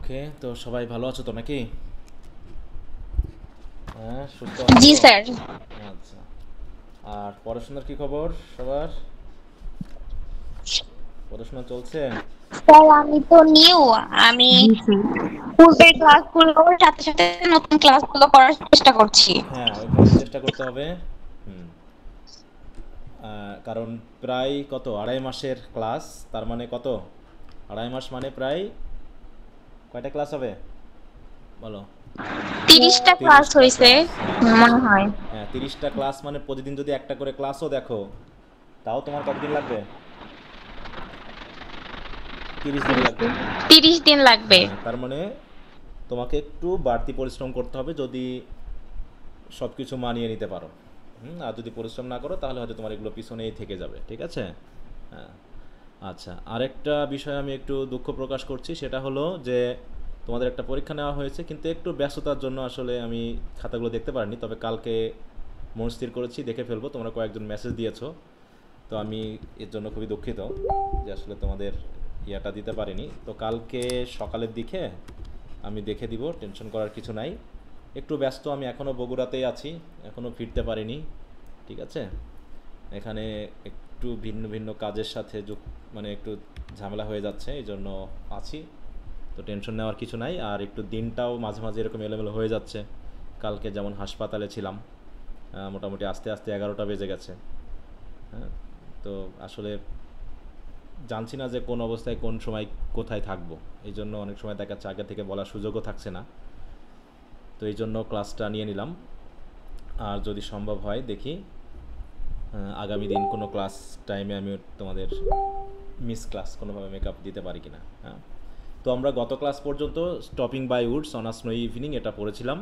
ওকে, তো সবাই ভালো আছো তো নাকি? হ্যাঁ, সুস্থ জি আছো? স্যার। আচ্ছা। আর পড়াশোনার কি খবর সবার? পড়াশোনা চলছে? স্যার আমি তো নিউ। আমি জি স্যার। পূর্বের ক্লাসগুলোর সাথে সাথে নতুন ক্লাসগুলো করার চেষ্টা করছি। হ্যাঁ, ওইভাবেই চেষ্টা করতে হবে। হুম। কারণ প্রায় কত, 2.5 মাসের ক্লাস। তার মানে কত, 2.5 মাস মানে প্রায় কয়টা ক্লাস হবে বলো? 30টা ক্লাস 30টা হয়েছে ক্লাস, হ্যাঁ মনে 30। হয়। হ্যাঁ, 30টা ক্লাস মানে প্রতিদিন যদি একটা করে ক্লাসও দেখো, তাও তোমার কতদিন লাগবে? 30 দিন লাগবে। 30 দিন লাগবে। হ্যাঁ, তার মানে তোমাকে একটু বাড়তি পরিশ্রম করতে হবে যদি সব কিছু মানিয়ে নিতে পারো। আর যদি পরিশ্রম না করো তাহলে হয়তো তোমার এগুলো পিছনেই থেকে যাবে, ঠিক আছে? হ্যাঁ। আচ্ছা, আরেকটা বিষয় আমি একটু দুঃখ প্রকাশ করছি, সেটা হলো যে তোমাদের একটা পরীক্ষা নেওয়া হয়েছে, কিন্তু একটু ব্যস্ততার জন্য আসলে আমি খাতাগুলো দেখতে পারিনি। তবে কালকে মন স্থির করেছি দেখে ফেলবো। তোমরা কয়েকজন মেসেজ দিয়েছো, তো আমি এর জন্য খুবই দুঃখিত যে আসলে তোমাদের ইয়াটা দিতে পারিনি। তো কালকে সকালের দিকে আমি দেখে দিব, টেনশন করার কিছু নাই। একটু ব্যস্ত, আমি এখনও বগুড়াতেই আছি, এখনও ফিরতে পারিনি, ঠিক আছে? এখানে একটু ভিন্ন ভিন্ন কাজের সাথে মানে একটু ঝামেলা হয়ে যাচ্ছে, এই জন্য আছি। তো টেনশন নেওয়ার কিছু নাই। আর একটু দিনটাও মাঝে মাঝে এরকম এলোমেলো হয়ে যাচ্ছে। কালকে যেমন হাসপাতালে ছিলাম, মোটামুটি আস্তে আস্তে 11টা বেজে গেছে। হ্যাঁ, তো আসলে জানছি না যে কোন অবস্থায় কোন সময় কোথায় থাকবো। এই জন্য অনেক সময় দেখা যাচ্ছে আগে থেকে বলার সুযোগও থাকছে না। তো এই জন্য ক্লাসটা নিয়ে নিলাম। আর যদি সম্ভব হয় দেখি আগামী দিন কোনো ক্লাস টাইমে আমি তোমাদের মিস ক্লাস কোনোভাবে মেকআপ দিতে পারি কিনা। হ্যাঁ, তো আমরা গত ক্লাস পর্যন্ত stopping by woods on a snow evening এটা পড়েছিলাম,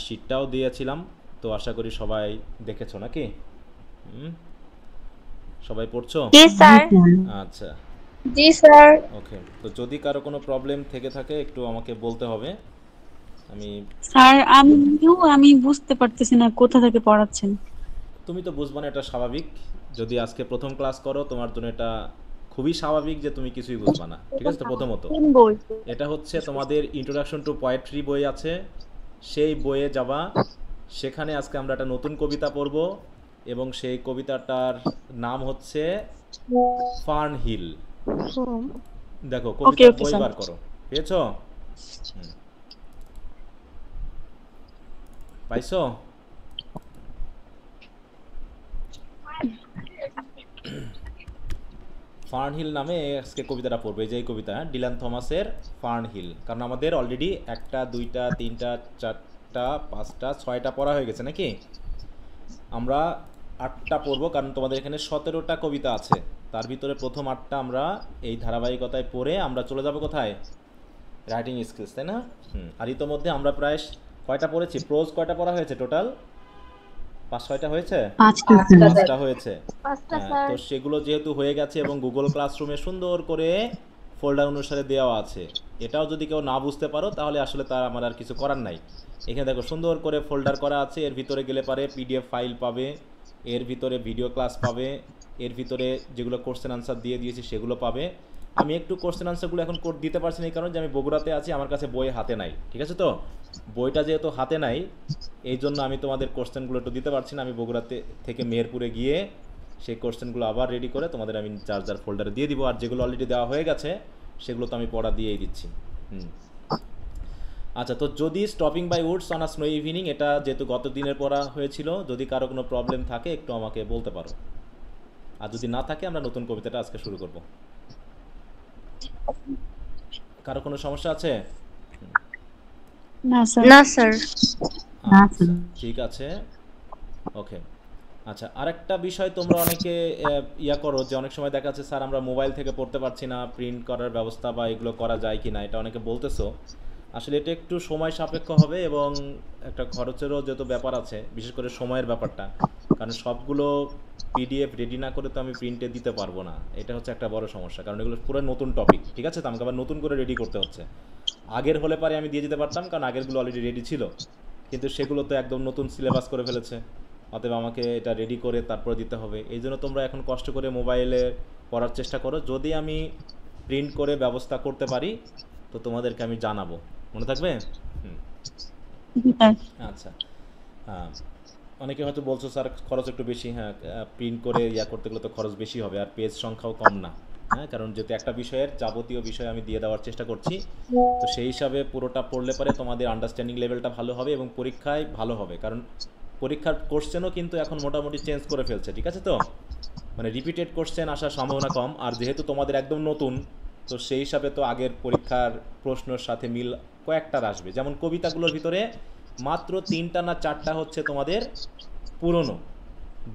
শীটটাও দিয়েছিলাম। তো আশা করি সবাই দেখেছো নাকি? হুম, সবাই পড়ছো? জি জি স্যার। স্যার। আচ্ছা। জি স্যার। ওকে, তো যদি কারো কোনো প্রবলেম থেকে থাকে একটু আমাকে বলতে হবে। আমি স্যার আমি বুঝতে পারতেছি না কোথা থেকে পড়াচ্ছেন। তুমি তো বুঝবা না, এটা স্বাভাবিক। যদি আজকে প্রথম ক্লাস করো তোমার জন্য এটা খুবই স্বাভাবিক যে তুমি কিছুই বুঝবা না, ঠিক আছে? তো প্রথমত তিন বই। এটা হচ্ছে তোমাদের ইন্ট্রোডাকশন টু পোয়েট্রি বই আছে, সেই বইয়ে যাবা। সেখানে আজকে আমরা একটা নতুন কবিতা পড়ব, এবং সেই কবিতাটার নাম হচ্ছে ফার্ন হিল। দেখো ওকে কবিতার ওকে বই স্যার। বার করো। পেয়েছো? পাইছো? ফার্ন হিল নামে আজকে কবিতাটা পড়বে, যে এই কবিতা, ডিলান থমাসের ফার্ন হিল। কারণ আমাদের অলরেডি একটা, দুইটা, তিনটা, চারটা, পাঁচটা, ছয়টা পড়া হয়ে গেছে নাকি? আমরা 8টা পড়বো, কারণ তোমাদের এখানে 17টা কবিতা আছে। তার ভিতরে প্রথম 8টা আমরা এই ধারাবাহিকতায় পড়ে আমরা চলে যাব কোথায়? রাইটিং স্কিলস, তাই না? আর ইতোমধ্যে আমরা প্রায় কয়টা পড়েছি? প্রোজ কয়টা পড়া হয়েছে টোটাল? 5-6টা হয়েছে? 5টা স্যার। 5টা হয়েছে। পাঁচটা হ্যাঁ, স্যার। তো সেগুলো যেহেতু হয়ে গেছে এবং গুগল ক্লাসরুমে সুন্দর করে ফোল্ডার অনুসারে দেওয়া আছে, এটাও যদি কেউ না বুঝতে পারো তাহলে আসলে তার আমার আর কিছু করার নাই। এখানে দেখো সুন্দর করে ফোল্ডার করা আছে, এর ভিতরে গেলে পারে পিডিএফ ফাইল পাবে, এর ভিতরে ভিডিও ক্লাস পাবে, এর ভিতরে যেগুলো কোশ্চেন আনসার দিয়ে দিয়েছি সেগুলো পাবে। আমি একটু কোশ্চেন আনসারগুলো এখন দিতে পারছি না, এই কারণে যে আমি বগুড়াতে আছি, আমার কাছে বই হাতে নাই, ঠিক আছে? তো বইটা যেহেতু হাতে নাই, এই জন্য আমি তোমাদের কোশ্চেনগুলো একটু দিতে পারছি না। আমি বগুড়াতে থেকে মেহেরপুরে গিয়ে সেই কোশ্চেনগুলো আবার রেডি করে তোমাদের আমি যার যার ফোল্ডারে দিয়ে দিব। আর যেগুলো অলরেডি দেওয়া হয়ে গেছে সেগুলো তো আমি পড়া দিয়েই দিচ্ছি। হুম। আচ্ছা, তো যদি stopping by woods on a snow evening, এটা যেহেতু গত দিনের পড়া হয়েছিল, যদি কারো কোনো প্রবলেম থাকে একটু আমাকে বলতে পারো। আর যদি না থাকে আমরা নতুন কবিতাটা আজকে শুরু করব। কারো কোনো সমস্যা আছে? না স্যার। না স্যার। না আচ্ছা, স্যার। ঠিক আছে। ওকে। আচ্ছা, আরেকটা বিষয়, তোমরা অনেকে ইয়া করো যে অনেক সময় দেখা যাচ্ছে স্যার আমরা মোবাইল থেকে পড়তে পারছি না, প্রিন্ট করার ব্যবস্থা বা এগুলো করা যায় কি না, এটা অনেকে বলতেছো। আসলে এটা একটু সময় সাপেক্ষ হবে এবং একটা খরচেরও যেহেতু ব্যাপার আছে, বিশেষ করে সময়ের ব্যাপারটা। কারণ সবগুলো পিডিএফ রেডি না করে তো আমি প্রিন্টে দিতে পারবো না, এটা হচ্ছে একটা বড় সমস্যা। কারণ এগুলো পুরো নতুন টপিক, ঠিক আছে? তো আমাকে আবার নতুন করে রেডি করতে হচ্ছে। আগের হলে পারে আমি দিয়ে দিতে পারতাম, কারণ আগেরগুলো অলরেডি রেডি ছিল, কিন্তু সেগুলো তো একদম নতুন সিলেবাস করে ফেলেছে। অতএব আমাকে এটা রেডি করে তারপরে দিতে হবে। এই জন্য তোমরা এখন কষ্ট করে মোবাইলে পড়ার চেষ্টা করো। যদি আমি প্রিন্ট করে ব্যবস্থা করতে পারি তো তোমাদেরকে আমি জানাবো, মনে থাকবে? হুম। হ্যাঁ। আচ্ছা, হ্যাঁ। অনেকে হয়তো বলছো স্যার খরচ একটু বেশি। হ্যাঁ, প্রিন্ট করে ইয়া করতে গেলে তো খরচ বেশি হবে, আর পেজ সংখ্যাও কম না। হ্যাঁ, কারণ যেহেতু একটা বিষয়ের যাবতীয় বিষয় আমি দিয়ে দেওয়ার চেষ্টা করছি, তো সেই হিসাবে পুরোটা পড়লে পরে তোমাদের আন্ডারস্ট্যান্ডিং লেভেলটা ভালো হবে এবং পরীক্ষায় ভালো হবে। কারণ পরীক্ষার কোশ্চেনও কিন্তু এখন মোটামুটি চেঞ্জ করে ফেলছে, ঠিক আছে তো? মানে রিপিটেড কোশ্চেন আসার সম্ভাবনা কম, আর যেহেতু তোমাদের একদম নতুন, তো সেই হিসাবে তো আগের পরীক্ষার প্রশ্নের সাথে মিল কয়েকটার আসবে। যেমন কবিতাগুলোর ভিতরে মাত্র 3টা না 4টা হচ্ছে তোমাদের পুরনো,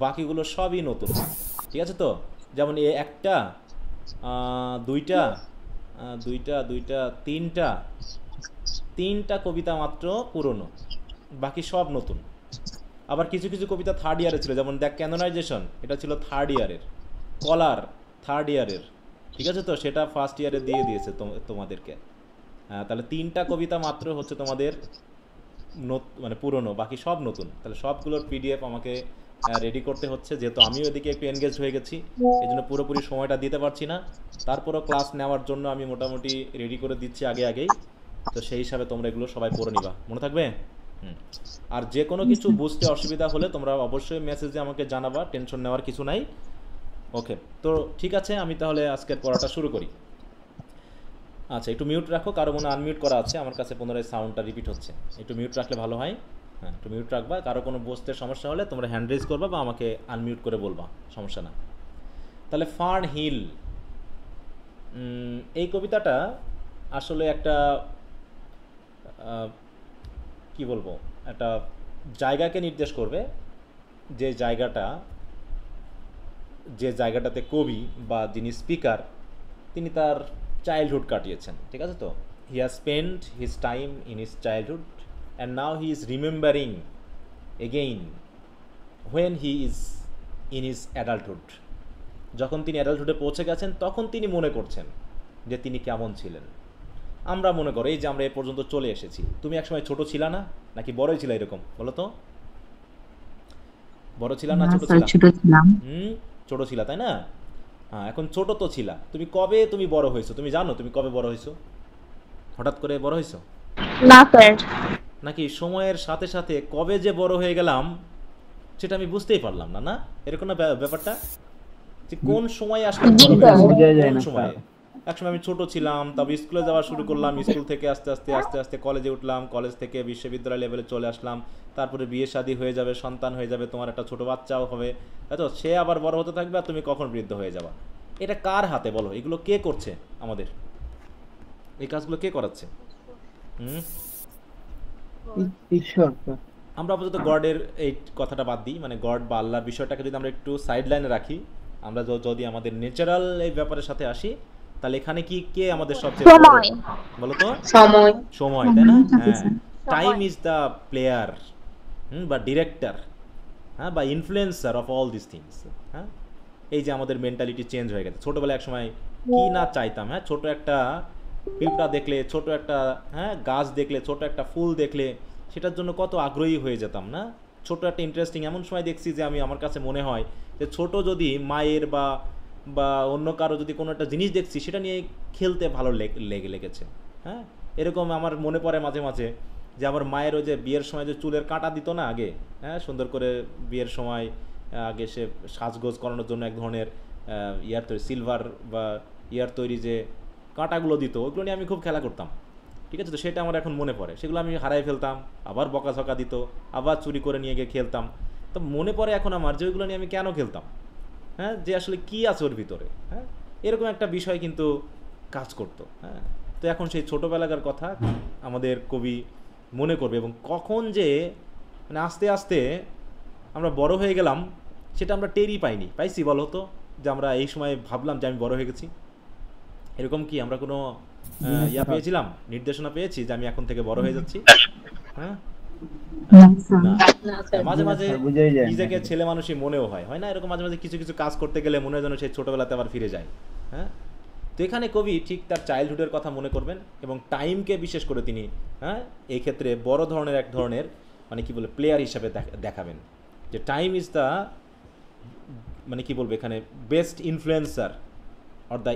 বাকিগুলো সবই নতুন, ঠিক আছে তো? যেমন এ একটা, দুইটা, দুইটা দুইটা তিনটা কবিতা মাত্র পুরনো, বাকি সব নতুন। আবার কিছু কিছু কবিতা থার্ড ইয়ারে ছিল, যেমন দ্য ক্যানোনাইজেশন, এটা ছিল থার্ড ইয়ারের। কলার থার্ড ইয়ারের, ঠিক আছে তো? সেটা ফার্স্ট ইয়ারে দিয়ে দিয়েছে তোমাদেরকে। তাহলে 3টা কবিতা মাত্র হচ্ছে তোমাদের মানে পুরনো, বাকি সব নতুন। তাহলে সবগুলোর পিডিএফ আমাকে রেডি করতে হচ্ছে, যেহেতু আমিও এদিকে একটু এনগেজ হয়ে গেছি, এই জন্য পুরোপুরি সময়টা দিতে পারছি না। তারপরও ক্লাস নেওয়ার জন্য আমি মোটামুটি রেডি করে দিচ্ছি আগেই। তো সেই হিসাবে তোমরা এগুলো সবাই পড়ে নিবা, মনে থাকবে? হুম। আর যে কোনো কিছু বুঝতে অসুবিধা হলে তোমরা অবশ্যই মেসেজে আমাকে জানাবা, টেনশন নেওয়ার কিছু নাই। ওকে, তো ঠিক আছে, আমি তাহলে আজকের পড়াটা শুরু করি। আচ্ছা, একটু মিউট রাখো, কারো মনে আনমিউট করা আছে, আমার কাছে পুনরায় সাউন্ডটা রিপিট হচ্ছে। একটু মিউট রাখলে ভালো হয়। হ্যাঁ, একটু মিউট রাখবা। কারো কোনো বুঝতে সমস্যা হলে তোমরা হ্যান্ড রেজ করবা বা আমাকে আনমিউট করে বলবা, সমস্যা না। তাহলে ফার্ন হিল, এই কবিতাটা আসলে একটা কি বলবো, একটা জায়গাকে নির্দেশ করবে, যে জায়গাটাতে কবি বা যিনি স্পিকার, তিনি তার চাইল্ডহুড কাটিয়েছেন, ঠিক আছে তো? He has spend his time in his childhood and now he is remembering again when he is in his adulthood. যখন তিনি অ্যাডাল্টহুডে পৌঁছে গেছেন, তখন তিনি মনে করছেন যে তিনি কেমন ছিলেন। আমরা মনে করো এই যে আমরা এ পর্যন্ত চলে এসেছি, তুমি একসময় ছোট ছিলা না, নাকি বড়ই ছিলা? এরকম বলো তো, বড় ছিলা না ছোট ছিলা? ছোট ছিলাম। ছোট ছিলা, তাই না? হ্যাঁ, এখন ছোট তো ছিলা। কবে তুমি বড় হয়েছো? তুমি জানো তুমি কবে বড় হয়েছো? হঠাৎ করে বড় হয়েছো? না স্যার। নাকি সময়ের সাথে সাথে কবে যে বড় হয়ে গেলাম সেটা আমি বুঝতেই পারলাম না, না? এরকম না ব্যাপারটা, যে কোন সময় আসলে বড় হয়েছি, কোন সময়ে? একসময় আমি ছোট ছিলাম, তবে স্কুলে যাওয়া শুরু করলাম, স্কুল থেকে আস্তে আস্তে আস্তে আস্তে কলেজে উঠলাম, কলেজ থেকে বিশ্ববিদ্যালয় লেভেলে চলে আসলাম, তারপরে বিয়ে শাদী হয়ে যাবে, সন্তান হয়ে যাবে, তোমার একটা ছোট বাচ্চাও হবে, তাই তো? সে আবার বড় হতে থাকবে, আর তুমি কখন বৃদ্ধ হয়ে যাবা। এটা কার হাতে বলো? এগুলো কে করছে আমাদের? এই কাজগুলো কে করাচ্ছে? হুম। ঈশ্বর। আমরা আপাতত গডের এই কথাটা বাদ দিই, মানে গড বা আল্লাহর বিষয়টাকে যদি আমরা একটু সাইড লাইনে রাখি, আমরা যদি আমাদের ন্যাচারাল এই ব্যাপারের সাথে আসি, তাহলে এখানে কে আমাদের সবচেয়ে বড়? সময়। বলো তো। সময়। সময়, তাই না? হ্যাঁ, টাইম ইজ দ্য প্লেয়ার, বা ডিরেক্টর, হ্যাঁ, বা influencer of all this things. হ্যাঁ, এই যে আমাদের মেন্টালিটি চেঞ্জ হয়ে গেছে। ছোটোবেলায় একসময় কি না চাইতাম, হ্যাঁ, ছোট একটা পিঁপড়া দেখলে, ছোট একটা গাছ দেখলে, ছোট একটা ফুল দেখলে সেটার জন্য কত আগ্রহী হয়ে যেতাম, না? ছোট একটা ইন্টারেস্টিং, এমন সময় দেখছি যে আমার কাছে মনে হয় যে ছোট যদি মায়ের বা বা অন্য কারো যদি কোনো একটা জিনিস দেখছি, সেটা নিয়ে খেলতে ভালো লেগেছে। হ্যাঁ, এরকম আমার মনে পড়ে মাঝে মাঝে যে আমার মায়ের ওই যে বিয়ের সময় যে চুলের কাঁটা দিত না আগে, হ্যাঁ, সুন্দর করে বিয়ের সময় আগে সে সাজগোজ করানোর জন্য এক ধরনের ইয়ার তৈরি, সিলভার বা ইয়ার তৈরি যে কাঁটাগুলো দিত, ওইগুলো নিয়ে আমি খুব খেলা করতাম, ঠিক আছে তো? সেটা আমার এখন মনে পড়ে, সেগুলো আমি হারাই ফেলতাম, আবার বকাঝকা দিত, আবার চুরি করে নিয়ে গিয়ে খেলতাম। তো মনে পড়ে এখন আমার যে ওইগুলো নিয়ে আমি কেন খেলতাম, হ্যাঁ, যে আসলে কী আছে ওর ভিতরে, হ্যাঁ, এরকম একটা বিষয় কিন্তু কাজ করতো। হ্যাঁ, তো এখন সেই ছোটোবেলাকার কথা আমাদের কবি মনে করবে, এবং কখন যে মানে আস্তে আস্তে আমরা বড় হয়ে গেলাম সেটা আমরা টেরই পাইছি বলো তো, যে আমরা এই সময় ভাবলাম যে আমি বড় হয়ে গেছি। এরকম কি আমরা কোনো পেয়েছিলাম, নির্দেশনা পেয়েছি যে আমি এখন থেকে বড় হয়ে যাচ্ছি? হ্যাঁ, না। মাঝে মাঝে নিজেকে ছেলে মানুষই মনেও হয় না? এরকম মাঝে মাঝে কিছু কিছু কাজ করতে গেলে মনে হয় যেন সেই ছোটোবেলাতে আবার ফিরে যায়। হ্যাঁ, তো এখানে কবি ঠিক তার চাইল্ডহুডের কথা মনে করবেন, এবং টাইমকে বিশেষ করে তিনি এই ক্ষেত্রে বড় ধরনের এক ধরনের মানে কি বলে প্লেয়ার হিসাবে দেখাবেন, যে টাইম ইজ দ্য মানে কি বলবো এখানে বেস্ট ইনফ্লুয়েন্সার, অর দ্য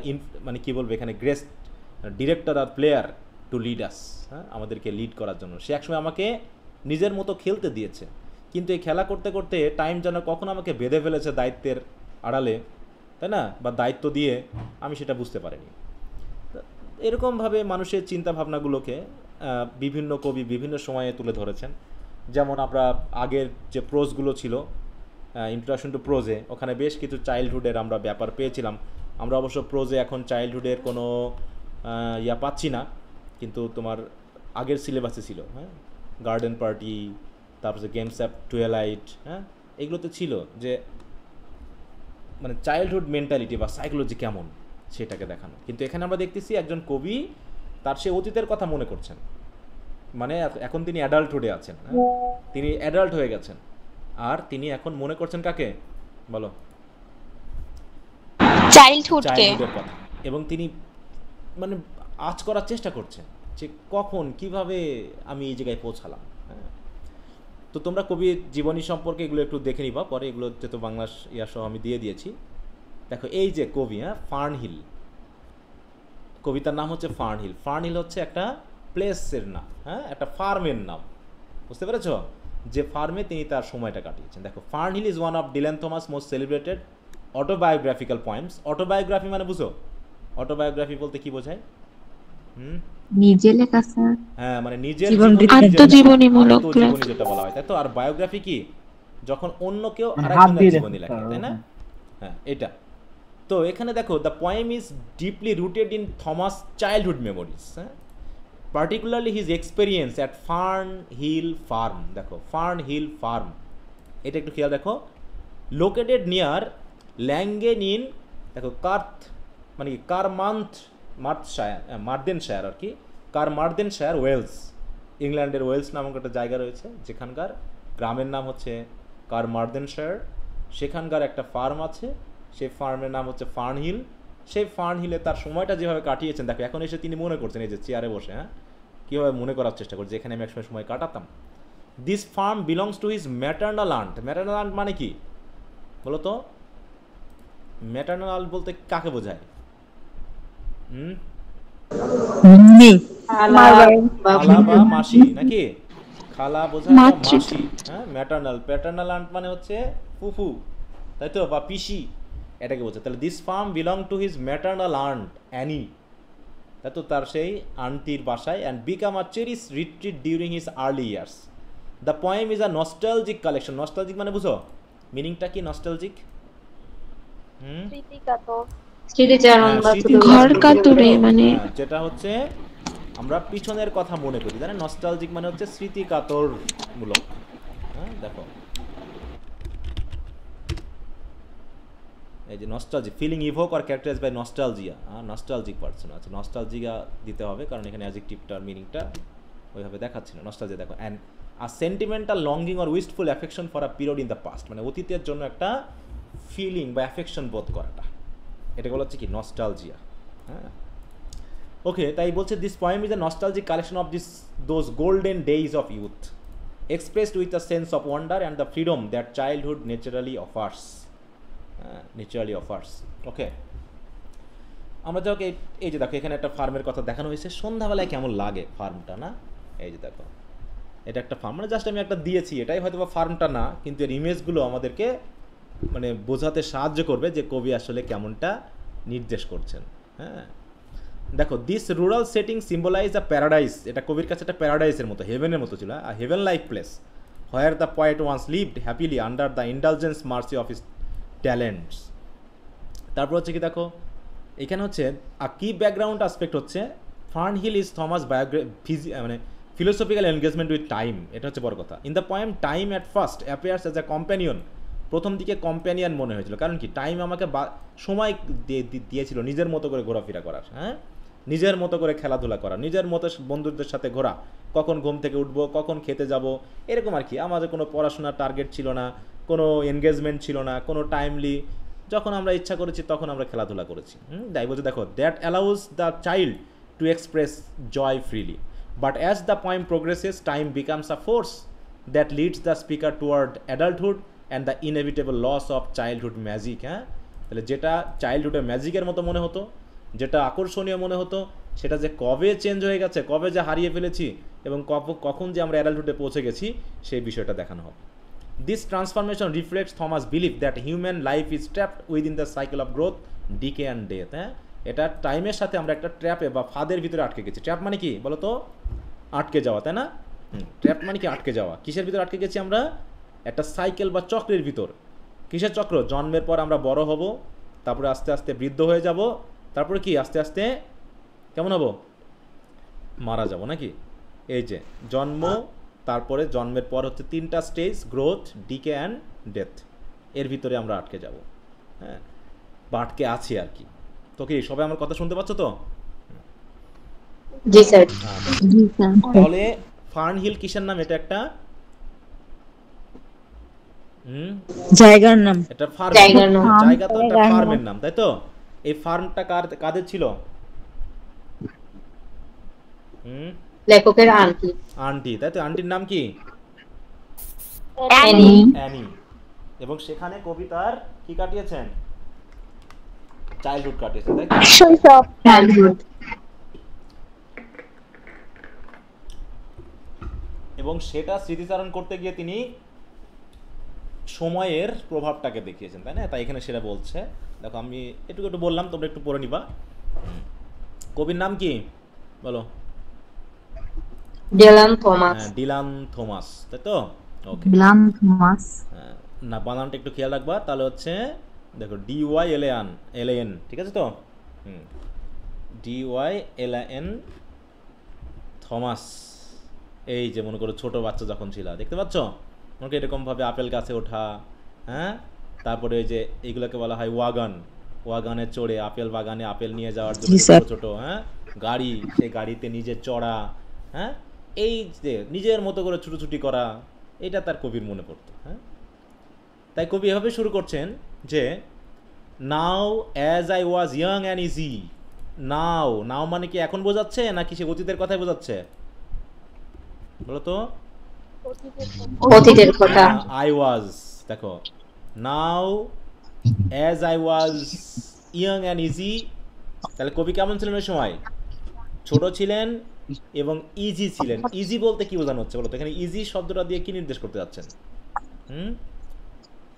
মানে কি বলবো এখানে গ্রেস্ট ডিরেক্টর আর প্লেয়ার টু লিড আস, হ্যাঁ, আমাদেরকে লিড করার জন্য। সে একসময় আমাকে নিজের মতো খেলতে দিয়েছে, কিন্তু এই খেলা করতে করতে টাইম যেন কখন আমাকে বেঁধে ফেলেছে দায়িত্বের আড়ালে, তাই না, বা দায়িত্ব দিয়ে, আমি সেটা বুঝতে পারিনি। এরকমভাবে মানুষের চিন্তা ভাবনাগুলোকে বিভিন্ন কবি বিভিন্ন সময়ে তুলে ধরেছেন। যেমন আমরা আগের যে প্রোজগুলো ছিল, ইন্ট্রোডাকশন টু প্রোজে, ওখানে বেশ কিছু চাইল্ডহুডের আমরা ব্যাপার পেয়েছিলাম। আমরা অবশ্য প্রোজে এখন চাইল্ডহুডের কোনো ইয়া পাচ্ছি না, কিন্তু তোমার আগের সিলেবাসে ছিল, হ্যাঁ, গার্ডেন পার্টি, তারপরে গেমস অ্যাপ টুয়েলাইট, হ্যাঁ, এগুলোতে ছিল যে মানে চাইল্ডহুড মেন্টালিটি বা সাইকোলজি কেমন সেটাকে দেখানো। কিন্তু এখানে আমরা দেখতেছি একজন কবি তার সে অতীতের কথা মনে করছেন, মানে এখন তিনি অ্যাডাল্টহুডে আছেন, হ্যাঁ, তিনি অ্যাডাল্ট হয়ে গেছেন, আর তিনি এখন মনে করছেন কাকে বলো, চাইল্ডহুডের কথা। এবং তিনি মানে আজ করার চেষ্টা করছেন যে কখন কিভাবে আমি এই জায়গায় পৌঁছালাম। হ্যাঁ, তো তোমরা কবির জীবনী সম্পর্কে এগুলো একটু দেখে নিবা পরে, এগুলো যেহেতু বাংলা ইয়াসহ আমি দিয়ে দিয়েছি। দেখো এই যে কবি, হ্যাঁ, ফার্নহিল, কবিতার নাম হচ্ছে ফার্নহিল। ফার্নহিল হচ্ছে একটা প্লেসের নাম, হ্যাঁ, একটা ফার্মের নাম, বুঝতে পেরেছ, যে ফার্মে তিনি তার সময়টা কাটিয়েছেন। দেখো, Fern Hill is one of Dylan Thomas most celebrated autobiographical poems. Autobiography মানে বুঝো, অটোবায়োগ্রাফি বলতে কি বোঝায়? নিজে লেখা স্যার, হ্যাঁ, মানে নিজের আত্মজীবনীমূলক জীবনী যেটা বলা হয়, তাই তো। আর বায়োগ্রাফি কি? যখন অন্য কেউ আরেকজনের জীবনী লেখে, তাই না? হ্যাঁ, এটা তো এখানে দেখো, the poem is deeply rooted in Thomas childhood memories, হ্যাঁ, particularly his experience at Fern Hill farm. দেখো, ফার্নহিল ফার্ম, এটা একটু খেয়াল দেখো, লোকেটেড নিয়ার ল্যাঙ্গেন ইন, দেখো কার্থ মানে কি, মার্দেনশায়ার আর কি, মার্দেনশায়ার ওয়েলস, ইংল্যান্ডের ওয়েলস নামক একটা জায়গা রয়েছে, যেখানকার গ্রামের নাম হচ্ছে মার্দেনশায়ার। সেখানকার একটা ফার্ম আছে, সেই ফার্মের নাম হচ্ছে ফার্নহিল। সেই ফার্নহিলে তার সময়টা যেভাবে কাটিয়েছেন, দেখো এখন এসে তিনি মনে করছেন, এই যে চেয়ারে বসে, হ্যাঁ, কীভাবে মনে করার চেষ্টা করছে, যেখানে আমি একসময় সময় কাটাতাম। This farm belongs to his maternal aunt. Maternal aunt মানে কি বলো তো? ম্যাটার্নাল আন্ট বলতে কাকে বোঝায়? খালা বা মাসি নাকি? খালা বোঝায় মাসি, হ্যাঁ। প্যাটার্নাল আন্ট মানে হচ্ছে ফুফু, তাই তো, বা পিসি, এটাকে বোঝায়। তাহলে this farm belong to his maternal aunt Annie, তাই তো, তার সেই আন্টির বাসায়, and become a cherish retreat during his early years. The poem is a nostalgic collection. Nostalgic মানে বুঝো মিনিংটা কি? নস্টালজিক মানে যেটা হচ্ছে আমরা পিছনের কথা মনে করি, জানেন, নস্টালজিক মানে হচ্ছে স্মৃতি কাতর মূলক। হ্যাঁ, দেখো এই যে nostalgic, feeling evoke or characterized by nostalgia, nostalgic person আছে, নস্টালজিয়া দিতে হবে, কারণ এখানে অ্যাডজেক্টিভটার মিনিংটা ওইভাবে দেখাচ্ছে না। নস্টালজিয়া দেখো, and a sentimental longing or wistful affection for a period in the past, মানে অতীতের জন্য একটা ফিলিং বা অ্যাফেকশন বোধ করাটা, এটা বলা হচ্ছে কি নস্টালজিয়া। হ্যাঁ, ওকে, তাই বলছে this poem is a nostalgic collection of those golden days of youth expressed with a sense of wonder and the freedom that childhood naturally offers. Okay, আমরা যাকে এই যে দেখো এখানে একটা ফার্মের কথা দেখানো হয়েছে, সন্ধ্যাবেলায় কেমন লাগে ফার্মটা, না? এই যে দেখো, এটা একটা ফার্ম, মানে জাস্ট আমি একটা দিয়েছি, এটাই হয়তো বা ফার্মটা না, কিন্তু এর ইমেজগুলো আমাদেরকে মানে বোঝাতে সাহায্য করবে যে কবি আসলে কেমনটা নির্দেশ করছেন। হ্যাঁ, দেখো, this rural setting symbolize a paradise. এটা কবির কাছে একটা প্যারাডাইসের মতো, হেভেনের মতো ছিল, a heaven like place where the poet once lived happily under the indulgence mercy of his talents. তারপর হচ্ছে কি দেখো, এখানে হচ্ছে আ কি ব্যাকগ্রাউন্ড আসপেক্ট হচ্ছে ফার্নহিল ইজ থমাস মানে ফিলোসফিক্যাল এনগেজমেন্ট উইথ টাইম, এটা হচ্ছে বড় কথা। In the poem time at first appears as a companion. প্রথম দিকে কম্প্যানিয়ন মনে হয়েছিল, কারণ কি টাইম আমাকে সময় দিয়েছিল নিজের মতো করে ঘোরাফেরা করার, হ্যাঁ, নিজের মতো করে খেলাধুলা করা, নিজের মতো বন্ধুদের সাথে ঘোরা, কখন ঘুম থেকে উঠবো, কখন খেতে যাব, এরকম আর কি। আমাদের কোনো পড়াশোনার টার্গেট ছিল না, কোনো এনগেজমেন্ট ছিল না, কোনো টাইমলি, যখন আমরা ইচ্ছা করেছি তখন আমরা খেলাধুলা করেছি। তাই বলছে দেখো, that allows the child to express joy freely, but as the poem progresses time becomes a force that leads the speaker toward adulthood and the inevitable loss of childhood magic. হ্যাঁ, তাহলে যেটা চাইল্ডহুডের ম্যাজিকের মতো মনে হতো, যেটা আকর্ষণীয় মনে হতো, সেটা যে কবে চেঞ্জ হয়ে গেছে, কবে যে হারিয়ে ফেলেছি এবং কখন যে আমরা অ্যাডাল্টহুডে পৌঁছে গেছি সেই বিষয়টা দেখানো হবে। This transformation reflects Thomas believe that human life is trapped within the cycle of growth, decay and death. হ্যাঁ, এটা টাইমের সাথে আমরা একটা ট্র্যাপে বা ফাঁদের ভিতরে আটকে গেছি। ট্র্যাপ মানে কি বলো তো? আটকে যাওয়া, তাই না? ট্র্যাপ মানে কি? আটকে যাওয়া। কিসের ভিতরে আটকে গেছি আমরা? একটা সাইকেল বা চক্রের ভিতর। কিসের চক্র? জন্মের পর আমরা বড় হব, তারপরে আস্তে আস্তে বৃদ্ধ হয়ে যাব, তারপরে কি আস্তে আস্তে কেমন হব? মারা যাব নাকি? এই যে জন্ম, তারপরে জন্মের পর হচ্ছে 3টা stage, growth, decay and death. এর ভিতরে আমরা আটকে যাব। হ্যাঁ, বা আটকে আছি আর কি। তো কি সবাই আমার কথা শুনতে পাচ্ছ তো? জি স্যার। জি স্যার। তাহলে ফার্নহিল কিসের নাম? এটা একটা জায়গার নাম। এটা ফার্ম, জায়গার নাম। জায়গা তো একটা ফার্মের নাম, তাই তো? এই ফার্মটা কাদের ছিল? লেখকের আন্টি। আন্টি, তাই তো? আন্টির নাম কি? অ্যানি। অ্যানি। এবং সেখানে কবিতার কি কাটিয়েছেন? চাইল্ডহুড কাটিয়েছেন, তাই তো? শৈশব। চাইল্ডহুড। এবং সেটা স্মৃতিচারণ করতে গিয়ে তিনি সময়ের প্রভাবটাকে দেখিয়েছেন, তাই না? তাই এখানে সেটা বলছে। দেখো আমি একটু একটু বললাম, তোমরা একটু পড়ে নিবা। কবির নাম কি বলো? Dylan Thomas. হ্যাঁ, ডিলান থমাস, তাই তো? ওকে, ডিলান থমাস। না বানানটা একটু খেয়াল রাখবা। তাহলে হচ্ছে দেখো DYLAN, ঠিক আছে তো? DYLAN Thomas. এই যে মনে করো ছোট বাচ্চা যখন ছিল, দেখতে পাচ্ছ মনে করো এরকমভাবে আপেল গাছে ওঠা, হ্যাঁ, তারপরে ওই যে এইগুলোকে বলা হয় ওয়াগানে চড়ে আপেল বাগানে আপেল নিয়ে যাওয়ার জন্য ছোট ছোট, হ্যাঁ, গাড়ি, সেই গাড়িতে নিজে চড়া, হ্যাঁ, এই যে নিজের মতো করে ছুটোছুটি করা, এটা তার কবির মনে পড়তো। হ্যাঁ, তাই কবি এভাবে শুরু করছেন যে now as I was young and easy. Now মানে কি এখন বোঝাচ্ছে নাকি সে অতীতের কথাই বোঝাচ্ছে বলো তো? অতীতের কথা। আই ওয়াজ, দেখো now as I was young and easy. তাহলে কবি কেমন ছিলেন ওই সময়? ছোট ছিলেন এবং ইজি ছিলেন। ইজি বলতে কি বোঝানো হচ্ছে বলো তো? এখানে ইজি শব্দটা দিয়ে কি নির্দেশ করতে যাচ্ছেন?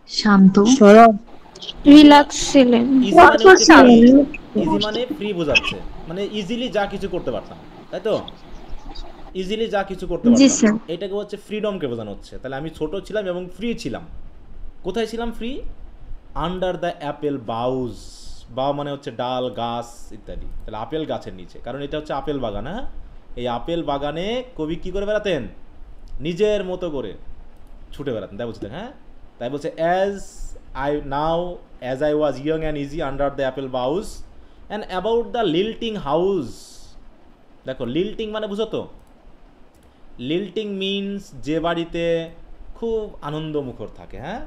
শান্ত, সরব, রিল্যাক্স ছিলেন। ইজি মানে ফ্রি বোঝাচ্ছে, মানে ইজিলি যা কিছু করতে পারতাম, তাই তো? ইজিলি যা কিছু করতে পারতাম, এটাকে হচ্ছে ফ্রিডমকে বোঝানো হচ্ছে। তাহলে আমি ছোট ছিলাম এবং ফ্রি ছিলাম। কোথায় ছিলাম free? Under the apple boughs. বাউ মানে হচ্ছে ডাল, গাছ ইত্যাদি। তাহলে আপেল গাছের নিচে, কারণ এটা হচ্ছে আপেল বাগান। হ্যাঁ, এই আপেল বাগানে কবি কি করে বেড়াতেন? নিজের মতো করে ছুটে বেড়াতেন, তাই বলছে। হ্যাঁ, তাই বলছে as I was young and easy under the apple boughs and about the lilting house. দেখো লিল্টিং মানে বুঝো তো? লিল্টিং মিনস যে বাড়িতে খুব আনন্দমুখর থাকে। হ্যাঁ,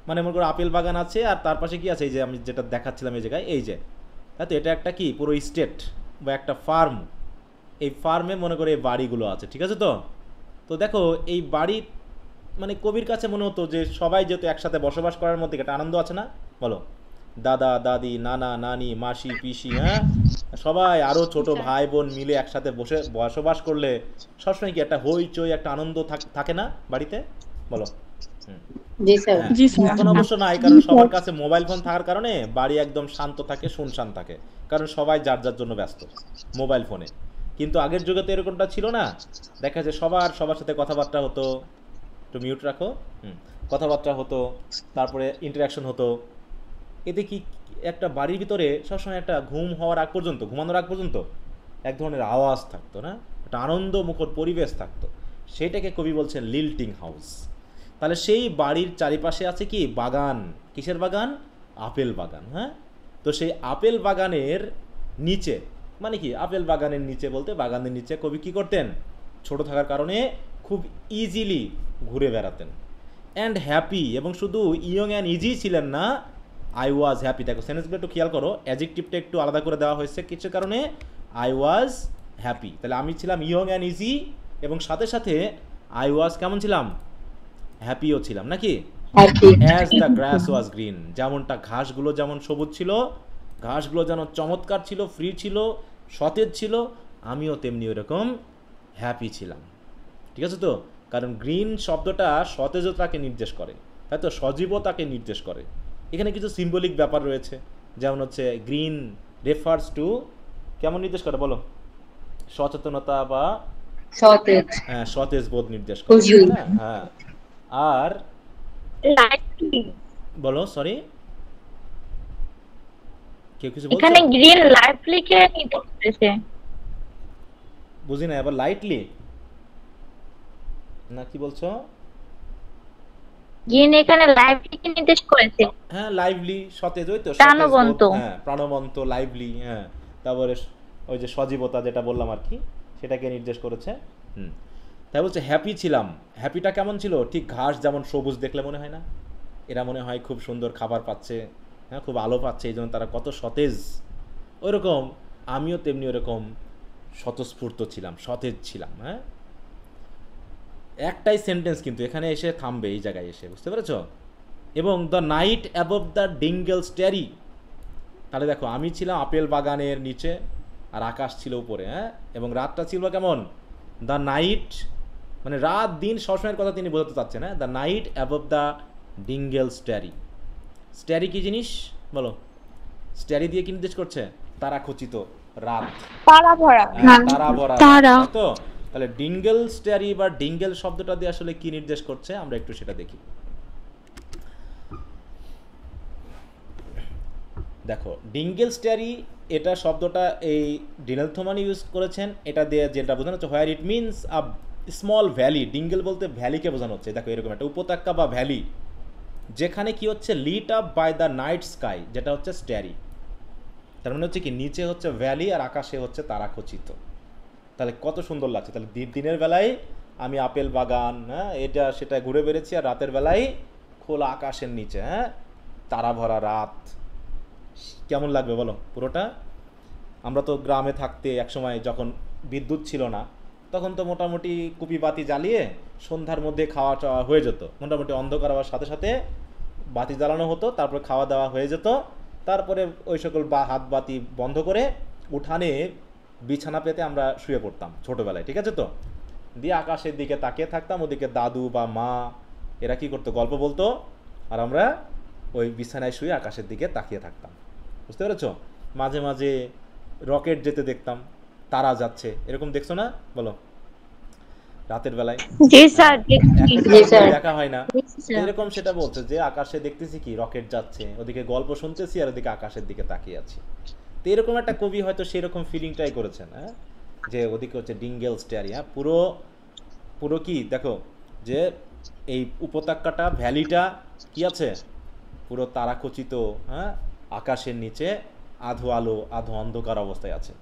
মানে মনে করো আপেল বাগান আছে আর তার পাশে কি আছে? এই যে আমি যেটা দেখাচ্ছিলাম এই জায়গায়, এই যে, তাই তো? এটা একটা কি পুরো স্টেট বা একটা ফার্ম। এই ফার্মে মনে করো এই বাড়িগুলো আছে, ঠিক আছে তো? তো দেখো এই বাড়ি মানে কবির কাছে মনে হতো যে সবাই যেহেতু একসাথে বসবাস করার মধ্যে একটা আনন্দ আছে না বলো? দাদা দাদি, নানা নানি, মাসি পিসি, হ্যাঁ, সবাই আরও ছোট ভাই বোন মিলে একসাথে বসে বসবাস করলে সবসময় কি একটা হইচই, একটা আনন্দ থাকে না বাড়িতে বলো? জি স্যার। এখন অবশ্য নাই, কারণ সবার কাছে মোবাইল ফোন থাকার কারণে বাড়ি একদম শান্ত থাকে, শুনশান থাকে, কারণ সবাই যার যার জন্য ব্যস্ত মোবাইল ফোনে। কিন্তু আগের যুগে তো এরকমটা ছিল না। দেখা যায় সবার সাথে কথাবার্তা হতো। একটু মিউট রাখো। কথাবার্তা হতো, তারপরে ইন্টারাকশন হতো। এতে কি একটা বাড়ির ভিতরে সবসময় একটা ঘুমানোর আগ পর্যন্ত এক ধরনের আওয়াজ থাকতো না, একটা আনন্দমুখর পরিবেশ থাকতো। সেটাকে কবি বলছেন লিল্টিং হাউস। তাহলে সেই বাড়ির চারিপাশে আছে কি বাগান। কিসের বাগান? আপেল বাগান। হ্যাঁ, তো সেই আপেল বাগানের নিচে, মানে কি আপেল বাগানের নিচে বলতে বাগানের নিচে কবি কি করতেন? ছোট থাকার কারণে খুব ইজিলি ঘুরে বেড়াতেন। অ্যান্ড হ্যাপি, এবং শুধু ইয়ং অ্যান্ড ইজি ছিলেন না, আই ওয়াজ হ্যাপি। দেখো সেন্টেন্সগুলো একটু খেয়াল করো, অ্যাডজেক্টিভটা একটু আলাদা করে দেওয়া হয়েছে কিসের কারণে? I was happy. তাহলে আমি ছিলাম ইয়ং অ্যান্ড ইজি এবং সাথে সাথে আই ওয়াজ কেমন ছিলাম? হ্যাপিও ছিলাম নাকি? As the grass was green, যেমনটা ঘাসগুলো যেমন সবুজ ছিল, ঘাসগুলো যেন চমৎকার ছিল, ফ্রি ছিল, সতেজ ছিল, আমিও তেমনি ওরকম হ্যাপি ছিলাম। ঠিক আছে তো? কারণ গ্রিন শব্দটা সতেজতাকে নির্দেশ করে, তাই তো, সজীবতাকে নির্দেশ করে। এখানে কিছু সিম্বলিক ব্যাপার রয়েছে, যেমন হচ্ছে গ্রিন রেফার্স টু, কেমন নির্দেশ করে বলো? সচেতনতা বা সতেজ, হ্যাঁ সতেজ বোধ নির্দেশ করে, উজ্জ্বল। হ্যাঁ হ্যাঁ। আর লাইটলি, বলো, সরি, কেউ কিছু বলছো? এখানে গ্রিন লাইটলি কে নির্দেশ করেছে। বুঝি না, আবার লাইটলি না কি বলছো? গ্রিন এখানে লাইটলি কে নির্দেশ করেছে। হ্যাঁ লাইভলি, সতেজ, ওই তো সতেজ বোধ, প্রাণবন্ত। হ্যাঁ প্রাণবন্ত, লাইভলি, হ্যাঁ। তারপরে ওই যে সজীবতা যেটা বললাম আর কি, সেটাকে নির্দেশ করেছে। হুম। তাই বলছে হ্যাপি ছিলাম। হ্যাপিটা কেমন ছিল? ঠিক ঘাস যেমন সবুজ দেখলে মনে হয় না, এরা মনে হয় খুব সুন্দর খাবার পাচ্ছে, হ্যাঁ খুব আলো পাচ্ছে, এই জন্য তারা কত সতেজ। ওইরকম আমিও তেমনি ওরকম স্বতঃস্ফূর্ত ছিলাম, সতেজ ছিলাম, হ্যাঁ। একটাই সেন্টেন্স কিন্তু এখানে এসে থামবে, এই জায়গায় এসে, বুঝতে পেরেছো? এবং the night above the dingle স্ট্যারি, তাহলে দেখো আমি ছিলাম আপেল বাগানের নিচে আর আকাশ ছিল উপরে, হ্যাঁ। এবং রাতটা ছিল কেমন? দ্য নাইট, মানে রাত দিন সবসময়ের কথা তিনি বোঝাতে চাচ্ছেন, হ্যাঁ। The night above the dingle starry. Starry কি জিনিস বলো? স্ট্যারি দিয়ে কি নির্দেশ করছে? তারা খচিত রাত, তারা ভরা। হ্যাঁ, তারা ভরা রাত, তারা। তাই তো? তাহলে ডিঙ্গেল স্ট্যারি বা ডিঙ্গেল শব্দটা দিয়ে আসলে কি নির্দেশ করছে আমরা একটু সেটা দেখি। দেখো ডিঙ্গেল স্ট্যারি, এটা শব্দটা এই ডিনেল থোমান ইউজ করেছেন, এটা দিয়ে যেটা বোঝানো হচ্ছে where it means a small valley. Dingle বলতে ভ্যালিকে বোঝানো হচ্ছে। দেখো এরকম একটা উপত্যকা বা ভ্যালি, যেখানে কি হচ্ছে lit up by the night sky, যেটা হচ্ছে স্ট্যারি। তার মানে হচ্ছে কি নিচে হচ্ছে ভ্যালি আর আকাশে হচ্ছে তারা খচিত। তাহলে কত সুন্দর লাগছে। তাহলে দিনের বেলায় আমি আপেল বাগান, হ্যাঁ এটা সেটা ঘুরে বেড়েছি, আর রাতের বেলায় খোলা আকাশের নিচে, হ্যাঁ তারা ভরা রাত, কেমন লাগবে বলো পুরোটা? আমরা তো গ্রামে থাকতে একসময় যখন বিদ্যুৎ ছিল না, তখন তো মোটামুটি কুপি বাতি জ্বালিয়ে সন্ধ্যার মধ্যে খাওয়া টাওয়া হয়ে যেত, মোটামুটি অন্ধকার হওয়ার সাথে সাথে বাতি জ্বালানো হতো, তারপরে খাওয়া দাওয়া হয়ে যেত। তারপরে ওই সকল হাত বাতি বন্ধ করে উঠানে বিছানা পেতে আমরা শুয়ে পড়তাম ছোটোবেলায়, ঠিক আছে তো? দিয়ে আকাশের দিকে তাকিয়ে থাকতাম, ওদিকে দাদু বা মা এরা কী করতো, গল্প বলতো, আর আমরা ওই বিছানায় শুয়ে আকাশের দিকে তাকিয়ে থাকতাম, বুঝতে পেরেছো? মাঝে মাঝে রকেট যেতে দেখতাম, তারা যাচ্ছে, এরকম দেখছো না বলো রাতের বেলায়? জি স্যার, এখন জি তো স্যার। দেখা হয় না, স্যার। এরকম সেটা বলছে যে আকাশে দেখতেছি কি রকেট যাচ্ছে, ওদিকে গল্প শুনতেছি আর ওদিকে আকাশের দিকে তাকিয়ে আছি। তো এরকম একটা কবি হয়তো সেরকম ফিলিংটাই করেছেন, হ্যাঁ, যে ওদিকে হচ্ছে ডিঙ্গেল স্ট্যারি, হ্যাঁ পুরো পুরো কি দেখো যে এই উপত্যকাটা ভ্যালিটা কি আছে, পুরো তারাখচিত, হ্যাঁ আকাশের নিচে আধো আলো আধো অন্ধকার অবস্থায় আছে।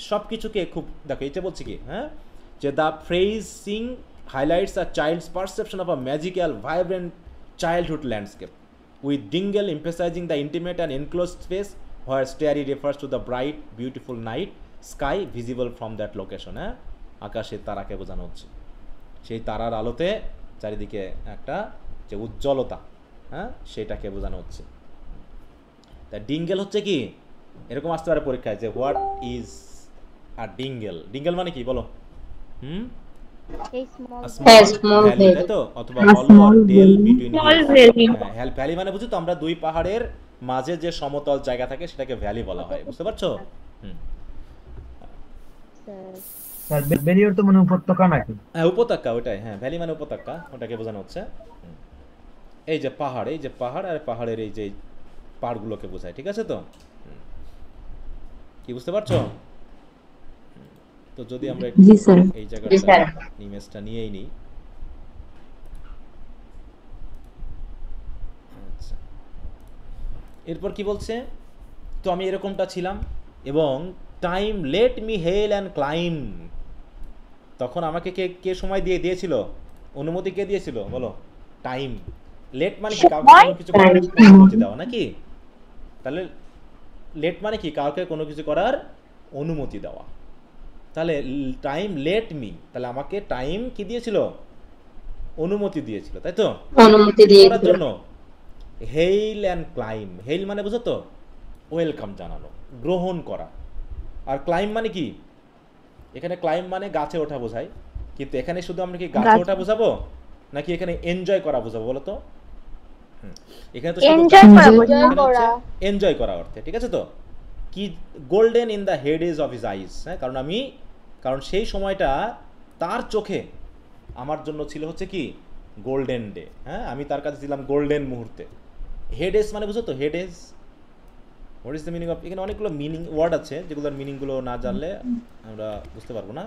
সব কিছুকে খুব দেখো, এটা বলছি কি, হ্যাঁ যে the ফ্রেজিং highlights a child's perception of a magical, vibrant childhood landscape, with Dingle emphasizing the intimate and enclosed space, where starry refers to the bright, beautiful night sky visible from that location. হ্যাঁ আকাশের তারাকে বোঝানো হচ্ছে, সেই তারার আলোতে চারিদিকে একটা যে উজ্জ্বলতা, হ্যাঁ সেটাকে বোঝানো হচ্ছে। তা ডিঙ্গেল হচ্ছে কি, এরকম আসতে পারে পরীক্ষায় যে হোয়াট ইজ আ ডিঙ্গেল। ডিঙ্গেল মানে কি বলো? small valley, valley। তাই তো? অথবা A হলো আর small dale valley। Between Small valley। Valley মানে বুঝি তো আমরা দুই পাহাড়ের মাঝে যে সমতল জায়গা থাকে সেটাকে ভ্যালি বলা হয়, বুঝতে পারছো? স্যার বেরিয়ার তো মানে উপত্যকা নাকি? হ্যাঁ উপত্যকা, ওটাই, হ্যাঁ ভ্যালি মানে উপত্যকা, ওটাকে বোঝানো হচ্ছে। এই যে পাহাড়, এই যে পাহাড় আর পাহাড়ের এই যে পাহাড়গুলোকে বোঝায়, ঠিক আছে তো? কি বুঝতে পারছো? তো যদি আমরা একটু জি স্যার। এই জি জায়গাটা স্যার। ইমেজটা নিয়েই নিই। আচ্ছা, এরপর কি বলছে, তো আমি এরকমটা ছিলাম এবং time let me hail and climb, তখন আমাকে কে কে সময় দিয়েছিল, অনুমতি কে দিয়েছিল বলো? টাইম। লেট মানে কি কাউকে কোনো কিছু করার অনুমতি দেওয়া নাকি? তাহলে লেট মানে কি কাউকে কোনো কিছু করার অনুমতি দেওয়া। তাহলে টাইম লেট মি, তাহলে আমাকে টাইম কি দিয়েছিল? অনুমতি দিয়েছিল, তাই তো? অনুমতি করার দিয়েছিল। জন্য হেইল অ্যান্ড ক্লাইম। হেইল মানে বুঝো তো ওয়েলকাম জানানো, গ্রহণ করা, আর ক্লাইম্ব মানে কি, এখানে ক্লাইম্ব মানে গাছে ওঠা বোঝায়, কিন্তু এখানে শুধু আমরা কি গাছে ওঠা বোঝাবো নাকি এখানে এনজয় করা বোঝাবো বলো তো? এখানে তো এনজয় করা অর্থে, ঠিক আছে তো? কি golden in the head is of his আইজ, হ্যাঁ, কারণ সেই সময়টা তার চোখে আমার জন্য ছিল হচ্ছে কি গোল্ডেন ডে, হ্যাঁ, আমি তার কাছে ছিলাম গোল্ডেন মুহূর্তে। হেড এজ মানে বুঝো তো, heydays what is the meaning of, এখানে অনেকগুলো মিনিং ওয়ার্ড আছে যেগুলোর মিনিংগুলো না জানলে আমরা বুঝতে পারবো না।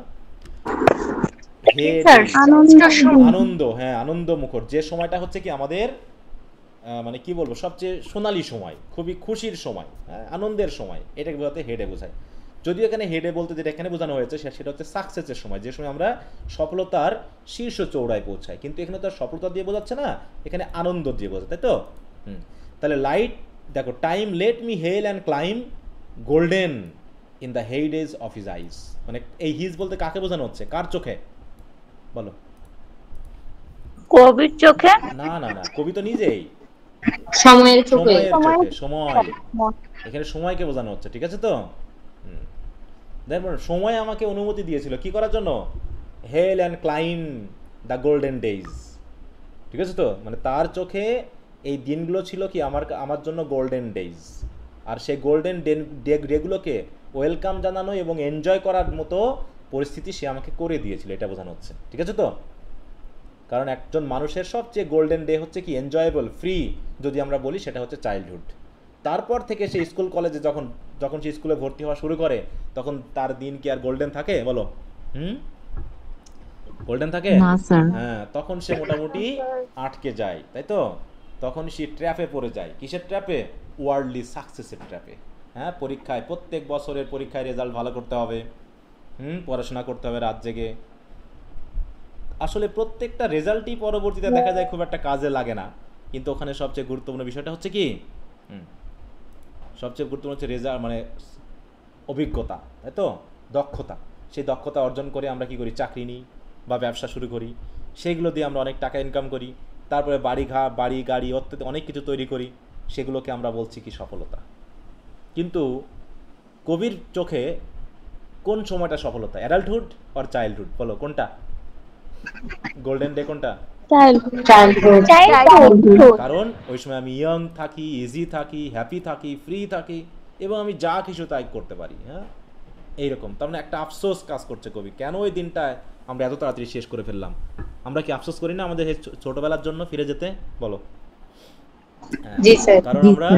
হেড আনন্দ, হ্যাঁ আনন্দ মুখর, যে সময়টা হচ্ছে কি আমাদের মানে কি বলবো সবচেয়ে সোনালী সময়, খুবই খুশির সময়, হ্যাঁ আনন্দের সময়, এটাকে বোঝাতে হেডে বোঝায়। যদিও এখানে হেডে বলতে যেটা এখানে বোঝানো হয়েছে সেটা হচ্ছে সাকসেসের সময়, যে সময় আমরা সফলতার শীর্ষ চৌড়ায় পৌঁছাই, কিন্তু এখানে তো আর সফলতা দিয়ে বোঝাচ্ছে না, এখানে আনন্দ দিয়ে বোঝায়, তাই তো? তাহলে লাইট দেখো, time let me hail and climb golden in the heydays of his eyes, মানে এই হিজ বলতে কাকে বোঝানো হচ্ছে, কার চোখে বলো? কবির চোখে? না না না, কবি তো নিজেই, সময়ের চোখে। সময়, এখানে সময়কে বোঝানো হচ্ছে, ঠিক আছে তো? দেখুন সময় আমাকে অনুমতি দিয়েছিল কি করার জন্য, hail and climb the golden days, ঠিক আছে তো? মানে তার চোখে এই দিনগুলো ছিল কি আমার জন্য গোল্ডেন ডেজ, আর সেই গোল্ডেন ডেগুলোকে ওয়েলকাম জানানো এবং এনজয় করার মতো পরিস্থিতি সে আমাকে করে দিয়েছিল, এটা বোঝানো হচ্ছে, ঠিক আছে তো? কারণ একজন মানুষের সবচেয়ে গোল্ডেন ডে হচ্ছে কি এনজয়েবল ফ্রি যদি আমরা বলি, সেটা হচ্ছে চাইল্ডহুড। তারপর থেকে সে স্কুল কলেজে যখন সে স্কুলে ভর্তি হওয়া শুরু করে, তখন তার দিন কি আর গোল্ডেন থাকে বলো? গোল্ডেন থাকে না স্যার। হ্যাঁ, তখন সে মোটামুটি আটকে যায়, তাই তো? তখন সে ট্র্যাপে পড়ে যায়, কিসের ট্র্যাপে? ওয়ার্ল্ডলি সাকসেসের ট্র্যাপে। হ্যাঁ, পরীক্ষায় প্রত্যেক বছরের পরীক্ষায় রেজাল্ট ভালো করতে হবে, পড়াশোনা করতে হবে রাত জেগে। আসলে প্রত্যেকটা রেজাল্টই পরবর্তীতে দেখা যায় খুব একটা কাজে লাগে না, কিন্তু ওখানে সবচেয়ে গুরুত্বপূর্ণ বিষয়টা হচ্ছে কি, সবচেয়ে গুরুত্বপূর্ণ হচ্ছে রেজাল্ট মানে অভিজ্ঞতা, তাই তো? দক্ষতা। সেই দক্ষতা অর্জন করে আমরা কি করি, চাকরি নিই বা ব্যবসা শুরু করি, সেইগুলো দিয়ে আমরা অনেক টাকা ইনকাম করি, তারপরে বাড়ি গাড়ি অত্যন্ত অনেক কিছু তৈরি করি, সেগুলোকে আমরা বলছি কি সফলতা। কিন্তু কবির চোখে কোন সময়টা সফলতা, অ্যাডাল্টহুড অর চাইল্ডহুড বলো, কোনটা গোল্ডেন ডে, কোনটা? কারণ ওই সময় আমি ইয়ং থাকি, ইজি থাকি, হ্যাপি থাকি, ফ্রি থাকি, এবং আমি যা কিছু তাই করতে পারি, হ্যাঁ এইরকম। তার মানে একটা আফসোস কাজ করছে কবি, কেন ওই দিনটায় আমরা এত তাড়াতাড়ি শেষ করে ফেললাম। আমরা কি আফসোস করি না আমাদের ছোটবেলার জন্য ফিরে যেতে বলো? কারণ আমরা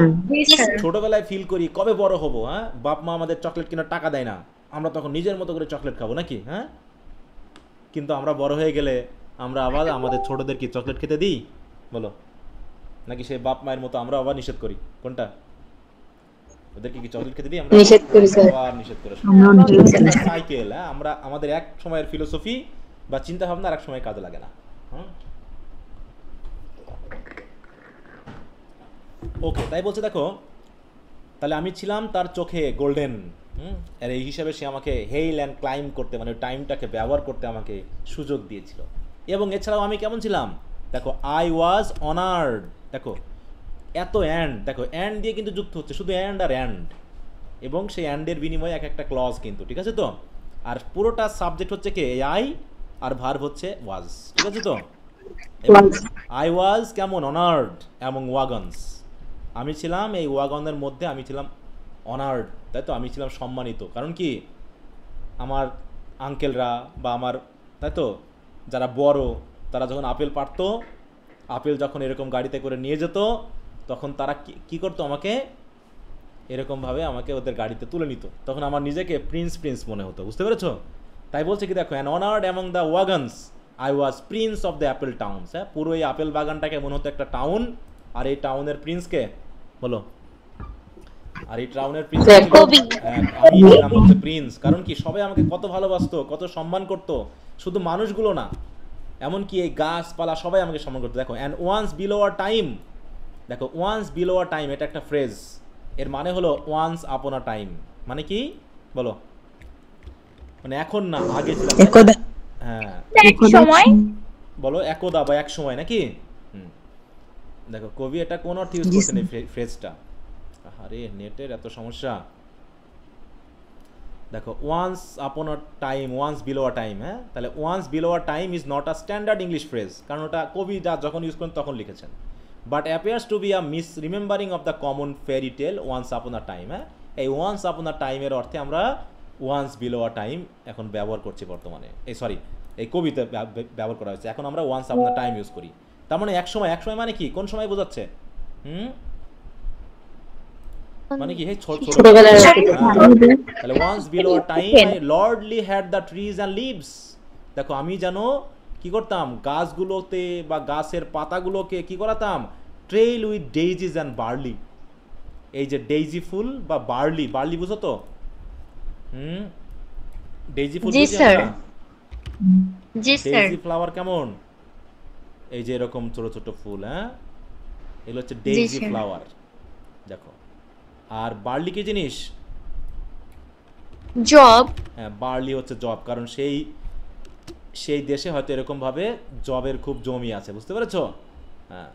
ছোটবেলায় ফিল করি কবে বড় হব, হ্যাঁ বাপ মা আমাদের চকলেট কেনার টাকা দেয় না, আমরা তখন নিজের মতো করে চকলেট খাবো নাকি, হ্যাঁ? কিন্তু আমরা বড় হয়ে গেলে আমরা আবার আমাদের ছোটদের কি চকলেট খেতে দিই বলো, নাকি সেই বাপ মায়ের মতো আমরা আবার নিষেধ করি, কোনটা? ওদেরকে কি চকলেট খেতে দিই আমরা? নিষেধ করি স্যার, আবার নিষেধ করে সাইকেল। হ্যাঁ, আমরা আমাদের এক সময়ের ফিলোসফি বা চিন্তা ভাবনা আর এক সময় কাজে লাগে না। ওকে, তাই বলছে দেখো, তাহলে আমি ছিলাম তার চোখে গোল্ডেন, আর এই হিসাবে সে আমাকে হেইল অ্যান্ড ক্লাইম করতে, মানে টাইমটাকে ব্যবহার করতে আমাকে সুযোগ দিয়েছিল। এবং এছাড়াও আমি কেমন ছিলাম দেখো, আই ওয়াজ অনার্ড। দেখো এত অ্যান্ড, দেখো অ্যান্ড দিয়ে কিন্তু যুক্ত হচ্ছে, শুধু অ্যান্ড আর অ্যান্ড, এবং সেই অ্যান্ডের বিনিময়ে এক একটা ক্লজ কিন্তু, ঠিক আছে তো? আর পুরোটা সাবজেক্ট হচ্ছে কে, আই, আর ভার্ব হচ্ছে ওয়াজ, ঠিক আছে তো? আই ওয়াজ কেমন, অনার্ড অ্যামং ওয়াগনস, আমি ছিলাম এই ওয়াগনের মধ্যে, আমি ছিলাম অনার্ড, তাই তো? আমি ছিলাম সম্মানিত। কারণ কি, আমার আঙ্কেলরা বা আমার, তাই তো, যারা বড়, তারা যখন আপেল পাড়তো, আপেল যখন এরকম গাড়িতে করে নিয়ে যেত, তখন তারা কি করতো, আমাকে এরকমভাবে আমাকে ওদের গাড়িতে তুলে নিত, তখন আমার নিজেকে প্রিন্স মনে হতো, বুঝতে পেরেছো? তাই বলছে কি দেখো, an honoured among the ওয়াগনস I was Prince of the Apple towns. হ্যাঁ, পুরো এই আপেল বাগানটাকে মনে হতো একটা টাউন, আর এই টাউনের প্রিন্সকে বলো, আর এই টাউনের প্রিন্স আমি ছিলাম হচ্ছে প্রিন্স। কারণ কি, সবাই আমাকে কত ভালোবাসতো, কত সম্মান করতো, শুধু মানুষগুলো না, এমনকি এই গাছপালা সবাই আমাকে সম্মান করতো। দেখো, and once below a time, দেখো ওয়ান্স বিলো আ টাইম, এটা একটা ফ্রেজ, এর মানে হলো ওয়ান্স আপন আ টাইম, মানে কি বলো, মানে এখন না, আগে ছিলাম, হ্যাঁ এক সময় বলো, একদা বা এক সময় নাকি। দেখো কবি এটা কোন অর্থে ইউজ করছেন এই ফ্রেজটা, আরে নেটের এত সমস্যা। দেখো once upon a time, once below a time, হ্যাঁ, তাহলে once below a time is not a standard English phrase, কারণ ওটা কবি যখন ইউজ করেন তখন লিখেছেন, but appears to be a misremembering of the common fairy tale once upon a time. হ্যাঁ, এই ওয়ান্স আপন আ টাইমের অর্থে আমরা ওয়ান্স বিলো আ টাইম এখন ব্যবহার করছি বর্তমানে, এই কবিতা ব্যবহার করা হয়েছে, এখন আমরা once upon a time use করি। তার মানে এক সময় মানে কি, কোন সময় বোঝাচ্ছে? মানে কি, ছোটবেলার তাহলে once below a time I lordly had the trees and leaves. দেখো আমি যেন কি করতাম, গাছগুলোতে বা গাছের পাতাগুলোকে কি করাতাম, trail with daisies and barley. এই যে ডেইজি ফুল বা বার্লি, বার্লি বুঝো তো? ডেইজি ফুল জি বুঝি স্যার, আমরা? জি স্যার। ডেইজি ফ্লাওয়ার কেমন, এই যে এরকম ছোট ছোট ফুল, হ্যাঁ, এগুলো হচ্ছে ডেইজি স্যার। ফ্লাওয়ার। দেখো, আর বার্লি কি জিনিস? জব। হ্যাঁ, বার্লি হচ্ছে জব, কারণ সেই দেশে হয়তো এরকমভাবে জবের খুব জমি আছে, বুঝতে পেরেছ? হ্যাঁ,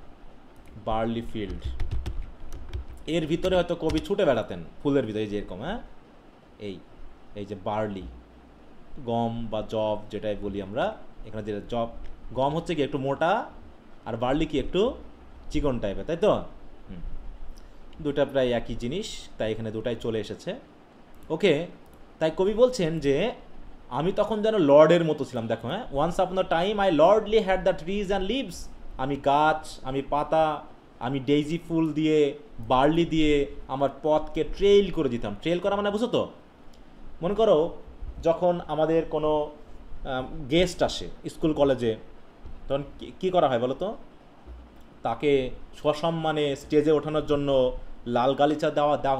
বার্লি ফিল্ড, এর ভিতরে হয়তো কবি ছুটে বেড়াতেন ফুলের ভিতরে, এই যে এরকম, হ্যাঁ, এই যে বার্লি, গম বা জব যেটাই বলি আমরা এখানে, যেটা জব, গম হচ্ছে কি একটু মোটা, আর বার্লি কি একটু চিকন টাইপের, তাই তো? দুটা প্রায় একই জিনিস, তাই এখানে দুটাই চলে এসেছে। ওকে, তাই কবি বলছেন যে আমি তখন যেন লর্ডের মতো ছিলাম। দেখো, হ্যাঁ, once upon a time I lordly had the trees and leaves. আমি গাছ, আমি পাতা, আমি ডেইজি ফুল দিয়ে, বার্লি দিয়ে আমার পথকে ট্রেইল করে দিতাম। ট্রেইল করা মানে বুঝো তো? মনে করো যখন আমাদের কোনো গেস্ট আসে স্কুল কলেজে, তখন কী করা হয় বলো তো? তাকে সসম্মানে স্টেজে ওঠানোর জন্য লাল গালিচা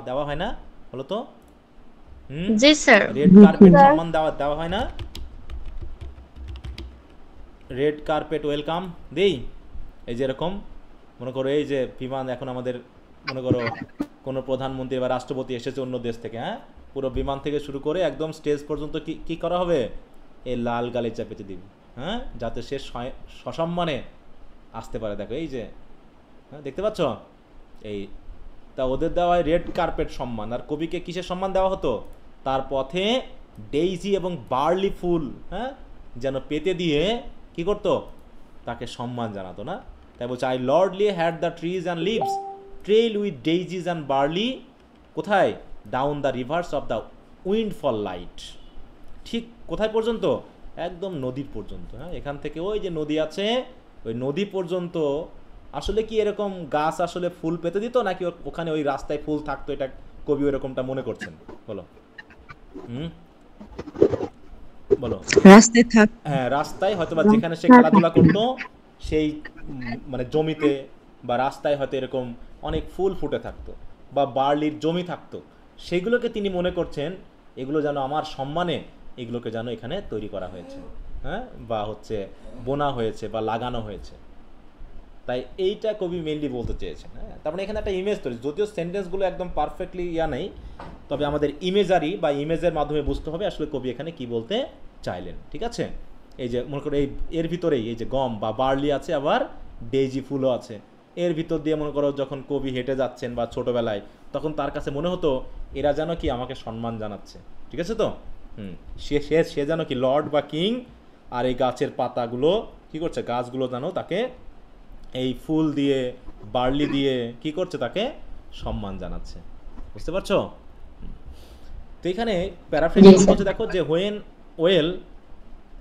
দেওয়া হয় না বলো তো? জি স্যার। রেড কার্পেট সম্মান দেওয়া হয় না? রেড কার্পেট ওয়েলকাম দেই। এই যে এরকম মনে করো, এই যে বিমান, এখন আমাদের মনে করো কোনো প্রধানমন্ত্রী বা রাষ্ট্রপতি এসেছে অন্য দেশ থেকে, হ্যাঁ, পুরো বিমান থেকে শুরু করে একদম স্টেজ পর্যন্ত কি করা হবে? এই লাল গালিচা পেতে দিবি, হ্যাঁ, যাতে সে সসম্মানে আসতে পারে। দেখো এই যে, হ্যাঁ, দেখতে পাচ্ছ? এই তা ওদের দেওয়া হয় রেড কার্পেট সম্মান। আর কবিকে কিসের সম্মান দেওয়া হতো? তার পথে ডেইজি এবং বার্লি ফুল, হ্যাঁ, যেন পেতে দিয়ে কি করতো? তাকে সম্মান জানাতো না? তাই বলছে I lordly had the trees and leaves trail with daisies and barley. কোথায়? Down the rivers of the windfall light. ঠিক কোথায় পর্যন্ত? একদম নদীর পর্যন্ত, হ্যাঁ, এখান থেকে ওই যে নদী আছে, ওই নদী পর্যন্ত। আসলে কি এরকম গাছ আসলে ফুল পেতে দিত, নাকি ওখানে ওই রাস্তায় ফুল থাকতো? এটা কবি ওইরকমটা মনে করছেন, বলো? বলো। রাস্তায় থাক, হ্যাঁ, রাস্তায় হয়তো বা যেখানে সে খেলাধুলা করতো সেই মানে জমিতে বা রাস্তায় হয়তো এরকম অনেক ফুল ফুটে থাকতো বা বার্লির জমি থাকতো, সেগুলোকে তিনি মনে করছেন এগুলো যেন আমার সম্মানে, এগুলোকে যেন এখানে তৈরি করা হয়েছে, হ্যাঁ, বা হচ্ছে বোনা হয়েছে বা লাগানো হয়েছে। তাই এইটা কবি মেনলি বলতে চেয়েছেন। হ্যাঁ, তার মানে এখানে একটা ইমেজ তৈরি, যদিও সেন্টেন্সগুলো একদম পারফেক্টলি নেই, তবে আমাদের ইমেজারি বা ইমেজের মাধ্যমে বুঝতে হবে আসলে কবি এখানে কি বলতে চাইলেন। ঠিক আছে? এই যে মনে করো এর ভিতরেই এই যে গম বা বার্লি আছে, আবার ডেইজি ফুলও আছে। এর ভিতর দিয়ে মনে করো যখন কবি হেঁটে যাচ্ছেন বা ছোটোবেলায়, তখন তার কাছে মনে হতো এরা যেন কি আমাকে সম্মান জানাচ্ছে। ঠিক আছে তো? সে যেন কি লর্ড বা কিং, আর এই গাছের পাতাগুলো কি করছে? গাছগুলো যেন তাকে এই ফুল দিয়ে, বার্লি দিয়ে কি করছে? তাকে সম্মান জানাচ্ছে। বুঝতে পারছো? তো এখানে প্যারাফ্রেজ বলছে, দেখো যে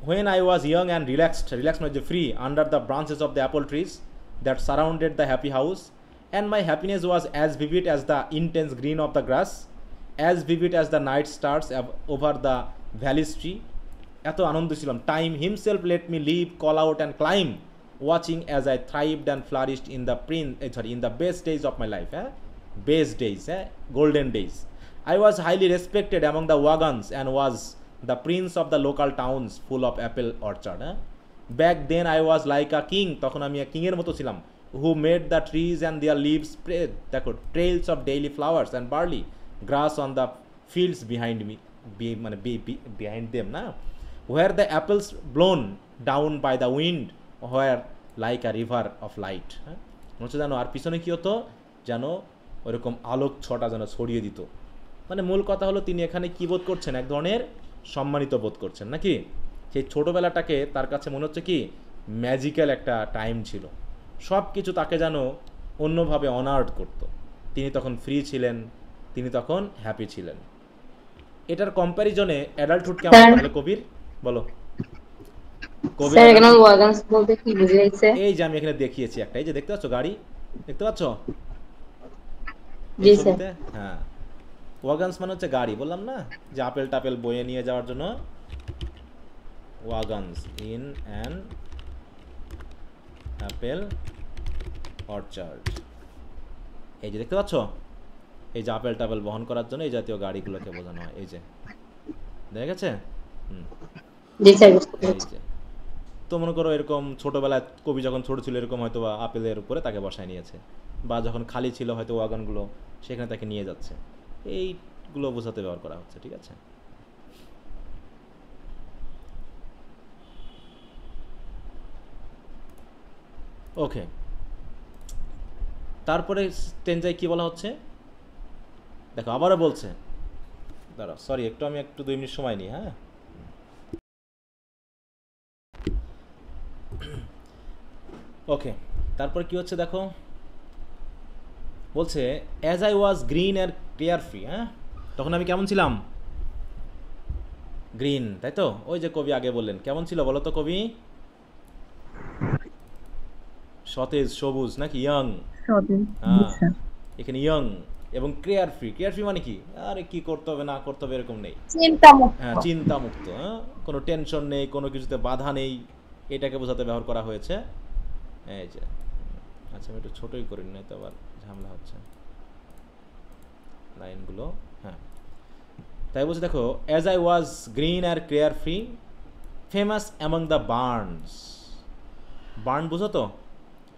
when I was young and relaxed not free under the branches of the apple trees that surrounded the happy house, and my happiness was as vivid as the intense green of the grass, as vivid as the night stars over the valley's tree. এত আনন্দ ছিলাম, time himself let me live, call out and climb, watching as I thrived and flourished in the best days of my life, best days, golden days. I was highly respected among the wagons and was the prince of the local towns full of apple orchard. Back then I was like a king, তখন আমি king এর মতো ছিলাম, who made the trees and their leaves spread, দেখো, trails of daily flowers and barley grass on the fields behind me, behind them, না, where the apples blown down by the wind were like a river of light. হচ্ছে জানো, আর পিছনে কি হতো? যেন ওরকম আলোক ছটা যেন ছড়িয়ে দিত, মানে মূল কথা হলো তিনি এখানে কি বোধ করছেন, এক ধরনের সম্মানিত বোধ করছেন নাকি। সেই ছোটোবেলাটাকে তার কাছে মনে হচ্ছে কি ম্যাজিক্যাল একটা টাইম ছিল, সব কিছু তাকে যেন অন্যভাবে অনার্ড করত। তিনি তখন ফ্রি ছিলেন, তিনি তখন হ্যাপি ছিলেন। এটার কম্প্যারিজনে অ্যাডাল্টহুড কেমন তাহলে কবির বলো? কবির স্যার এখানে ওয়াগানস বলতে কি বুঝাইছে? এই যে আমি এখানে দেখিয়েছি একটা, এই যে দেখতে পাচ্ছ গাড়ি, দেখতে পাচ্ছ জি এই স্যার। ছবিতে? হ্যাঁ, ওয়াগানস মানে হচ্ছে গাড়ি, বললাম না যে আপেল টাপেল বয়ে নিয়ে যাওয়ার জন্য ওয়াগানস ইন অ্যান অ্যাপেল অর্চার্ড। এই যে দেখতে পাচ্ছ, এই যে আপেল টাপেল বহন করার জন্য এই জাতীয় গাড়িগুলোকে বোঝানো হয়। এই যে দেখা গেছে? জি স্যার বুঝতে এই পেরেছি। যে তো মনে করো এরকম ছোটোবেলায় কবি যখন ছোটো ছিল এরকম হয়তো বা আপেলের উপরে তাকে বসায় নিয়েছে, বা যখন খালি ছিল হয়তো ওয়াগনগুলো সেখানে তাকে নিয়ে যাচ্ছে, এইগুলো বোঝাতে ব্যবহার করা হচ্ছে। ঠিক আছে, ওকে। তারপরে টেনজাই কি বলা হচ্ছে দেখো, আবারও বলছে, দাঁড়াও সরি আমি একটু 2 মিনিট সময় নিই। হ্যাঁ, ওকে। তারপর কি হচ্ছে দেখো, বলছে as I was green and carefree. হ্যাঁ, তখন আমি কেমন ছিলাম? গ্রিন, তাই তো? ওই যে কবি আগে বললেন কেমন ছিল বলো তো কবি? সতেজ, সবুজ নাকি ইয়াং? হ্যাঁ, এখানে ইয়াং এবং কেয়ার ফ্রি। কেয়ার ফ্রি মানে কি? আরে কি করতে হবে না করতে হবে এরকম নেই, হ্যাঁ চিন্তামুক্ত। হ্যাঁ, কোনো টেনশন নেই, কোনো কিছুতে বাধা নেই, এটাকে বোঝাতে ব্যবহার করা হয়েছে। এই যে আচ্ছা আমি একটু ছোটোই করি, নাই তো আবার ঝামেলা হচ্ছে লাইনগুলো। হ্যাঁ, তাই বলছে দেখো, অ্যাজ আই ওয়াজ গ্রিন আর carefree famous among the barns. Barn বুঝো তো?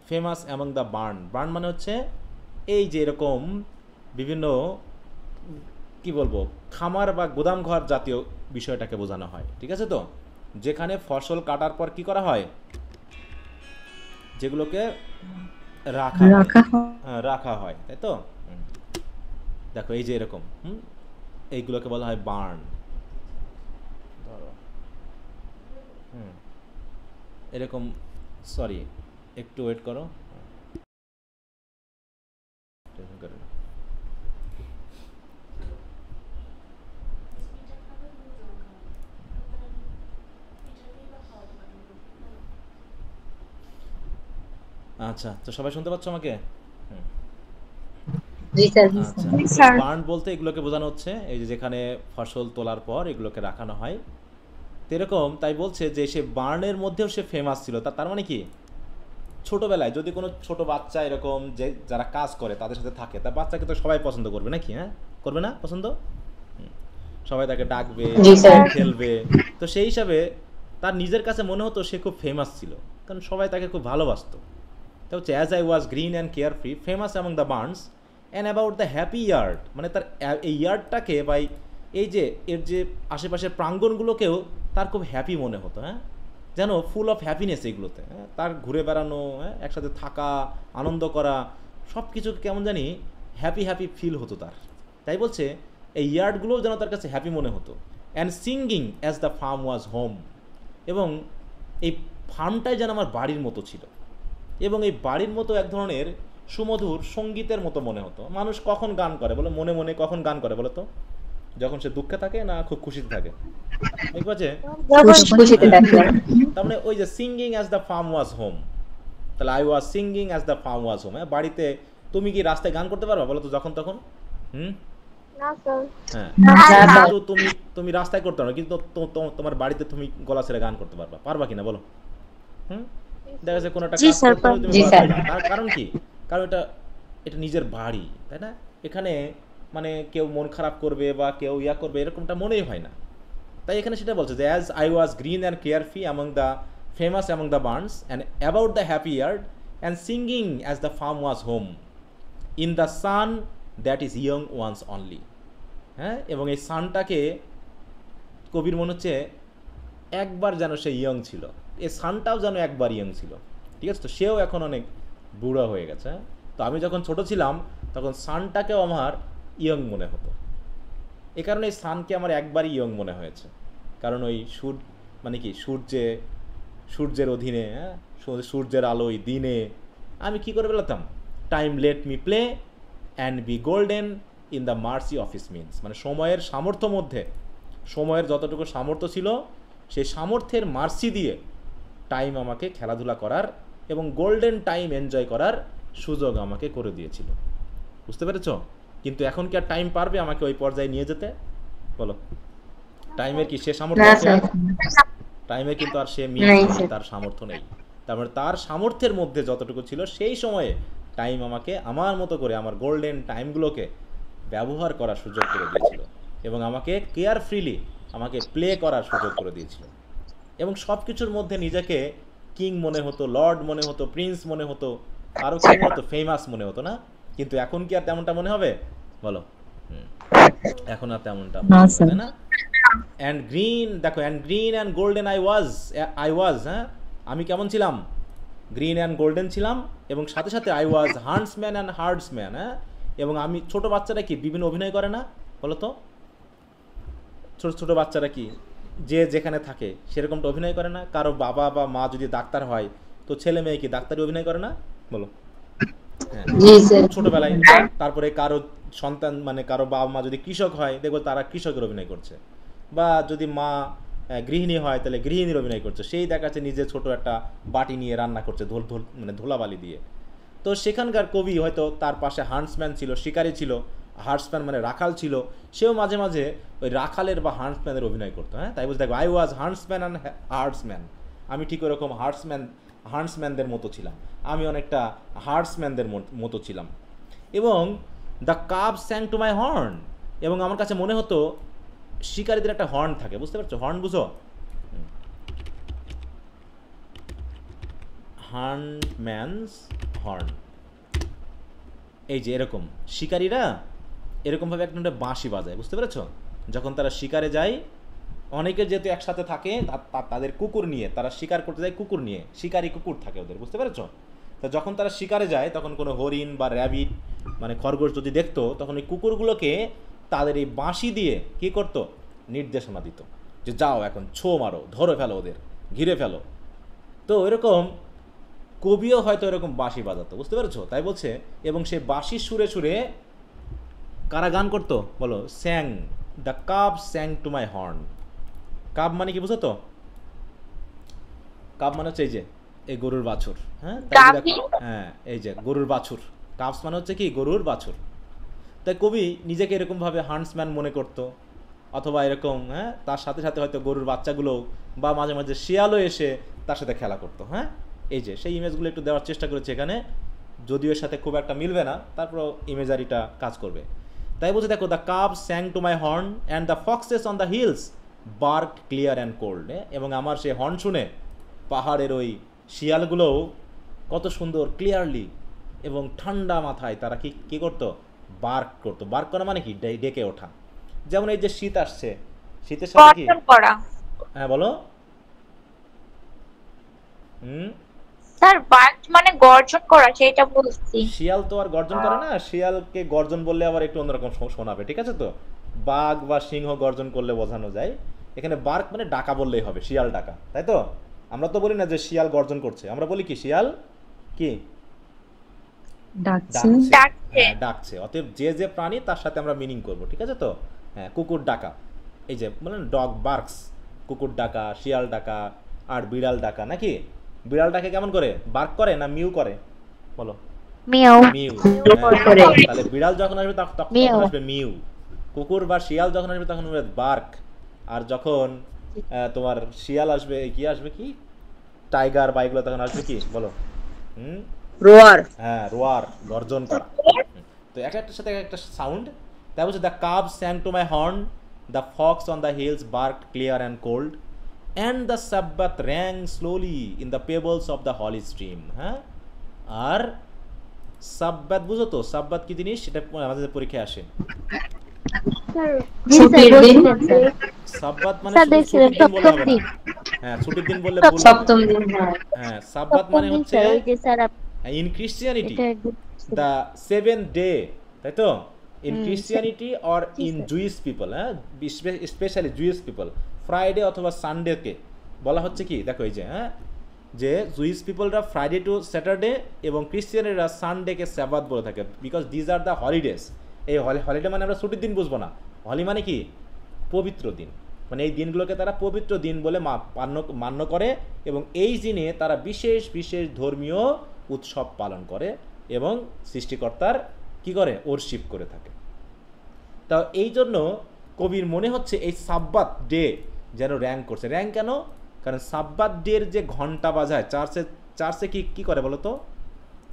Famous among the barn, barn মানে হচ্ছে এই যে এরকম বিভিন্ন কি বলবো খামার বা গোদাম ঘর জাতীয় বিষয়টাকে বোঝানো হয়। ঠিক আছে তো, যেখানে ফসল কাটার পর কি করা হয়, যেগুলোকে রাখা হয়, তাই তো? দেখো এই যে এরকম এইগুলোকে বলা হয় বার্ন। এরকম, সরি একটু ওয়েট করো। আচ্ছা, তো সবাই শুনতে পাচ্ছ আমাকে? জি স্যার। আচ্ছা, বার্ন বলতে এগুলোকে বোঝানো হচ্ছে এই যে যেখানে ফসল তোলার পর এগুলোকে রাখানো হয়। তো এরকম তাই বলছে যে সে বার্নের মধ্যেও সে ফেমাস ছিল। তার মানে কি, ছোটোবেলায় যদি কোনো ছোট বাচ্চা এরকম যে যারা কাজ করে তাদের সাথে থাকে, তার বাচ্চাকে তো সবাই পছন্দ করবে নাকি? হ্যাঁ, করবে না পছন্দ? সবাই তাকে ডাকবে, খেলবে। তো সেই হিসাবে তার নিজের কাছে মনে হতো সে খুব ফেমাস ছিল, কারণ সবাই তাকে খুব ভালোবাসত। তা হচ্ছে as I was green and carefree famous among the barns and about the happy yard, মানে তার এই ইয়ার্ডটাকে বা এই যে এর যে আশেপাশের প্রাঙ্গণগুলোকেও তার খুব হ্যাপি মনে হতো। হ্যাঁ, যেন ফুল অফ হ্যাপিনেস এগুলোতে। হ্যাঁ, তার ঘুরে বেড়ানো, হ্যাঁ একসাথে থাকা, আনন্দ করা, সব কিছু কেমন জানি হ্যাপি হ্যাপি ফিল হতো তার। তাই বলছে এই ইয়ার্ডগুলোও যেন তার কাছে হ্যাপি মনে হতো। And singing as the farm was home, এবং এই ফার্মটাই যেন আমার বাড়ির মতো ছিল, এবং এই বাড়ির মতো এক ধরনের সুমধুর সঙ্গীতের মতো মনে হতো। মানুষ কখন গান করে বলো? মনে মনে কখন গান করে বলো তো? যখন সে দুঃখে থাকে না খুব খুশিতে থাকে? ঠিক আছে, তার মানে ওই যে singing as the farm was home, তাহলে I was singing as the farm was home. হ্যাঁ, বাড়িতে তুমি কি রাস্তায় গান করতে পারবা বলো তো যখন তখন? হ্যাঁ, কিন্তু তুমি রাস্তায় করতে পারো, কিন্তু তোমার বাড়িতে তুমি গলা ছেড়ে গান করতে পারবা কিনা বলো? দেখা যাচ্ছে কোনো একটা কাজ করতে হবে তুমি গলা ছেড়ে গান। কারণ কি? কারণ এটা নিজের বাড়ি, তাই না? এখানে মানে কেউ মন খারাপ করবে বা কেউ করবে এরকমটা মনেই হয় না। তাই এখানে সেটা বলছে যে as I was green and carefree among the famous among the barns and about the happy yard and singing as the farm was home in the sun that is young once only. হ্যাঁ, এবং এই সানটাকে কবির মনে হচ্ছে একবার যেন সে young ছিল, এই সানটাও যেন একবার ইয়ং ছিল। ঠিক আছে, তো সেও এখন অনেক বুড়ো হয়ে গেছে। তো আমি যখন ছোট ছিলাম তখন সানটাকেও আমার ইয়ং মনে হতো। এই কারণে এই সানকে আমার একবারই ইয়ং মনে হয়েছে, কারণ ওই মানে কি সূর্যের অধীনে, হ্যাঁ, সূর্যের আলোয় দিনে আমি কি করে বেলাতাম, time let me play and be golden in the mercy of his means, মানে সময়ের সামর্থ্য মধ্যে, সময়ের যতটুকু সামর্থ্য ছিল সেই সামর্থ্যের মার্সি দিয়ে টাইম আমাকে খেলাধুলা করার এবং গোল্ডেন টাইম এনজয় করার সুযোগ আমাকে করে দিয়েছিল। বুঝতে পেরেছ? কিন্তু এখন কি আর টাইম পারবে আমাকে ওই পর্যায়ে নিয়ে যেতে? বলো, টাইমের কি সে সামর্থ্য না আছে? স্যার, টাইমে কিন্তু আর সে নাই মিনস স্যার। তার সামর্থ্য নেই। তারপরে তার সামর্থ্যের মধ্যে যতটুকু ছিল সেই সময়ে টাইম আমাকে আমার মতো করে আমার গোল্ডেন টাইমগুলোকে ব্যবহার করার সুযোগ করে দিয়েছিল এবং আমাকে কেয়ারফ্রিলি আমাকে প্লে করার সুযোগ করে দিয়েছিল এবং সব কিছুর মধ্যে নিজেকে কিং মনে হতো, লর্ড মনে হতো, প্রিন্স মনে হতো, আরও কি মনে হতো, ফেমাস মনে হতো না? কিন্তু এখন কি আর তেমনটা মনে হবে? বলো, এখন আর তেমনটা মনে না, হবে, স্যার। তাই না? অ্যান্ড গ্রিন, দেখো, and green and golden I was, হ্যাঁ, আমি কেমন ছিলাম? গ্রিন অ্যান্ড গোল্ডেন ছিলাম এবং সাথে সাথে আই ওয়াজ হান্টসম্যান অ্যান্ড হার্ডসম্যান, হ্যাঁ। এবং আমি, ছোট বাচ্চারা কি বিভিন্ন অভিনয় করে না বলো তো? ছোট ছোট বাচ্চারা কি যে যেখানে থাকে সেরকমটা অভিনয় করে না? কারো বাবা বা মা যদি ডাক্তার হয় তো ছেলে মেয়ে কি ডাক্তারি অভিনয় করে না? বলো, হ্যাঁ, জি স্যার। ছোটবেলায়। তারপরে কারো সন্তান, মানে কারো বাবা মা যদি কৃষক হয় দেখবো তারা কৃষকের অভিনয় করছে, বা যদি মা গৃহিণী হয় তাহলে গৃহিণীর অভিনয় করছে, সেই দেখাচ্ছে নিজে ছোট একটা বাটি নিয়ে রান্না করছে মানে ধুলাবালি দিয়ে। তো সেখানকার কবি হয়তো তার পাশে হান্টসম্যান ছিল, শিকারী ছিল, হার্টসম্যান মানে রাখাল ছিল, সেও মাঝে মাঝে ওই রাখালের বা হান্টসম্যানের অভিনয় করতো, হ্যাঁ। তাই বলতে দেখো, আই ওয়াজ হান্টসম্যান অ্যান্ড হার্টসম্যান, আমি ঠিক ওরকম হান্টসম্যানদের মতো ছিলাম, আমি অনেকটা হার্টসম্যানদের মতো ছিলাম। এবং the cub sang to my horn, এবং আমার কাছে মনে হতো শিকারীদের একটা হর্ন থাকে, বুঝতে পারছো? হর্ন বুঝো? হান্টম্যানস হর্ন, এই যে এরকম শিকারীরা এরকমভাবে একটা বাঁশি বাজায়, বুঝতে পেরেছো? যখন তারা শিকারে যায়, অনেকে যেহেতু একসাথে থাকে তাদের কুকুর নিয়ে তারা শিকার করতে যায়, কুকুর নিয়ে, শিকারী কুকুর থাকে ওদের, বুঝতে পেরেছো? তো যখন তারা শিকারে যায় তখন কোনো হরিণ বা র্যাবিট মানে খরগোশ যদি দেখতো, তখন এই কুকুরগুলোকে তাদের এই বাঁশি দিয়ে কী করতো, নির্দেশনা দিত যে যাও এখন ছো মারো, ধরে ফেলো ওদের, ঘিরে ফেলো। তো এরকম কবিও হয়তো এরকম বাঁশি বাজাতো, বুঝতে পেরেছো? তাই বলছে, এবং সে বাঁশির সুরে সুরে কারা গান করতো বলো? Sang, the cub sang to my horn. Cub মানে কি বুঝো তো? কাব মানে হচ্ছে এই যে এই গরুর বাছুর, হ্যাঁ, হ্যাঁ, এই যে গরুর বাছুর, কাবস মানে হচ্ছে কি গরুর বাছুর। তাই কবি নিজেকে এরকমভাবে হান্টসম্যান মনে করতো, অথবা এরকম, হ্যাঁ, তার সাথে সাথে হয়তো গরুর বাচ্চাগুলো বা মাঝে মাঝে শিয়ালও এসে তার সাথে খেলা করতো, হ্যাঁ। এই যে সেই ইমেজগুলো একটু দেওয়ার চেষ্টা করেছে এখানে, যদিও এর সাথে খুব একটা মিলবে না, তারপর ইমেজারিটা কাজ করবে। তাই বলছে দেখো, the cub sang to my horn and the foxes on the hills bark clear and cold, এবং আমার সেই হর্ন শুনে পাহাড়ের ওই শিয়ালগুলোও কত সুন্দর ক্লিয়ারলি এবং ঠান্ডা মাথায় তারা কি করতো, বার্ক করতো। বার্ক করা মানে কি, ডেকে ওঠা। যেমন এই যে শীত আসছে, শীতের সাথে কি, গর্জন করা। হ্যাঁ বলো, স্যার বার্ক মানে গর্জন করা, সেটা বলছি। শিয়াল তো আর গর্জন করে না, শিয়ালকে গর্জন বললে আবার একটু অন্যরকম শোনাবে, ঠিক আছে? তো বাঘ বা সিংহ গর্জন করলে বোঝানো যায়, এখানে বার্ক মানে ডাকা বললেই হবে, শিয়াল ডাকা, তাই তো? আমরা তো বলি না যে শিয়াল গর্জন করছে, আমরা বলি কি শিয়াল কি ডাকছে। হ্যাঁ, ডাকছে। অতএব যে যে প্রাণী তার সাথে আমরা মিনিং করব, ঠিক আছে? তো হ্যাঁ, কুকুর ডাকা, এই যে বলেন ডগ বার্কস, কুকুর ডাকা, শিয়াল ডাকা, আর বিড়াল ডাকা, নাকি? বিড়াল ডাকে কেমন করে, বার্ক করে না মিউ করে? বলো, মিয়াও। মিউ। করে। তাহলে বিড়াল যখন আসবে তখন আসবে মিউ, কুকুর বা শিয়াল যখন আসবে তখন আসবে বার্ক, আর যখন তোমার শিয়াল আসবে, কি আসবে, কি টাইগার বা এগুলো, তখন আসবে কি বলো? রোয়ার। হ্যাঁ, রোয়ার, গর্জন করা। তো এক একটার সাথে এক একটা সাউন্ড। তাই বলছে the cub sang to my horn, the fox on the hills barked clear and cold, and the sabbath rang slowly in the pebbles of the holy stream. হ্যাঁ, আর সাব্বাত বুঝো তো? সাব্বাত কি জিনিস, সেটা আমাদের পরীক্ষায় আসে। ছুটির দিন। সাব্বাত মানে ছুটির দিন বললে হবে না, হ্যাঁ, ছুটির দিন বললে ভুল হবে। সপ্তম দিন। হ্যাঁ, সাব্বাত মানে হচ্ছে in Christianity the 7th day, তাই তো? In Christianity or in juice people, হ্যাঁ, স্পেশালি জুইস পিপল, ফ্রাইডে অথবা সানডেকে বলা হচ্ছে কি, দেখো এই যে হ্যাঁ, যে জুইস পিপলরা ফ্রাইডে টু স্যাটারডে এবং ক্রিশ্চিয়ানেরা সানডেকে স্যাবাথ বলে থাকে, because these are the holidays. এই হলিডে মানে আমরা ছুটির দিন বুঝবো না, হলি মানে কি পবিত্র দিন, মানে এই দিনগুলোকে তারা পবিত্র দিন বলে মান্য করে এবং এই দিনে তারা বিশেষ বিশেষ ধর্মীয় উৎসব পালন করে এবং সৃষ্টিকর্তার কি করে ওরশিপ করে থাকে। তা এই জন্য কবির মনে হচ্ছে এই সাব্বাত ডে যেন র্যাঙ্ক করছে। র্যাঙ্ক কেন? কারণ সাব্বাত ডের যে ঘন্টা বাজায় চার্চে কি করে বলো তো,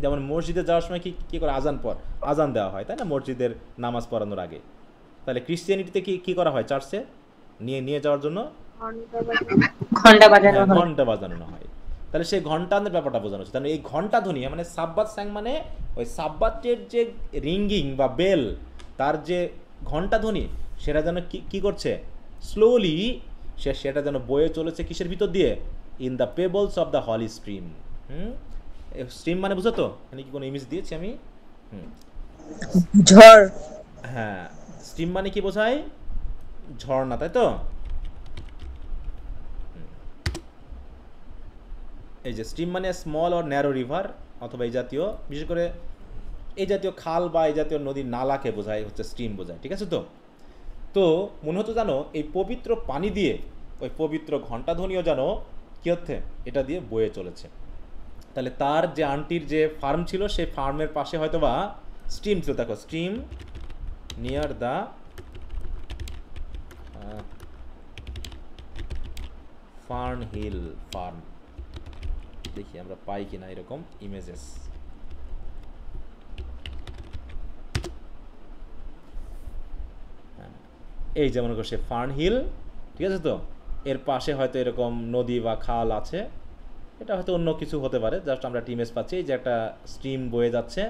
যেমন মসজিদে যাওয়ার সময় কি করে আজান দেওয়া হয়, তাই না, মসজিদের নামাজ পড়ানোর আগে। তাহলে ক্রিশ্চিয়ানিটিতে কি করা হয়, চার্চে নিয়ে যাওয়ার জন্য ঘন্টা বাজানো হয়। তাহলে সেই ঘন্টার ব্যাপারটা বোঝানো হচ্ছে। তাহলে এই ঘন্টা ধ্বনি মানে সাব্বাত স্যাং মানে ওই সাব্বাতের যে রিঙ্গিং বা বেল, তার যে ঘন্টা ধ্বনি সেটা যেন কি করছে, স্লোলি সেটা যেন বয়ে চলেছে কিসের ভিতর দিয়ে, in the pebbles of the holy stream. Stream মানে বুঝো তো, এখানে কি কোনো ইমেজ দিয়েছি আমি? ঝড়। হ্যাঁ, স্ট্রিম মানে কি বোঝায়, ঝর্ণা, তাই তো। এই যে স্ট্রিম মানে স্মল অর ন্যারো রিভার, অথবা এই জাতীয়, বিশেষ করে এই জাতীয় খাল বা এই জাতীয় নদীর নালাকে বোঝায় হচ্ছে স্ট্রিম বোঝায়, ঠিক আছে। তো মনে হতো জানো এই পবিত্র পানি দিয়ে ওই পবিত্র ঘণ্টা ধ্বনিও যেন কী হচ্ছে, এটা দিয়ে বয়ে চলেছে। তাহলে তার যে আন্টির যে ফার্ম ছিল সেই ফার্মের পাশে হয়তো বা স্ট্রিম ছিল, দেখো stream near the fern hill farm, দেখি আমরা পাই কিনা এরকম ইমেজেস। এই যেমন সে ফার্ন হিল, ঠিক আছে, তো এর পাশে হয়তো এরকম নদী বা খাল আছে, এটা হয়তো অন্য কিছু হতে পারে, জাস্ট আমরা ইমেজ পাচ্ছি যে একটা স্ট্রিম বয়ে যাচ্ছে,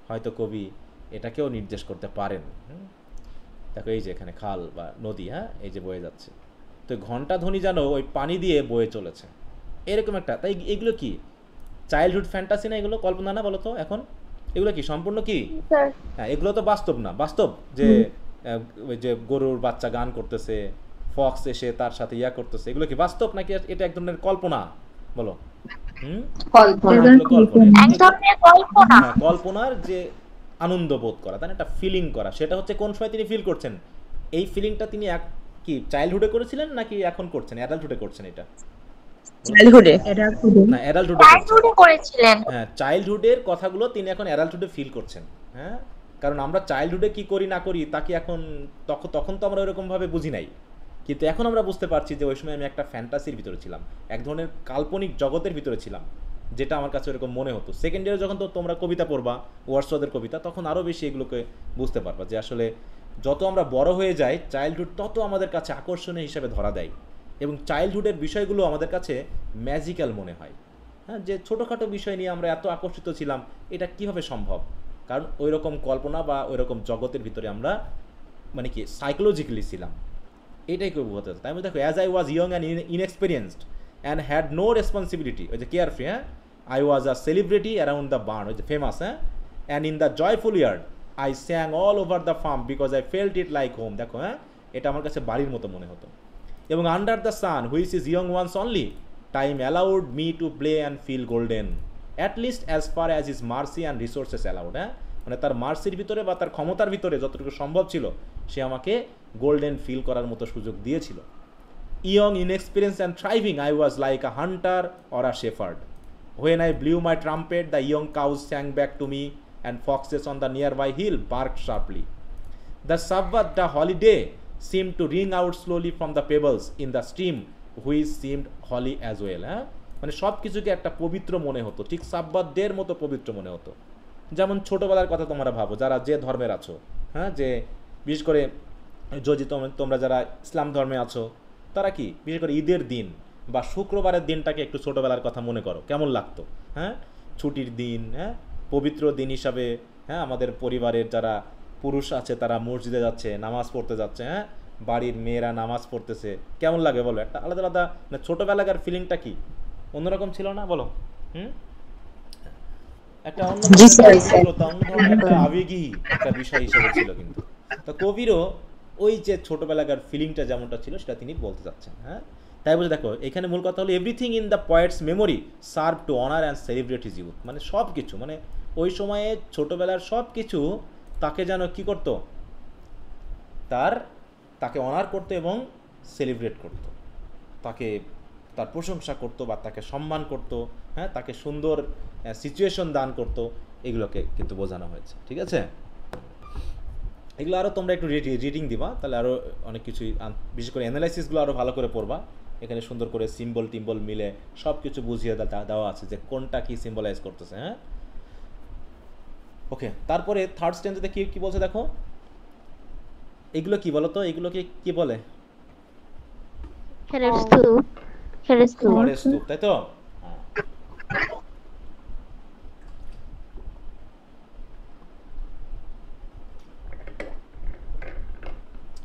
হয়তো কবি এটাকেও নির্দেশ করতে পারেন। দেখো এই যে এখানে খাল বা নদী, হ্যাঁ, এই যে বয়ে যাচ্ছে, তো ঘণ্টা ধ্বনি যেন ওই পানি দিয়ে বয়ে চলেছে, এরকম একটা। তাই এগুলো কি চাইল্ডহুড ফ্যান্টাসি না, এগুলো কল্পনা না, বলো তো এখন এগুলো কি সম্পূর্ণ কি? হ্যাঁ, এগুলো তো বাস্তব না। বাস্তব যে ওই যে গরুর বাচ্চা গান করতেছে, ফক্স এসে তার সাথে ইয়া করতেছে, এগুলো কি বাস্তব নাকি এটা এক ধরনের কল্পনা, বলো? কল্পনার যে আনন্দ বোধ করা, তাই না, একটা ফিলিং করা, সেটা হচ্ছে কোন সময় তিনি ফিল করছেন, এই ফিলিংটা তিনি কি চাইল্ডহুডে করেছিলেন নাকি এখন করছেন, অ্যাডাল্টহুডে করছেন? এটা চাইল্ডহুডের কথাগুলো তিনি এখন অ্যাডাল্টহুডে ফিল করছেন। হ্যাঁ, কারণ আমরা চাইল্ডহুডে কি করি না করি তাকে এখন তখন তো আমরা ওরকম ভাবে বুঝি নাই, কিন্তু এখন আমরা বুঝতে পারছি যে ওই সময় আমি একটা ফ্যান্টাসির ভিতরে ছিলাম, এক ধরনের কাল্পনিক জগতের ভিতরে ছিলাম, যেটা আমার কাছে এরকম মনে হতো। সেকেন্ড ইয়ারে যখন তো তোমরা কবিতা পড়বা, ওয়ার্ডসওয়ার্থের কবিতা, তখন আরও বেশি এগুলোকে বুঝতে পারবা যে আসলে যত আমরা বড় হয়ে যাই চাইল্ডহুড তত আমাদের কাছে আকর্ষণীয় হিসাবে ধরা দেয় এবং চাইল্ডহুডের বিষয়গুলো আমাদের কাছে ম্যাজিক্যাল মনে হয়। হ্যাঁ, যে ছোটোখাটো বিষয় নিয়ে আমরা এত আকর্ষিত ছিলাম, এটা কীভাবে সম্ভব? কারণ ওই রকম কল্পনা বা ওই রকম জগতের ভিতরে আমরা মানে কি সাইকোলজিক্যালি ছিলাম, এটাই কেউ বোঝাতে। তাই আমি দেখো, as I was young and inexperienced and had no responsibility, ওই যে কেয়ার ফ্রি, হ্যাঁ, I was a celebrity around the barn, ওই যে ফেমাস, হ্যাঁ, and in the joyful yard I sang all over the farm because I felt it like home. দেখো, হ্যাঁ, এটা আমার কাছে বাড়ির মতো মনে হতো। এবং under the sun which is young once only time allowed me to play and feel golden at least as far as is mercy and resources allowed. হ্যাঁ, মানে তার মার্সির ভিতরে বা তার ক্ষমতার ভিতরে যতটুকু সম্ভব ছিল সে আমাকে গোল্ডেন ফিল করার মতো সুযোগ দিয়েছিল। Young inexperience and thriving I was like a hunter or a shepherd when I blew my trumpet the young cows sang back to me and foxes on the nearby hill barked sharply. The sabbath the holiday seemed to ring out slowly from the pebbles in the stream which seemed holy as well. হ্যাঁ, মানে সব কিছুকে একটা পবিত্র মনে হতো, ঠিক সাব্বাতদের মতো পবিত্র মনে হতো। যেমন ছোটোবেলার কথা তোমরা ভাবো, যারা যে ধর্মের আছো, হ্যাঁ, যে বিশেষ করে যদি তোমরা যারা ইসলাম ধর্মে আছো, তারা কি বিশেষ করে ঈদের দিন বা শুক্রবারের দিনটাকে একটু ছোটোবেলার কথা মনে করো, কেমন লাগতো? হ্যাঁ, ছুটির দিন, হ্যাঁ, পবিত্র দিন হিসাবে, হ্যাঁ, আমাদের পরিবারের যারা পুরুষ আছে তারা মসজিদে যাচ্ছে, নামাজ পড়তে যাচ্ছে, হ্যাঁ, বাড়ির মেয়েরা নামাজ পড়তেছে, কেমন লাগে বলো? একটা আলাদা আলাদা ছোটোবেলাকার ফিলিংটা কি অন্যরকম ছিল না, বলো? একটা অন্য জি ধরনের স্যার। একটা অন্য ধরনের একটা আবেগী একটা বিষয় হিসেবে ছিল কিন্তু। তো কবিরও ওই যে ছোটবেলাকার ফিলিংটা যেমনটা ছিল সেটা তিনি বলতে চাচ্ছেন। হ্যাঁ, তাই বলে দেখো এখানে মূল কথা হলো everything in the poet's memory serve two honour and celebrate his youth, মানে সব কিছু, মানে ওই সময়ে ছোটবেলার সব কিছু তাকে যেন কি করতো, তাকে অনার করতো এবং সেলিব্রেট করতো, তাকে তার প্রশংসা করতো বা তাকে সম্মান করতো, হ্যাঁ, তাকে সুন্দর সিচুয়েশন দান করতো, এগুলোকে কিন্তু বোঝানো হয়েছে। ঠিক আছে, এগুলো আরও তোমরা একটু রিডিং দিবা, তাহলে আরও অনেক কিছুই বিশেষ করে অ্যানালাইসিসগুলো আরও ভালো করে পড়বা। এখানে সুন্দর করে সিম্বল টিম্বল মিলে সব কিছু বুঝিয়ে দেওয়া আছে যে কোনটা কি সিম্বলাইজ করতেছে। হ্যাঁ, ওকে, তারপরে থার্ড স্ট্যান্ডাতে কি কি বলছে দেখো, এগুলো কি বলো তো, এগুলোকে কি বলে? খেরের স্তূপ, খেরের স্তূপ। খড়ের স্তূপ, তাই তো? হ্যাঁ।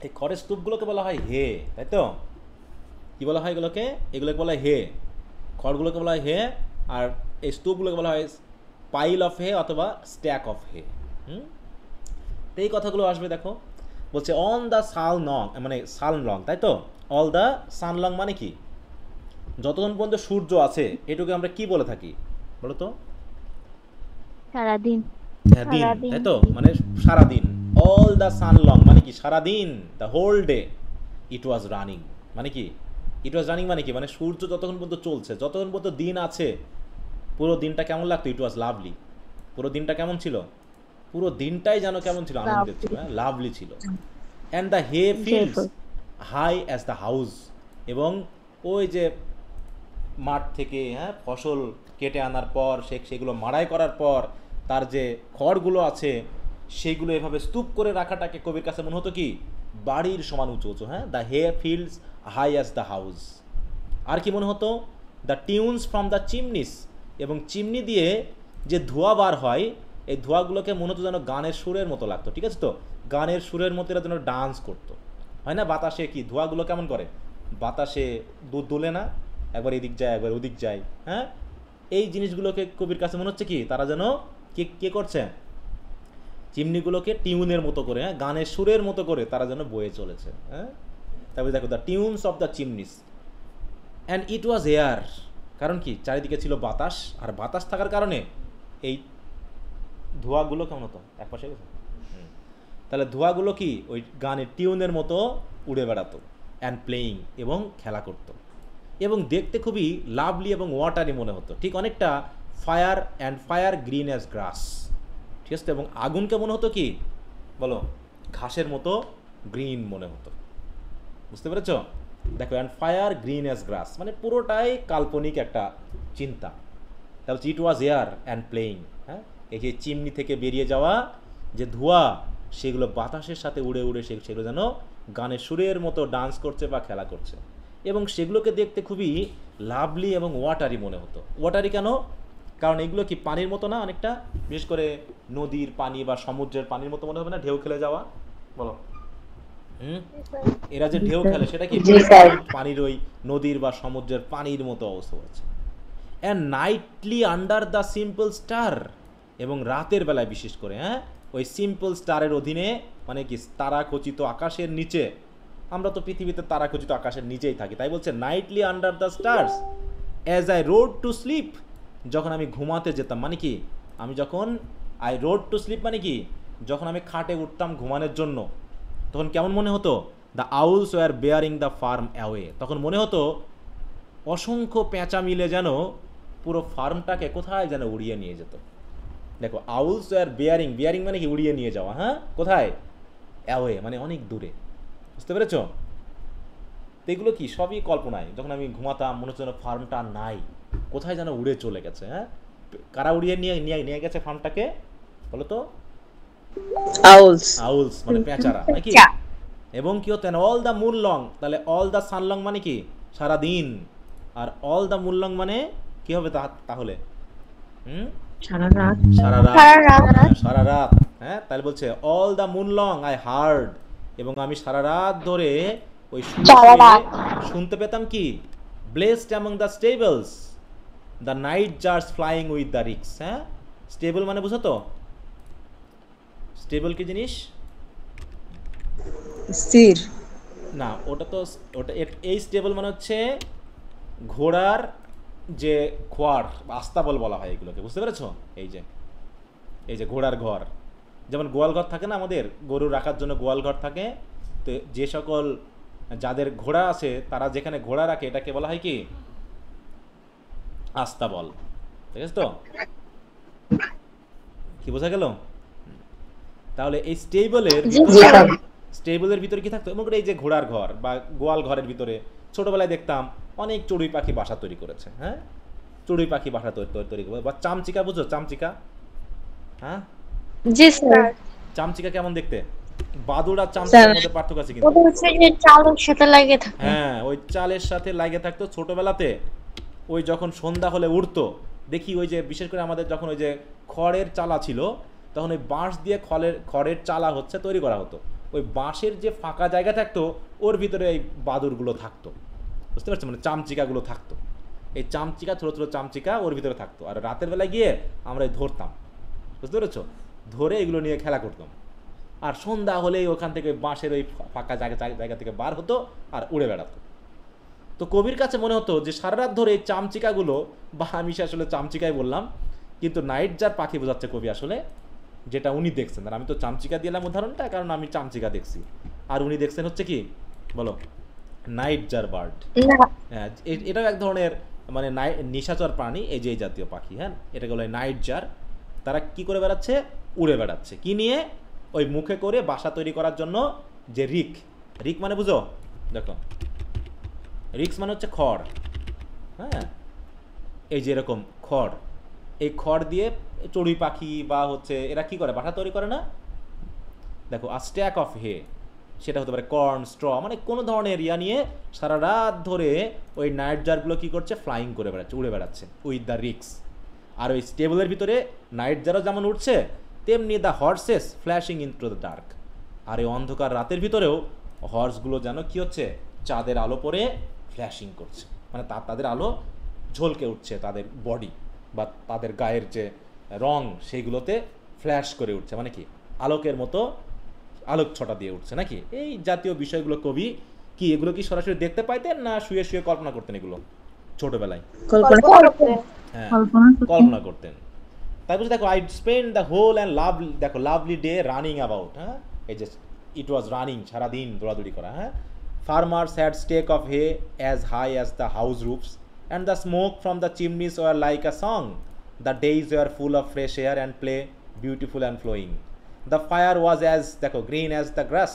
এই খড়ের স্তূপগুলোকে বলা হয় হে, তাই তো? কি বলা হয় এগুলোকে? এগুলোকে বলা হয় হে, খড়গুলোকে বলা হয় হে, আর এই স্তূপগুলোকে বলা হয় পাইল অফ হে অথবা স্ট্যাক অফ হে। তো এই কথাগুলো আসবে দেখো, বলছে অন দ্য সাল নং, মানে সাল লং, তাই তো? অল দ্য সান লং মানে কি? যতক্ষণ পর্যন্ত সূর্য আছে এটুকু আমরা কি বলে থাকি বলো তো? সারাদিন। হ্যাঁ, দিন, তাই তো? মানে সারাদিন। অল দ্য সান লং মানে কি? সারাদিন, the whole day it was running মানে কি? ইট ওয়াজ রানিং মানে কি? মানে সূর্য যতক্ষণ পর্যন্ত চলছে, যতক্ষণ পর্যন্ত দিন আছে, পুরো দিনটা কেমন লাগতো? ইট ওয়াজ লাভলি। পুরো দিনটা কেমন ছিল? পুরো দিনটাই যেন কেমন ছিল? আনন্দের ছিল, হ্যাঁ, লাভলি ছিল। And the hay fields high as the house, এবং ওই যে মাঠ থেকে, হ্যাঁ, ফসল কেটে আনার পর সেগুলো মাড়াই করার পর তার যে খড়গুলো আছে সেগুলো এভাবে স্তূপ করে রাখাটাকে কবির কাছে মনে হতো কি? বাড়ির সমান উঁচু উঁচু। হ্যাঁ, the hay fields high as the house. আর কি মনে হতো? The tunes from the chimneys, এবং চিমনি দিয়ে যে ধোঁয়া বার হয় এই ধোঁয়াগুলোকে মনে হতো যেন গানের সুরের মতো লাগতো। ঠিক আছে তো? গানের সুরের মতো এরা যেন ডান্স করতো, হয় না? বাতাসে কি ধোঁয়াগুলো কেমন করে? বাতাসে দোলে না, একবার এদিক যায় একবার ওদিক যায়। হ্যাঁ, এই জিনিসগুলোকে কবির কাছে মনে হচ্ছে কি তারা যেন কে করছে? চিমনিগুলোকে টিউনের মতো করে, হ্যাঁ, গানের সুরের মতো করে তারা যেন বয়ে চলেছে। হ্যাঁ, তারপরে দেখো the tunes of the chimneys and it was air, কারণ কি? চারিদিকে ছিল বাতাস, আর বাতাস থাকার কারণে এই ধোঁয়াগুলো কেমন হতো? এক পাশে গেছে, তাহলে ধোঁয়াগুলো কি ওই গানের টিউনের মতো উড়ে বেড়াতো, অ্যান্ড প্লেয়িং, এবং খেলা করতো, এবং দেখতে খুবই লাভলি এবং ওয়াটারি মনে হতো, ঠিক অনেকটা fire and fire green as grass. ঠিক আছে, এবং আগুনকে মনে হতো কি বলো? ঘাসের মতো গ্রিন মনে হতো। বুঝতে পেরেছ? দেখো, অ্যান্ড ফায়ার গ্রিন অ্যাজ গ্রাস মানে পুরোটাই কাল্পনিক একটা চিন্তা। তারপর ইট ওয়াজ এয়ার অ্যান্ড প্লেয়িং, হ্যাঁ, এই যে চিমনি থেকে বেরিয়ে যাওয়া যে ধোঁয়া সেগুলো বাতাসের সাথে উড়ে উড়ে সেগুলো যেন গানের সুরের মতো ডান্স করছে বা খেলা করছে, এবং সেগুলোকে দেখতে খুবই লাভলি এবং ওয়াটারি মনে হতো। ওয়াটারি কেন? কারণ এগুলো কি পানির মতো না অনেকটা? বিশেষ করে নদীর পানি বা সমুদ্রের পানির মতো মনে হবে না ঢেউ খেলে যাওয়া? বলো, এরা যে ঢেউ খেলে সেটা কি পানির ওই নদীর বা সমুদ্রের পানির মতো অবস্থা হচ্ছে। And nightly under the simple star, এবং রাতের বেলায় বিশেষ করে, হ্যাঁ, ওই সিম্পল স্টারের অধীনে, মানে কি তারাখচিত আকাশের নিচে। আমরা তো পৃথিবীতে তারাখচিত আকাশের নিচেই থাকি, তাই বলছে nightly under the stars as I road to sleep, যখন আমি ঘুমাতে যেতাম, মানে কি আমি যখন আই রোড টু স্লিপ মানে কি যখন আমি খাটে উঠতাম ঘুমানোর জন্য, তখন কেমন মনে হতো? The owls were bearing the farm away, তখন মনে হতো অসংখ্য পেঁচা মিলে যেন পুরো ফার্মটাকে কোথায় যেন উড়িয়ে নিয়ে যেত। দেখো, আউলস ওয়ার বেয়ারিং, বেয়ারিং মানে কি উড়িয়ে নিয়ে যাওয়া, হ্যাঁ, কোথায়? অ্যাওয়ে মানে অনেক দূরে। বুঝতে পেরেছ? তো এগুলো কি সবই কল্পনায়। যখন আমি ঘুমাতাম মনে হচ্ছে যেন ফার্মটা নাই, কোথায় যেন উড়ে চলে গেছে। হ্যাঁ, কারা উড়িয়ে নিয়ে গেছে ফার্মটাকে বলো তো? আউলস। আউলস মানে পেঁচারা নাকি? এবং কি হতো? অল দ্য মুন লং, তাহলে অল দ্য সান লং মানে কি সারাদিন, আর অল দ্য মুন লং মানে কি হবে তাহলে? সারা রাত। সারা রাত। হ্যাঁ, তাহলে বলছে all the moon long I heard, এবং আমি সারা রাত ধরে ওই শুনতে পেতাম কি? Blessed among the stables the nightjars flying with the ricks. হ্যাঁ, স্টেবল মানে বুঝো তো? স্টেবল কি জিনিস? স্থির। না, ওটা তো ওটা এই স্টেবল মানে হচ্ছে ঘোড়ার যে খোয়ার আস্তাবল বলা হয় এগুলোকে, বুঝতে পেরেছো? এই যে ঘোড়ার ঘর, যেমন গোয়াল ঘর থাকে না আমাদের, গরু রাখার জন্য গোয়াল ঘর থাকে, তো যে সকল যাদের ঘোড়া আছে তারা যেখানে ঘোড়া রাখে এটাকে বলা হয় কি? আস্তাবল। ঠিক আছে তো? কি বোঝা গেল? তাহলে এই স্টেবলের ভিতরে কি থাকতো? মনে করে এই যে ঘোড়ার ঘর বা গোয়াল ঘরের ভিতরে ছোটবেলায় দেখতাম অনেক চড়ুই পাখি বাসা তৈরি করেছে। হ্যাঁ, চড়ুই পাখি বাসা তৈরি করে। বা চামচিকা, বুঝো চামচিকা? হ্যাঁ, জি স্যার। চামচিকা কেমন দেখতে? বাদুড় আর চামচিকার মধ্যে পার্থক্য আছে কিন্তু। ওটা হচ্ছে যে চালের সাথে লাগে থাকে। হ্যাঁ, ওই চালের সাথে লাগে থাকতো ছোটবেলাতে। ওই যখন সন্ধ্যা হলে উঠতো, দেখি ওই যে বিশেষ করে আমাদের যখন ওই যে খড়ের চালা ছিল, তখন ওই বাঁশ দিয়ে খড়ের চালা হচ্ছে তৈরি করা হতো। ওই বাঁশের যে ফাঁকা জায়গা থাকতো ওর ভিতরে এই বাদুরগুলো থাকতো, বুঝতে পারছো? মানে চামচিকাগুলো থাকতো। এই চামচিকা, ছোটো ছোটো চামচিকা ওর ভিতরে থাকতো। আর রাতের বেলায় গিয়ে আমরা ধরতাম, বুঝতে পেরেছো? ধরে এগুলো নিয়ে খেলা করতাম। আর সন্ধ্যা হলেই ওখান থেকে বাঁশের ওই ফাঁকা জায়গা থেকে বার হতো আর উড়ে বেড়াতো। তো কবির কাছে মনে হতো যে সারা রাত ধরে এই চামচিকাগুলো, বা আমি আসলে চামচিকাই বললাম, কিন্তু নাইট জার পাখি বোঝাচ্ছে কবি আসলে, যেটা উনি দেখছেন। আর আমি তো চামচিকা দিলাম উদাহরণটা কারণ আমি চামচিকা দেখছি, আর উনি দেখছেন হচ্ছে কি বলো? Nightjar bird. হ্যাঁ, এটাও এক ধরনের মানে নিশাচর প্রাণী, এই যে এই জাতীয় পাখি। হ্যাঁ, এটাকে বলে নাইট জার। তারা কি করে বেড়াচ্ছে? উড়ে বেড়াচ্ছে। কি নিয়ে? ওই মুখে করে বাসা তৈরি করার জন্য যে রিক মানে বুঝো? দেখো, রিক্স মানে হচ্ছে খড়। হ্যাঁ, এই যে এরকম খড়, এই খড় দিয়ে চড়ুই পাখি বা হচ্ছে এরা কি করে? বাসা তৈরি করে না? দেখো, আ স্ট্যাক অফ হে, সেটা হতে পারে কর্ন, স্ট্র, মানে কোনো ধরনের ইয়া নিয়ে সারা রাত ধরে ওই নাইট জারগুলো কী করছে? ফ্লাইং করে বেড়াচ্ছে, উড়ে বেড়াচ্ছে উইথ দ্য রিক্স। আর ওই স্টেবলের ভিতরে নাইট জারও যেমন উঠছে, তেমনি the horses flashing into the dark. আর এই অন্ধকার রাতের ভিতরেও হর্সগুলো যেন কী হচ্ছে? চাঁদের আলো পরে ফ্ল্যাশিং করছে, মানে তাদের আলো ঝলকে উঠছে, তাদের বডি বা তাদের গায়ের যে রং সেইগুলোতে ফ্ল্যাশ করে উঠছে, মানে কি আলোকের মতো আলোক ছটা দিয়ে উঠছে নাকি? এই জাতীয় বিষয়গুলো কবি কি এগুলো কি সরাসরি দেখতে পাইতেন না শুয়ে শুয়ে কল্পনা করতেন এগুলো ছোটবেলায়? হ্যাঁ, কল্পনা করতেন। তাই বলছে দেখো, I spend the whole and দেখো লাভলি ডে রানিং অ্যাবাউট। হ্যাঁ, এই যে ইট ওয়াজ রানিং, সারাদিন দৌড়াদৌড়ি করা। হ্যাঁ, farmers had stake of hay as high as the house roofs and the smoke from the chimneys were like a song. The days were full of fresh air and play, beautiful and flowing. The fire was as দেখো green as the grass.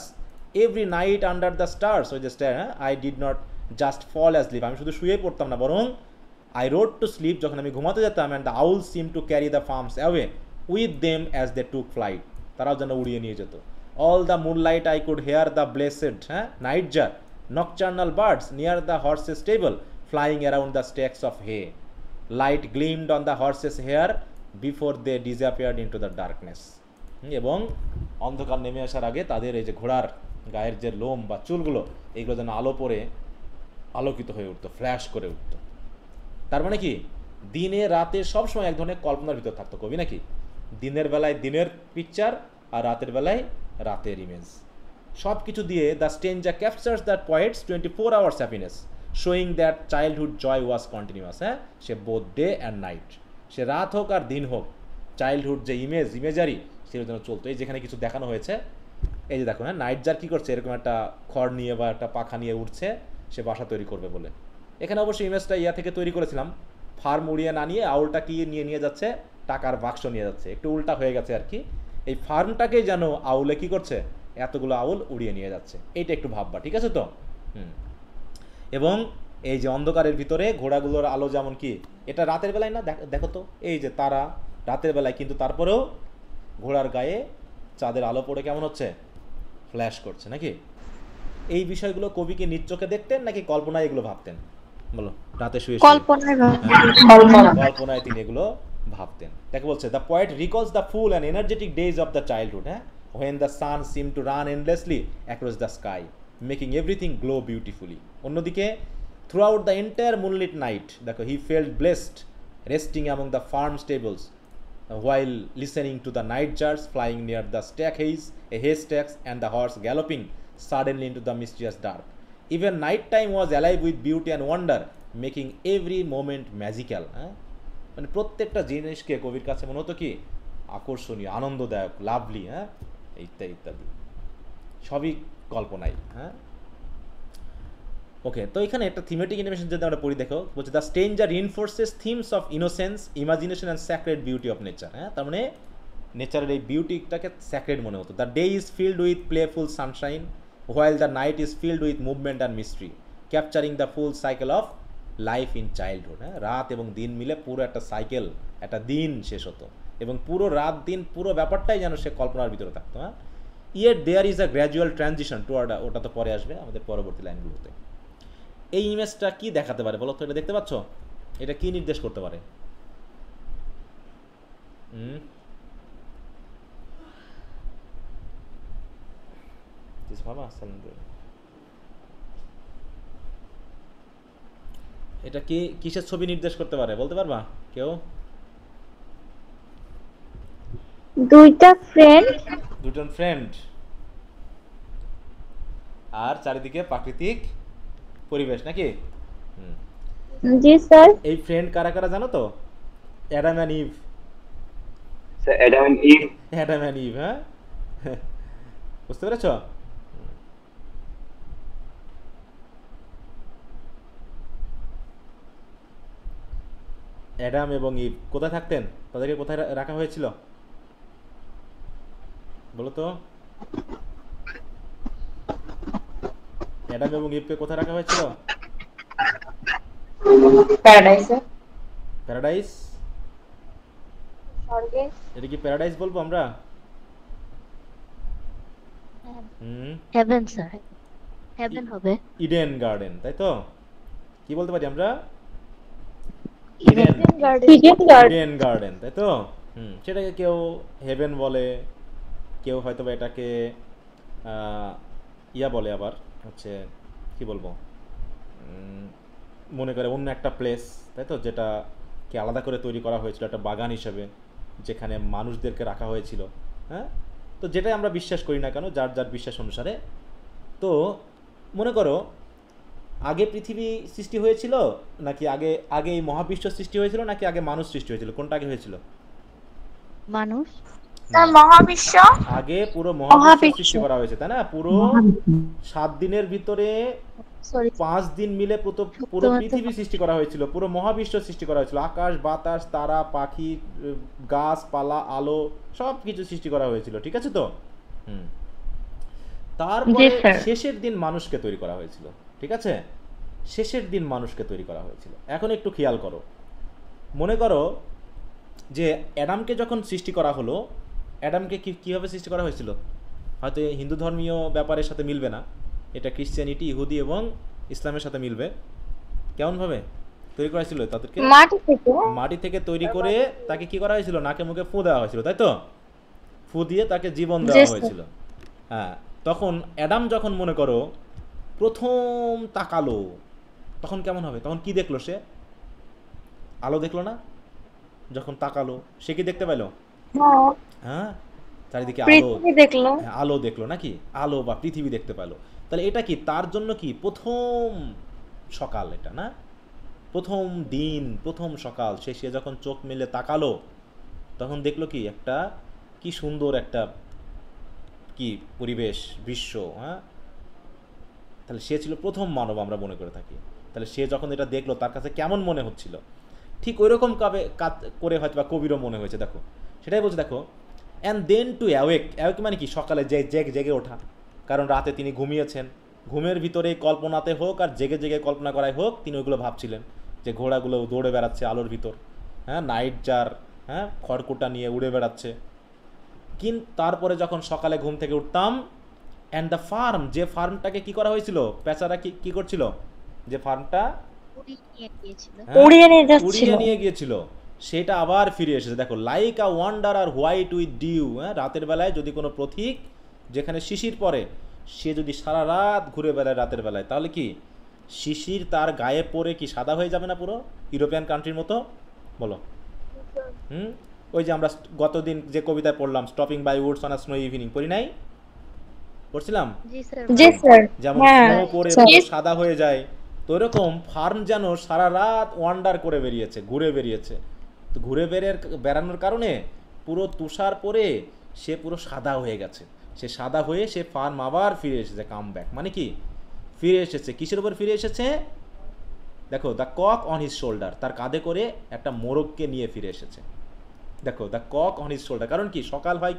Every night under the stars, ওই যে star, I did not just fall asleep, আমি শুধু শুয়ে পড়তাম না, বরং I rode to sleep, যখন আমি ঘুমাতে যেতাম, and the owls seemed to carry the farms away with them as they took flight, তারাও যেন উড়িয়ে নিয়ে যেত। All the moonlight I could hear the blessed night jar, nocturnal birds near the horses' stable flying around the stacks of hay. Light gleamed on the horses' hair before they disappeared into the darkness. এবং অন্ধকার নেমে আসার আগে তাদের এই যে ঘোড়ার গায়ের যে লোম বা চুলগুলো, এগুলো যেন আলো পরে আলোকিত হয়ে উঠতো, ফ্ল্যাশ করে উঠতো। তার মানে কি দিনে রাতে সবসময় এক ধরনের কল্পনার ভিতর থাকতো কবি নাকি? দিনের বেলায় দিনের পিকচার আর রাতের বেলায় রাতের ইমেজ, সব কিছু দিয়ে the stranger captures that poets 24 hours happiness, showing that childhood joy was continuous. হ্যাঁ, সে বোথ ডে অ্যান্ড নাইট, সে রাত হোক আর দিন হোক, চাইল্ডহুড যে ইমেজারি সেগুলো যেন চলতো। এই যেখানে কিছু দেখানো হয়েছে, এই যে দেখো, হ্যাঁ, নাইট জার কী করছে? এরকম একটা খড় নিয়ে বা একটা পাখা নিয়ে উঠছে, সে বাসা তৈরি করবে বলে। এখানে অবশ্যই ইমেজটা ইয়া থেকে তৈরি করেছিলাম, ফার্ম উড়িয়ে না নিয়ে আউলটা কি নিয়ে যাচ্ছে? টাকার বাক্স নিয়ে যাচ্ছে, একটু উল্টা হয়ে গেছে আর কি। এই ফার্মটাকেই যেন আউলে কি করছে? এতগুলো আউল উড়িয়ে নিয়ে যাচ্ছে, এইটা একটু ভাববা, ঠিক আছে তো? এবং এই যে অন্ধকারের ভিতরে ঘোড়াগুলোর আলো যেমন কি, এটা রাতের বেলায় না, দেখো তো এই যে তারা রাতের বেলায়, কিন্তু তারপরেও ঘোড়ার গায়ে চাঁদের আলো পড়ে কেমন হচ্ছে? ফ্ল্যাশ করছে নাকি? এই বিষয়গুলো কবি কি নিজ চোখে দেখতেন নাকি কল্পনায় এগুলো ভাবতেন? বলো, রাতে শুয়ে কল্পনায় তিনি এগুলো ভাবতেন। দেখো বলছে, the poet recalls the full and energetic days of the childhood, হ্যাঁ, when the sun seemed to run endlessly across the sky, making everything glow beautifully. অন্যদিকে throughout the entire moonlit night, দেখো, he felt blessed resting among the farm stables, while listening to the nightjars flying near the haystacks and the horse galloping suddenly into the mysterious dark. Even night time was alive with beauty and wonder, making every moment magical. মানে প্রত্যেকটা জিনিসকে কবির কাছে মনে হতো কি আকর্ষণীয়, আনন্দদায়ক, lovely, ইত্যাদি ইত্যাদি, সবই কল্পনাই। ওকে, তো এখানে একটা থিমেটিক অ্যানিমেশন যদি আমরা পড়ি, দেখো বলছে the stranger reinforces themes of innocence, imagination and sacred beauty of nature. তার মানে নেচারের এই বিউটিটাকে স্যাক্রেড মনে হতো। The day is filled with playful sunshine while the night is filled with movement and mystery, capturing the full cycle of life in childhood. রাত এবং দিন মিলে পুরো একটা সাইকেল, একটা দিন শেষ হতো এবং পুরো রাত দিন পুরো ব্যাপারটাই যেন সে কল্পনার ভিতরে থাকতো। Yet there is a gradual transition toward, ওটা তো পরে আসবে আমাদের পরবর্তী লাইনগুলোতে। এই ইমেজটা কি দেখাতে পারে বলো তো? এটা দেখতে পাচ্ছ? এটা কি নির্দেশ করতে পারে? এটা কি কিসের ছবি নির্দেশ করতে পারে বলতে পারবা কেউ? দুইজন ফ্রেন্ড আর চারিদিকে প্রাকৃতিক পরিবেশ নাকি? জি স্যার। এই ফ্রেন্ড কারা কারা জানো তো? Adam and Eve. Sir Adam and Eve, হ্যাঁ বুঝতে পেরেছ? অ্যাডাম এবং ইভ কোথায় থাকতেন? তাদেরকে কোথায় রাখা হয়েছিল বলো তো? অ্যাডাম এবং ইভকে কোথায় রাখা হয়েছিল? প্যারাডাইস। এটা কি প্যারাডাইস বলবো আমরা? হেভেন স্যার, হেভেন হবে। ইডেন গার্ডেন, তাই তো? কি বলতে পারি আমরা? ইডেন গার্ডেন, তাই তো? সেটাকে কেউ হেভেন বলে, কেউ হয়তো বা এটাকে ইয়া বলে, আবার হচ্ছে কি বলবো, মনে করে অন্য একটা প্লেস, তাই তো, যেটাকে আলাদা করে তৈরি করা হয়েছিল একটা বাগান হিসেবে, যেখানে মানুষদেরকে রাখা হয়েছিল। তো যেটাই আমরা বিশ্বাস করি না কেন, যার যার বিশ্বাস অনুসারে। তো মনে করো আগে পৃথিবী সৃষ্টি হয়েছিল নাকি আগে এই মহাবিশ্ব সৃষ্টি হয়েছিল নাকি আগে মানুষ সৃষ্টি হয়েছিল? কোনটা আগে হয়েছিল? মানুষ। মহাবিশ্ব আগে পুরো মহাবিশ্ব সৃষ্টি করা হয়েছে, তাই না? পুরো 7 দিনের ভিতরে 5 দিন মিলে পুরো পৃথিবী সৃষ্টি করা হয়েছিল, পুরো মহাবিশ্ব সৃষ্টি করা হয়েছিল। আকাশ, বাতাস, তারা, পাখি, গাছপালা, আলো, সব কিছু সৃষ্টি করা হয়েছিল, ঠিক আছে তো? তারপরে শেষের দিন মানুষকে তৈরি করা হয়েছিল, ঠিক আছে? শেষের দিন মানুষকে তৈরি করা হয়েছিল। এখন একটু খেয়াল করো, মনে করো যে অ্যাডামকে যখন সৃষ্টি করা হলো, অ্যাডামকে কীভাবে সৃষ্টি করা হয়েছিল? হয়তো হিন্দু ধর্মীয় ব্যাপারের সাথে মিলবে না, এটা ক্রিশ্চিয়ানিটি, ইহুদি এবং ইসলামের সাথে মিলবে। কেমনভাবে তৈরি করা হয়েছিল? তাদেরকে মাটি থেকে তৈরি করে তাকে কি করা হয়েছিল? নাকে মুখে ফু দেওয়া হয়েছিল, তাই তো? ফু দিয়ে তাকে জীবন দেওয়া হয়েছিল। হ্যাঁ, তখন অ্যাডাম যখন মনে করো প্রথম তাকালো, তখন কেমন হবে? তখন কি দেখলো সে? আলো দেখলো না? যখন তাকালো সে কি দেখতে পেল? হ্যাঁ, চারিদিকে আলো দেখলো নাকি? আলো বা পৃথিবী দেখতে পেল। তাহলে এটা কি তার জন্য কি প্রথম সকাল? এটা না, প্রথম দিন, প্রথম সকাল। সে যখন চোখ মেলে তাকালো তখন দেখলো কি একটা কি সুন্দর একটা কি পরিবেশ, বিশ্ব। তাহলে সে ছিল প্রথম মানব, আমরা মনে করে থাকি। তাহলে সে যখন এটা দেখলো তার কাছে কেমন মনে হচ্ছিল? ঠিক ওই রকম করে হয়তো বা কবিরও মনে হয়েছে। দেখো, সেটাই বলছে, দেখো, অ্যান্ড দেন টু অ্যাওয়েক মানে কি? সকালে জেগে ওঠা, কারণ রাতে তিনি ঘুমিয়েছেন। ঘুমের ভিতরে কল্পনাতে হোক আর জেগে জেগে কল্পনা করাই হোক, তিনি ওইগুলো ভাবছিলেন যে ঘোড়াগুলো দৌড়ে বেড়াচ্ছে আলোর ভিতর, নাইট জার, খড়কুটা নিয়ে উড়ে বেড়াচ্ছে। কিন্তু তারপরে যখন সকালে ঘুম থেকে উঠতাম, অ্যান্ড দ্য ফার্ম, যে ফার্মটাকে কি করা হয়েছিল, পেঁচারা কি করছিল, যে ফার্মটা উড়িয়ে নিয়ে গিয়েছিল, সেটা আবার ফিরে এসেছে। দেখো, like a wanderer white with dew. রাতের বেলায় যদি কোনো পথিক যেখানে শিশির পড়ে, সে যদি সারা রাত ঘুরে বেড়ায় রাতের বেলায়, তাহলে কি শিশির তার গায়ে পড়ে কি সাদা হয়ে যাবে না পুরো ইউরোপিয়ান কান্ট্রির মতো? বলো। ওই যে আমরা গতদিন যে কবিতায় পড়লাম stopping by woods on a snow evening, পড়ি নাই? পড়ছিলাম? জি স্যার। যেমন হ্যাঁ স্নো পরে স্যার। পুরো সাদা হয়ে যায়, তো এরকম ফার্ম যেন সারা রাত ওয়ান্ডার করে বেরিয়েছে, ঘুরে বেরিয়েছে। তো ঘুরে বেড়ানোর কারণে পুরো তুষার পরে সে পুরো সাদা হয়ে গেছে। সে সাদা হয়ে সে ফার্ম আবার ফিরে এসেছে, কাম ব্যাক মানে কি ফিরে এসেছে। কিসের উপর ফিরে এসেছে? দেখো, the cock on his shoulder, তার কাঁধে করে একটা মোরগকে নিয়ে ফিরে এসেছে। দেখো, the cock on his shoulder, কারণ কি সকাল হয়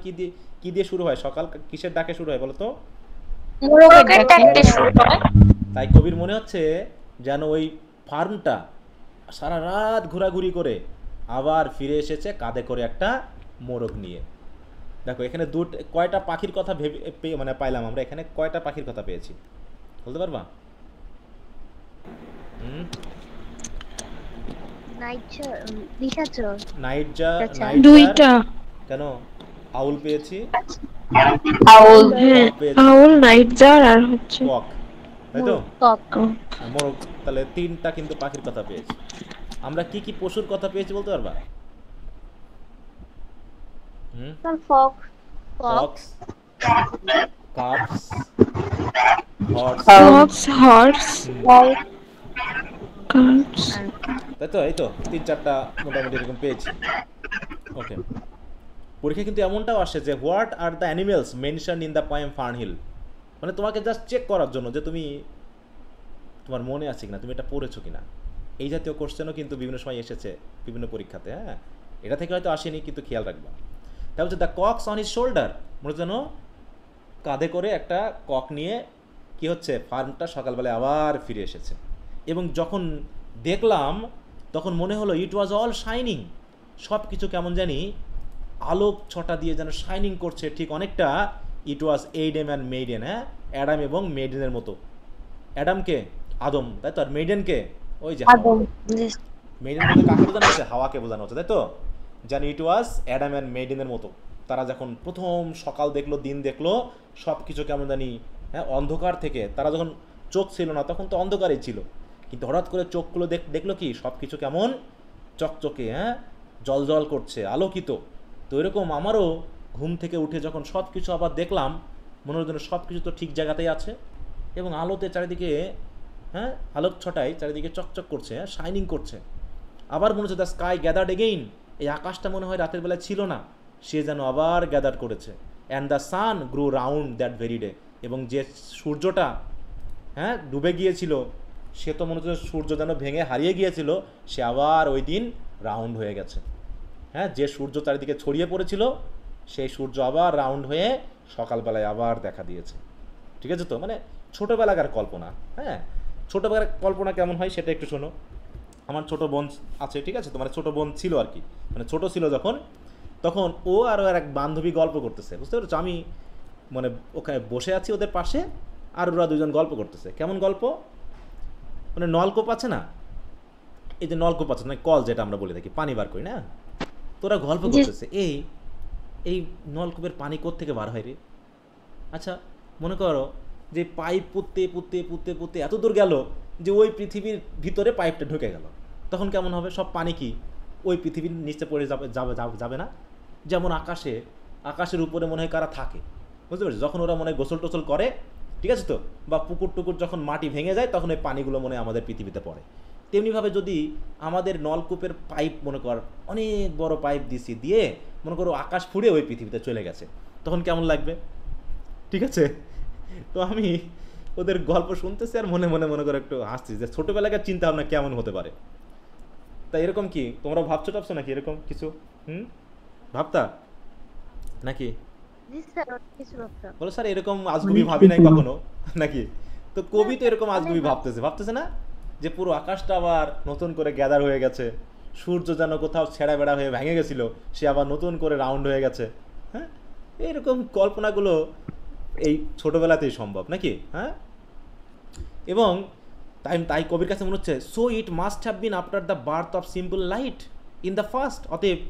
কি দিয়ে শুরু হয়? সকাল কিসের ডাকে শুরু হয় বলো তো? মোরগের ডাকতে শুরু হয়। তাই কবির মনে হচ্ছে যেন ওই ফার্মটা সারা রাত ঘোরাঘুরি করে আবার ফিরে এসেছে কাঁধে করে একটা মোরগ নিয়ে। দেখো এখানে কয়টা পাখির কথা মানে পাইলাম আমরা, এখানে কয়টা পাখির কথা পেয়েছি বলতে পারবা? দুইটা। কেন? আউল পেয়েছি, আউল, আউল, নাইটজার আর হচ্ছে কক, তাই তো? কক। মোরগ, তাহলে 3টা কিন্তু পাখির কথা পেয়েছি। আমরা কি কি পশুর কথা পেয়েছি বলতে পারবা? Fox, Fox, cups, horse, horse, তাই তো? এই তো 3-4টা মোটামুটি এরকম পেয়েছি। ওকে, পরীক্ষা কিন্তু এমনটাও আসে যে what are the animals mention in the poem ফার্নহিল, মানে তোমাকে জাস্ট চেক করার জন্য যে তুমি তোমার মনে আছে কিনা, তুমি এটা পড়েছো কিনা। এই জাতীয় কোশ্চেনও কিন্তু বিভিন্ন সময় এসেছে বিভিন্ন পরীক্ষাতে। হ্যাঁ, এটা থেকে হয়তো আসেনি, কিন্তু খেয়াল রাখবা। তারপর হচ্ছে the cocks on his shoulder, মনে যেন কাঁধে করে একটা কক নিয়ে কি হচ্ছে ফার্মটা সকালবেলায় আবার ফিরে এসেছে। এবং যখন দেখলাম তখন মনে হলো ইট ওয়াজ অল শাইনিং, সব কিছু কেমন জানি আলোক ছটা দিয়ে যেন শাইনিং করছে, ঠিক অনেকটা ইট ওয়াজ এইডেম অ্যান্ড মেইডেন। হ্যাঁ, অ্যাডাম এবং মেইডেনের মতো। অ্যাডামকে আদম, তাই তো? আর মেইডেনকে ওই যে মেইডেন বলতে কাকে বোঝানো হচ্ছে? হাওয়াকে বোঝানো হচ্ছে, তাই তো? জানি ইট ওয়াজ অ্যাডাম অ্যান্ড মেইডেনের মতো। তারা যখন প্রথম সকাল দেখলো, দিন দেখলো, সব কিছু কেমন জানি হ্যাঁ অন্ধকার থেকে, তারা যখন চোখ ছিল না তখন তো অন্ধকারই ছিল, কিন্তু হঠাৎ করে চোখগুলো দেখলো কি সব কিছু কেমন চকচকে, হ্যাঁ জল জল করছে, আলোকিত। তো এরকম আমারও ঘুম থেকে উঠে যখন সব কিছু আবার দেখলাম, মনে হলো যেন সব কিছু তো ঠিক জায়গাতেই আছে, এবং আলোতে চারিদিকে হ্যাঁ আলোক ছটায় চারিদিকে চকচক করছে, হ্যাঁ শাইনিং করছে। আবার মনে হচ্ছে দ্য স্কাই গ্যাদার্ড এগেইন, এই আকাশটা মনে হয় রাতের বেলায় ছিল না, সে যেন আবার গ্যাদার করেছে। And the San grow round that very day, এবং যে সূর্যটা হ্যাঁ ডুবে গিয়েছিল, সে তো মনে হচ্ছে সূর্য যেন ভেঙে হারিয়ে গিয়েছিল, সে আবার ওই দিন রাউন্ড হয়ে গেছে। হ্যাঁ, যে সূর্য চারিদিকে ছড়িয়ে পড়েছিল সেই সূর্য আবার রাউন্ড হয়ে সকালবেলায় আবার দেখা দিয়েছে। ঠিক আছে তো? মানে ছোটোবেলাকার কল্পনা। হ্যাঁ, ছোটোবেলার কল্পনা কেমন হয় সেটা একটু শোনো। আমার ছোটো বোন আছে, ঠিক আছে তো, মানে ছোটো বোন ছিল আর কি, মানে ছোটো ছিল যখন, তখন ও আর ওর এক বান্ধবী গল্প করতেছে, বুঝতে পেরেছো? আমি মানে ওখানে বসে আছি ওদের পাশে, আর ওরা দুজন গল্প করতেছে। কেমন গল্প? মানে নলকূপ আছে না, এই যে নলকূপ আছে মানে কল যেটা আমরা বলে থাকি, পানি বার করি না, তো ওরা গল্প করতেছে এই নলকূপের পানি কোত্থেকে বার হয় রে? আচ্ছা মনে করো যে পাইপ পুঁততে পুঁততে পুঁততে পুঁততে এত দূর গেল যে ওই পৃথিবীর ভিতরে পাইপটা ঢুকে গেল, তখন কেমন হবে? সব পানি কি ওই পৃথিবীর নিচে পড়ে যাবে না? যেমন আকাশের উপরে মনে হয় কারা থাকে, বুঝতে পারছো? যখন ওরা মনে হয় গোসল টোসল করে, ঠিক আছে তো, বা পুকুর টুকুর যখন মাটি ভেঙে যায় তখন ওই পানিগুলো মনে হয় আমাদের পৃথিবীতে পড়ে। তেমনিভাবে যদি আমাদের নলকূপের পাইপ মনে কর অনেক বড় পাইপ দিয়ে মনে করো আকাশ ফুঁড়ে ওই পৃথিবীতে চলে গেছে, তখন কেমন লাগবে? ঠিক আছে, তো আমি ওদের গল্প শুনতেছি আর মনে মনে মনে করে একটু হাসছি যে ছোটোবেলাকার চিন্তা ভাবনা কেমন হতে পারে। তাই এরকম কি তোমরা ভাবছো টাবছো নাকি এরকম কিছু? ভাবতা নাকি? বলো স্যার এরকম আজগুবি ভাবি নাই কখনো নাকি? তো কবি তো এরকম আজগুবি ভাবতেছে না, যে পুরো আকাশটা আবার নতুন করে গ্যাদার হয়ে গেছে, সূর্য যেন কোথাও ছেঁড়া বেড়া হয়ে ভেঙে গেছিল, সে আবার নতুন করে রাউন্ড হয়ে গেছে। হ্যাঁ, এইরকম কল্পনাগুলো এই ছোটোবেলাতেই সম্ভব নাকি? হ্যাঁ, এবং তাই কবির কাছে মনে হচ্ছে so it must have been after the birth of simple light in the first, অতএব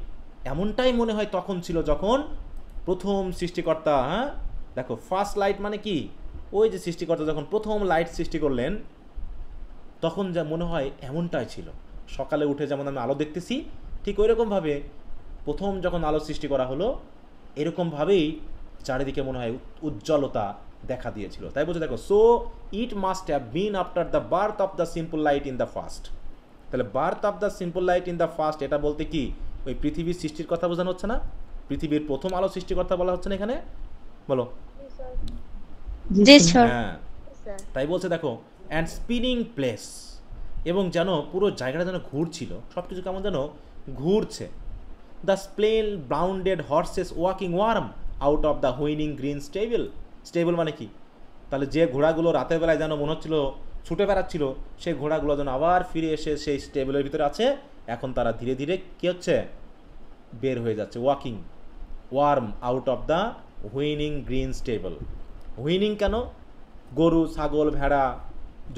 এমনটাই মনে হয় তখন ছিল যখন প্রথম সৃষ্টিকর্তা, হ্যাঁ দেখো ফার্স্ট লাইট মানে কি, ওই যে সৃষ্টিকর্তা যখন প্রথম লাইট সৃষ্টি করলেন তখন যা মনে হয় এমনটাই ছিল। সকালে উঠে যেমন আমি আলো দেখতেছি, ঠিক ওই রকমভাবে প্রথম যখন আলো সৃষ্টি করা হলো এরকমভাবেই চারিদিকে মনে হয় উজ্জ্বলতা দেখা দিয়েছিল। তাই বলছে দেখো, so it must have been after the birth of the simple light in the first. তাহলে birth of the simple light in the first এটা বলতে কি ওই পৃথিবীর সৃষ্টির কথা বোঝানো হচ্ছে না? পৃথিবীর প্রথম আলো সৃষ্টির কথা বলা হচ্ছে না এখানে? বলো। জি স্যার। হ্যাঁ, তাই বলছে দেখো, অ্যান্ড স্পিনিং প্লেস, এবং যেন পুরো জায়গাটা যেন ঘুরছিল, সব কিছু কেমন যেন ঘুরছে। The spellbound horses walking warm out of the whinnying green stable. Stable মানে কি? তাহলে যে ঘোড়াগুলো রাতের বেলায় যেন মনে হচ্ছিল ছুটে বেড়াচ্ছিল, সেই ঘোড়াগুলো যেন আবার ফিরে এসে সেই স্টেবলের ভিতরে আছে। এখন তারা ধীরে ধীরে কী হচ্ছে? বের হয়ে যাচ্ছে। Walking warm out of the whinnying green stable. Whinnying কেন? গরু, ছাগল, ভেড়া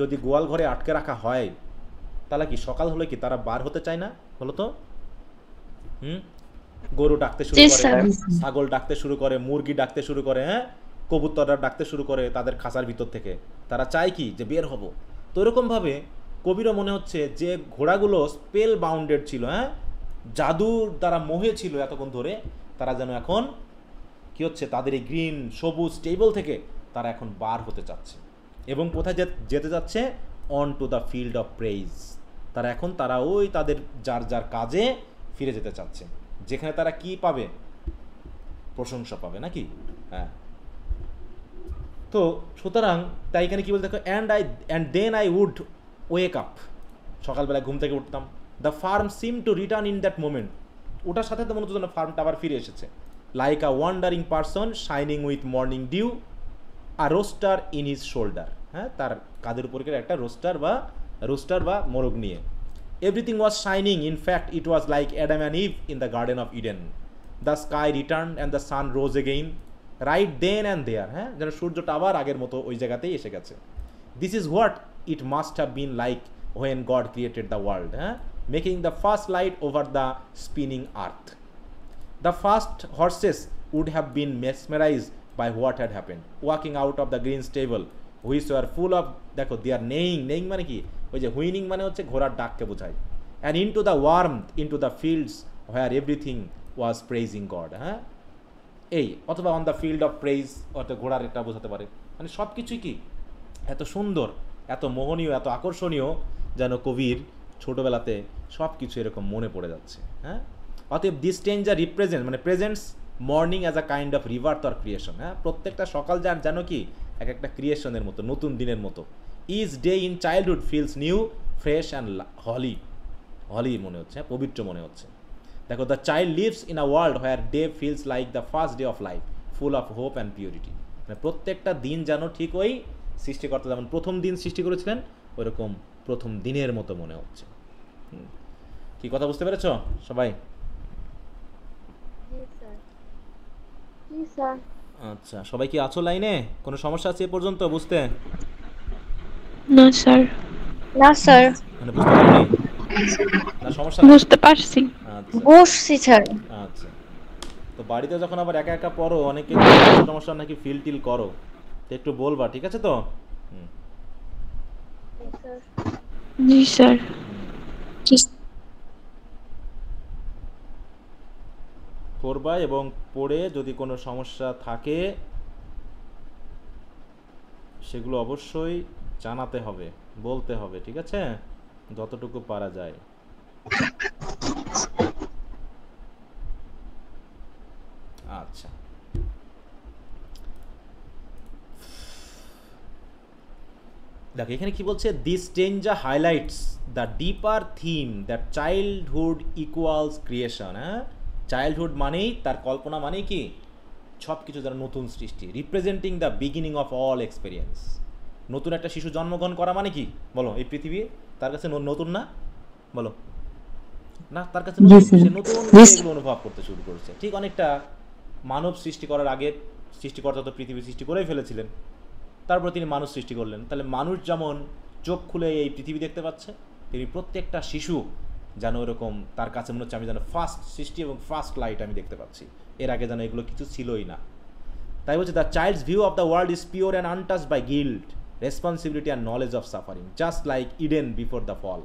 যদি গোয়াল ঘরে আটকে রাখা হয় তাহলে কি সকাল হলে কি তারা বার হতে চায় না? বলো তো। গরু ডাকতে শুরু করে, ছাগল ডাকতে শুরু করে, মুরগি ডাকতে শুরু করে, হ্যাঁ, কবুতররা ডাকতে শুরু করে তাদের খাঁচার ভিতর থেকে। তারা চায় কি? যে বের হব। তো এরকমভাবে কবিরও মনে হচ্ছে যে ঘোড়াগুলো স্পেল বাউন্ডেড ছিল, হ্যাঁ, জাদুর দ্বারা মোহে ছিল এতক্ষণ ধরে, তারা যেন এখন কি হচ্ছে? তাদের এই গ্রিন সবুজ স্টেবল থেকে তারা এখন বার হতে চাচ্ছে। এবং কোথায় যেতে যাচ্ছে? On to the field of praise. তারা ওই তাদের যার যার কাজে ফিরে যেতে চাচ্ছে, যেখানে তারা কি পাবে? প্রশংসা পাবে, নাকি? হ্যাঁ। তো সুতরাং তাই এখানে কি বলতে দেখো, and then I would wake up. সকালবেলায় ঘুম থেকে উঠতাম। The farm seem to return in that moment. ওটার সাথে তো মনে হতো যেন ফার্মটা আবার ফিরে এসেছে। Like a wandering person shining with morning dew, a rooster in his shoulder. হ্যাঁ, তার কাঁধের উপরে একটা রোস্টার বা মোরগ নিয়ে। Everything was shining, in fact it was like Adam and Eve in the garden of Eden. The sky return and the sun rose again, right then and there. হ্যাঁ, যেন সূর্যটা আবার আগের মতো ওই জায়গাতেই এসে গেছে। This is what it must have been like when God created the world, making the first light over the spinning earth. The first horses would have been mesmerized by what had happened, walking out of the green stable, which were full of, দেখো, they are neighing মানে কি? ওই যে হুইনিং মানে হচ্ছে ঘোড়ার ডাককে বোঝায়। And into the warmth, into the fields where everything was praising God. হ্যাঁ, এই অথবা on the field of praise, অর্থাৎ ঘোড়ার এটা বোঝাতে পারে। মানে সব কিছুই কি এত সুন্দর, এত মোহনীয়, এত আকর্ষণীয়, যেন কবির ছোটোবেলাতে সব কিছু এরকম মনে পড়ে যাচ্ছে। হ্যাঁ, অতএব দিস স্ট্রেঞ্জার রিপ্রেজেন্ট মানে presents morning as a kind of রিভার্থ or creation. হ্যাঁ, প্রত্যেকটা সকাল যেন কি এক একটা ক্রিয়েশনের মতো, নতুন দিনের মতো। Is day in childhood feels new, fresh and holy মনে হচ্ছে, পবিত্র মনে হচ্ছে। দেখো, the child lives in a world where day feels like the first day of life, full of hope and purity. মানে প্রত্যেকটা দিন যেন ঠিক ওই সৃষ্টিকর্তা যেমন প্রথম দিন সৃষ্টি করেছিলেন ওইরকম প্রথম দিনের মতো মনে হচ্ছে। কি কথা বুঝতে পেরেছ সবাই? আচ্ছা, সবাই কি আছো লাইনে? কোনো সমস্যা আছে এ পর্যন্ত বুঝতে? না স্যার। না স্যার। মানে বুঝতে পারোনি? না, সমস্যা বুঝতে পারছি। আচ্ছা বুঝছি স্যার। আচ্ছা, তো বাড়িতে যখন আবার একা একা পড়ো, অনেকে সমস্যা নাকি ফিল টিল করো, তো একটু বলবা, ঠিক আছে তো? জি স্যার। করবা, এবং পড়ে যদি কোনো সমস্যা থাকে সেগুলো অবশ্যই জানাতে হবে, বলতে হবে, ঠিক আছে, যতটুকু পারা যায়। আচ্ছা, দেখো এখানে কি বলছে, this stranger highlights the deeper theme that childhood equals creation. হ্যাঁ, চাইল্ডহুড মানেই তার কল্পনা, মানেই কি সব কিছু যারা নতুন সৃষ্টি, representing the beginning of all experience. নতুন একটা শিশু জন্মগ্রহণ করা মানে কি বলো? এই পৃথিবী তার কাছে নতুন না? বলো না, তার কাছে সে নতুন এগুলো অনুভব করতে শুরু করছে। ঠিক অনেকটা মানব সৃষ্টি করার আগে সৃষ্টিকর্তা তো পৃথিবী সৃষ্টি করেই ফেলেছিলেন, তারপর তিনি মানুষ সৃষ্টি করলেন। তাহলে মানুষ যেমন চোখ খুলে এই পৃথিবী দেখতে পাচ্ছে, তিনি প্রত্যেকটা শিশু যেন এরকম তার কাছে মনে হচ্ছে আমি যেন ফার্স্ট সৃষ্টি এবং ফার্স্ট লাইট আমি দেখতে পাচ্ছি, এর আগে যেন এগুলো কিছু ছিলই না। তাই বলছে, the child's view of the world is pure and untouched by guilt, responsibility and knowledge of suffering, just like Eden before the fall.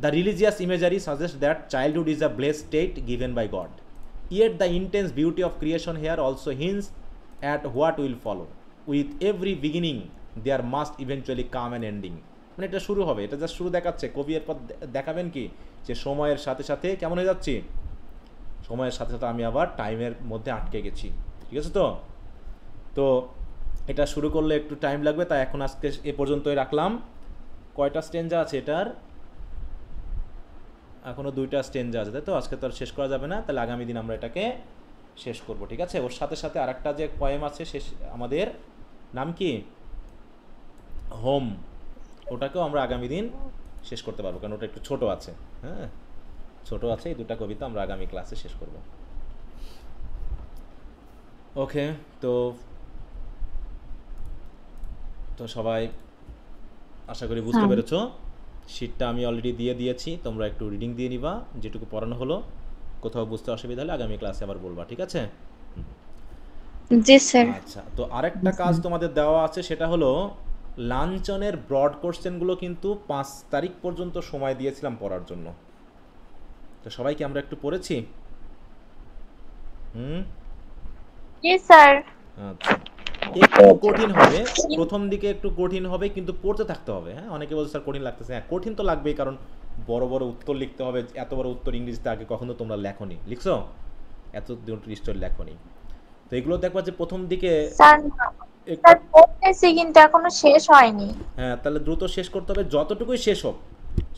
The religious imagery suggests that childhood is a blessed state given by God. Yet the intense beauty of creation here also hints at what will follow. With every beginning, there must eventually come an ending. মানে এটা শুরু হবে, এটা just শুরু দেখাচ্ছে। কবি এরপর দেখাবেন কি যে সময়ের সাথে সাথে কেমন হয়ে যাচ্ছি, সময়ের সাথে সাথে আমি আবার টাইমের মধ্যে আটকে গেছি। ঠিক আছে তো? তো এটা শুরু করলে একটু টাইম লাগবে, তাই এখন আজকে এ পর্যন্তই রাখলাম। কয়টা স্টেঞ্জা আছে এটার? এখনও 2টা স্টেঞ্জা আছে, তাই তো? আজকে তো আর শেষ করা যাবে না, তাহলে আগামী দিন আমরা এটাকে শেষ করব। ঠিক আছে? ওর সাথে সাথে আরেকটা যে পয়েম আছে শেষ, আমাদের নাম কি, হোম, ওটাকেও আমরা আগামী দিন শেষ করতে পারবো, কারণ ওটা একটু ছোট আছে। হ্যাঁ, ছোট আছে। এই 2টা কবিতা আমরা আগামী ক্লাসে শেষ করব। ওকে, তো সবাই আশা করি বুঝতে পেরেছো। শিটটা আমি অলরেডি দিয়ে দিয়েছি, তোমরা একটু রিডিং দিয়ে নিবা, যেটুকু পড়ানো হলো। কোথাও বুঝতে অসুবিধা হলে আগামী ক্লাসে আবার বলবা, ঠিক আছে? জি স্যার। আচ্ছা, তো আরেকটা কাজ তোমাদের দেওয়া আছে, সেটা হলো লাঞ্চনের ব্রড কোশ্চেনগুলো কিন্তু 5 তারিখ পর্যন্ত সময় দিয়েছিলাম পড়ার জন্য। তো সবাইকে আমরা একটু পড়েছি? জি স্যার। আচ্ছা, একটু কঠিন হবে প্রথম দিকে, একটু কঠিন হবে, কিন্তু পড়তে থাকতে হবে। হ্যাঁ, অনেকে বলছে স্যার কঠিন লাগতেছে। হ্যাঁ, কঠিন তো লাগবেই, কারণ বড় বড় উত্তর লিখতে হবে। এত বড় উত্তর ইংরেজিতে আগে কখনো তোমরা লেখনি, লিখছো? এত নিশ্চয় লেখনি। তো এগুলো দেখবা যে প্রথম দিকে স্যার পড়তেছি কিন্তু এখনো শেষ হয়নি। হ্যাঁ, তাহলে দ্রুত শেষ করতে হবে, যতটুকুই শেষ হোক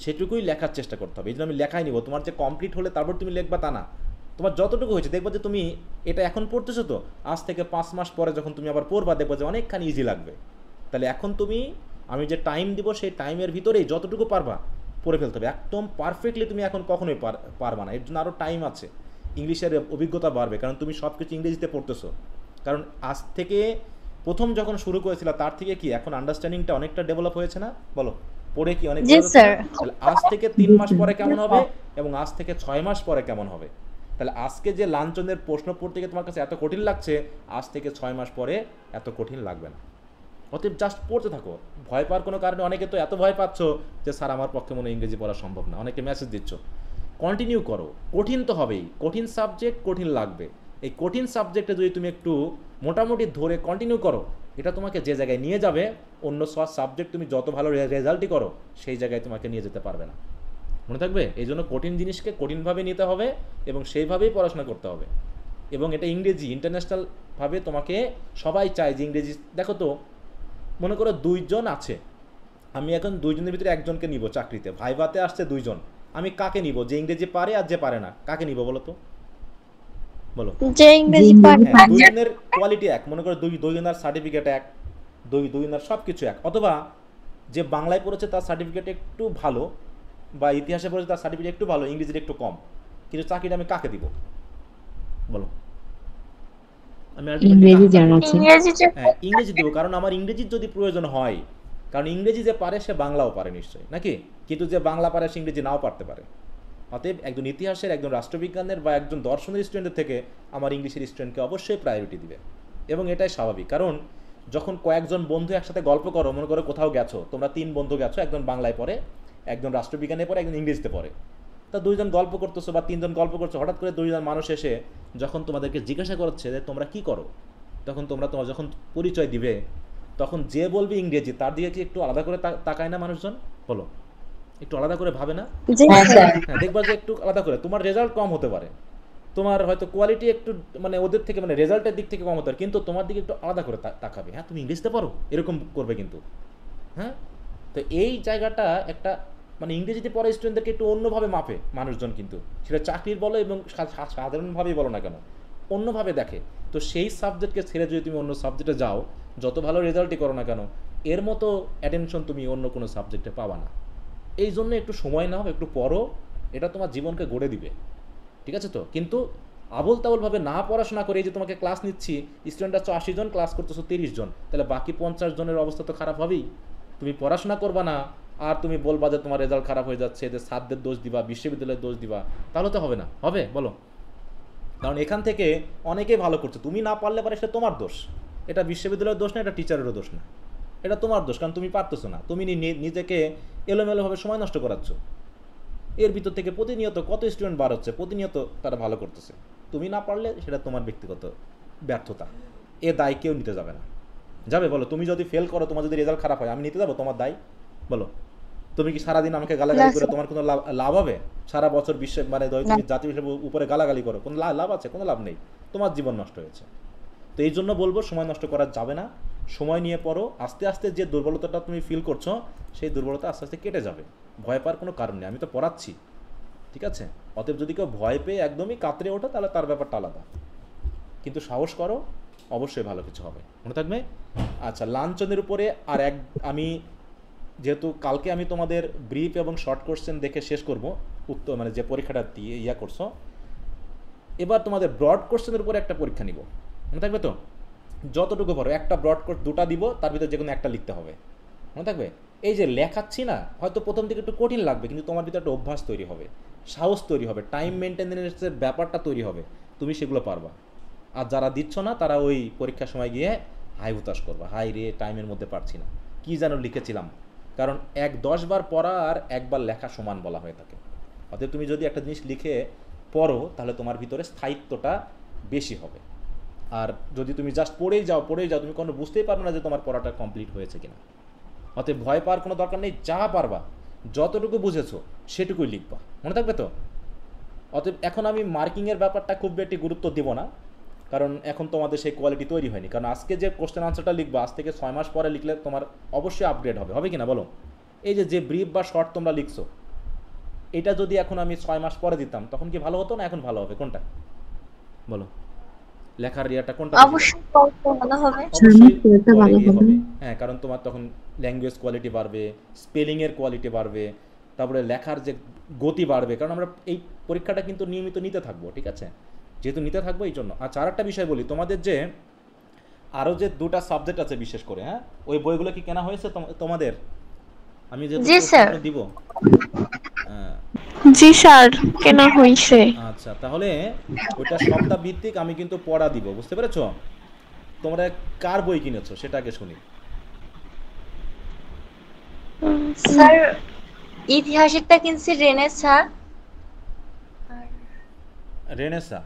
সেটুকুই লেখার চেষ্টা করতে হবে। এই জন্য আমি লেখাই নিব, তোমার যে কমপ্লিট হলে তারপর তুমি লিখবা তা না। তোমার যতটুকু হয়েছে দেখবা যে তুমি এটা এখন পড়তেছো, তো আজ থেকে 5 মাস পরে যখন তুমি আবার পড়বা দেখবা যে অনেকখানি ইজি লাগবে। তাহলে এখন তুমি, আমি যে টাইম দিব সেই টাইমের ভিতরেই যতটুকু পারবা পড়ে ফেলতে হবে। একদম পারফেক্টলি তুমি এখন কখনোই পারবা না, এর জন্য আরও টাইম আছে। ইংলিশের অভিজ্ঞতা বাড়বে, কারণ তুমি সব কিছু ইংরেজিতে পড়তেছো। কারণ আজ থেকে প্রথম যখন শুরু করেছিল তার থেকে কি এখন আন্ডারস্ট্যান্ডিংটা অনেকটা ডেভেলপ হয়েছে না? বলো, পড়ে কি অনেক? তাহলে আজ থেকে 3 মাস পরে কেমন হবে এবং আজ থেকে 6 মাস পরে কেমন হবে? তাহলে আজকে যে লাঞ্চনের প্রশ্ন পড়তে গিয়ে তোমার কাছে এত কঠিন লাগছে, আজ থেকে 6 মাস পরে এত কঠিন লাগবে না। অতএব জাস্ট পড়তে থাকো, ভয় পাওয়ার কোনো কারণে। অনেকে তো এত ভয় পাচ্ছ যে স্যার আমার পক্ষে মনে ইংরেজি পড়া সম্ভব না, অনেকে মেসেজ দিচ্ছ। কন্টিনিউ করো, কঠিন তো হবেই, কঠিন সাবজেক্ট, কঠিন লাগবে। এই কঠিন সাবজেক্টে যদি তুমি একটু মোটামুটি ধরে কন্টিনিউ করো, এটা তোমাকে যে জায়গায় নিয়ে যাবে, অন্য সব সাবজেক্ট তুমি যত ভালো রেজাল্টই করো সেই জায়গায় তোমাকে নিয়ে যেতে পারবে না। মনে থাকবে? এই জন্য কঠিন জিনিসকে কঠিনভাবে নিতে হবে এবং সেইভাবেই পড়াশোনা করতে হবে। এবং এটা ইংরেজি ইন্টারন্যাশনালভাবে তোমাকে সবাই চায় যে ইংরেজি। দেখো তো, মনে করো 2 জন আছে, আমি এখন 2 জনের ভিতরে একজনকে নিব চাকরিতে, ভাইভাতে আসছে 2 জন, আমি কাকে নিব? যে ইংরেজি পারে আর যে পারে না, কাকে নিব বলো তো? বলো। যে ইংরেজি পারে। 2 জনের কোয়ালিটি এক, মনে করো 2 জনের সার্টিফিকেট এক, 2 জনের সব কিছু এক। অথবা যে বাংলায় পড়েছে তার সার্টিফিকেট একটু ভালো, বা ইতিহাসে পড়েছে তার সার্টিফিকেট একটু ভালো, ইংরেজির একটু কম, কিন্তু চাকরিটা আমি কাকে দিব বলো? আমি ইংরেজি দেবো, কারণ আমার ইংরেজির যদি প্রয়োজন হয়, কারণ ইংরেজি যে পারে সে বাংলাও পারে নিশ্চয়ই, নাকি? কিন্তু যে বাংলা পারে সে ইংরেজি নাও পারতে পারে। অতএব একজন ইতিহাসের, একজন রাষ্ট্রবিজ্ঞানের বা একজন দর্শনের স্টুডেন্টের থেকে আমার ইংলিশের স্টুডেন্টকে অবশ্যই প্রায়োরিটি দিবে। এবং এটাই স্বাভাবিক, কারণ যখন কয়েকজন বন্ধু একসাথে গল্প করো, মনে করো কোথাও গেছো, তোমরা 3 বন্ধু গেছো, একজন বাংলায় পড়ে, একজন রাষ্ট্রবিজ্ঞানে পড়ে, একজন ইংরেজিতে পড়ে। তা 2 জন গল্প করতেছো বা 3 জন গল্প করছো, হঠাৎ করে 2 জন মানুষ এসে যখন তোমাদেরকে জিজ্ঞাসা করছে যে তোমরা কি করো, তখন তোমরা যখন পরিচয় দিবে, তখন যে বলবে ইংরেজি তার দিকে কি একটু আলাদা করে তাকায় না মানুষজন? বলো, একটু আলাদা করে ভাবে না? হ্যাঁ, দেখবা যে একটু আলাদা করে। তোমার রেজাল্ট কম হতে পারে, তোমার হয়তো কোয়ালিটি একটু মানে ওদের থেকে, মানে রেজাল্টের দিক থেকে কম হতে পারে, কিন্তু তোমার দিকে একটু আলাদা করে তাকাবে। হ্যাঁ, তুমি ইংলিশতে পারো, এরকম করবে কিন্তু। হ্যাঁ, তো এই জায়গাটা একটা, মানে ইংরেজিতে পড়া স্টুডেন্টদেরকে একটু অন্যভাবে মাপে মানুষজন, কিন্তু সেটা চাকরির বলো এবং সাধারণভাবেই বলো না কেন, অন্যভাবে দেখে। তো সেই সাবজেক্টকে ছেড়ে যদি তুমি অন্য সাবজেক্টে যাও, যত ভালো রেজাল্টই করো না কেন, এর মতো অ্যাটেনশন তুমি অন্য কোনো সাবজেক্টে পাবা না। এই জন্য একটু সময় নাও, একটু পড়ো, এটা তোমার জীবনকে গড়ে দিবে। ঠিক আছে তো? কিন্তু আবল তাবলভাবে না পড়াশোনা করে, এই যে তোমাকে ক্লাস নিচ্ছি, স্টুডেন্ট আছে 80 জন, ক্লাস করতেছো 30 জন, তাহলে বাকি 50 জনের অবস্থা তো খারাপ হবেই। তুমি পড়াশোনা করবা না আর তুমি বলবা যে তোমার রেজাল্ট খারাপ হয়ে যাচ্ছে, যে ছাত্রদের দোষ দিবা, বিশ্ববিদ্যালয়ের দোষ দিবা, তাহলে তো হবে না। হবে? বলো। কারণ এখান থেকে অনেকেই ভালো করছে, তুমি না পারলে পারে সেটা তোমার দোষ। এটা বিশ্ববিদ্যালয়ের দোষ না, এটা টিচারেরও দোষ না, এটা তোমার দোষ, কারণ তুমি পারতেছো না, তুমি নিজেকে এলোমেলোভাবে সময় নষ্ট করাচ্ছ। এর ভিতর থেকে প্রতিনিয়ত কত স্টুডেন্ট বার হচ্ছে, প্রতিনিয়ত তারা ভালো করতেছে, তুমি না পারলে সেটা তোমার ব্যক্তিগত ব্যর্থতা, এ দায় কেউ নিতে যাবে না। যাবে বলো? তুমি যদি ফেল করো, তোমার যদি রেজাল্ট খারাপ হয়, আমি নিতে যাবো তোমার দায়? বলো। তুমি কি সারাদিন আমাকে গালাগালি করে তোমার কোনো লাভ হবে? সারা বছর বিশ্বে মানে তুমি জাতীয় হিসেবে উপরে গালাগালি করো, কোনো লাভ আছে? কোনো লাভ নেই, তোমার জীবন নষ্ট হয়েছে। তো এই জন্য বলবো সময় নষ্ট করা যাবে না, সময় নিয়ে পড়ো। আস্তে আস্তে যে দুর্বলতাটা তুমি ফিল করছো, সেই দুর্বলতা আস্তে আস্তে কেটে যাবে। ভয় পাওয়ার কোনো কারণ নেই, আমি তো পড়াচ্ছি, ঠিক আছে? অতএব যদি কেউ ভয় পেয়ে একদমই কাতরে ওঠে, তাহলে তার ব্যাপারটা আলাদা, কিন্তু সাহস করো, অবশ্যই ভালো কিছু হবে, মনে থাকবে। আচ্ছা, লাঞ্ছনের উপরে আর আমি যেহেতু কালকে আমি তোমাদের ব্রিফ এবং শর্ট কোশ্চেন দেখে শেষ করব, উত্তর মানে যে পরীক্ষাটা দিয়ে করছো, এবার তোমাদের ব্রড কোশ্চেনের উপরে একটা পরীক্ষা নিব, মনে থাকবে তো? যতটুকু পারো একটা ব্রড কোর্স দুটা দিব, তার ভিতরে যে কোনো একটা লিখতে হবে, মনে থাকবে। এই যে লেখাচ্ছি না, হয়তো প্রথম দিকে একটু কঠিন লাগবে, কিন্তু তোমার ভিতরে একটা অভ্যাস তৈরি হবে, সাহস তৈরি হবে, টাইম মেনটেন্যান্সের ব্যাপারটা তৈরি হবে, তুমি সেগুলো পারবা। আর যারা দিচ্ছ না, তারা ওই পরীক্ষার সময় গিয়ে হাই হুতাশ করবা, হাই রে টাইমের মধ্যে পারছি না, কী যেন লিখেছিলাম। কারণ 10 বার পড়া আর একবার লেখা সমান বলা হয়ে থাকে। অতএব তুমি যদি একটা জিনিস লিখে পড়ো, তাহলে তোমার ভিতরে স্থায়িত্বটা বেশি হবে। আর যদি তুমি জাস্ট পড়েই যাও, তুমি কোনো বুঝতেই পারবে না যে তোমার পড়াটা কমপ্লিট হয়েছে কিনা। অতএব ভয় পাওয়ার কোনো দরকার নেই, যা পারবা, যতটুকু বুঝেছো সেটুকুই লিখবা, মনে থাকবে তো? অতএব এখন আমি মার্কিংয়ের ব্যাপারটা খুব বেশি গুরুত্ব দিব না, কারণ এখন তোমাদের সেই কোয়ালিটি তৈরি হয়নি। কারণ আজকে যে কোশ্চেন আনসারটা লিখবা, আজ থেকে 6 মাস পরে লিখলে তোমার অবশ্যই আপগ্রেড হবে কি না বলো? এই যে ব্রিফ বা শর্ট তোমরা লিখছো, এটা যদি এখন আমি 6 মাস পরে দিতাম, তখন কি ভালো হতো না এখন ভালো হবে? কোনটা বলো? লেখার রিয়াটা কোনটা? অবশ্যই ভালো হবে। অবশ্যই হবে, হ্যাঁ, কারণ তোমার তখন ল্যাঙ্গুয়েজ কোয়ালিটি বাড়বে, স্পেলিংয়ের কোয়ালিটি বাড়বে, তারপরে লেখার যে গতি বাড়বে, কারণ আমরা এই পরীক্ষাটা কিন্তু নিয়মিত নিতে থাকবো, ঠিক আছে? যেহেতু নিতে থাকবো এই জন্য। আচ্ছা, আর একটা বিষয় বলি, তোমাদের যে আরও যে 2টা সাবজেক্ট আছে বিশেষ করে, হ্যাঁ, ওই বইগুলো কি কেনা হয়েছে তোমাদের? আমি যে দিব। জি স্যার, কেনা হইছে। আচ্ছা, তাহলে ওইটা সপ্তাহ ভিত্তিক আমি কিন্তু পড়া দিব, বুঝতে পেরেছো? তোমরা কার বই কিনেছো সেটা আগে শুনি। স্যার ইতিহাসেরটা কিনছি রেনেসা। রেনেসা?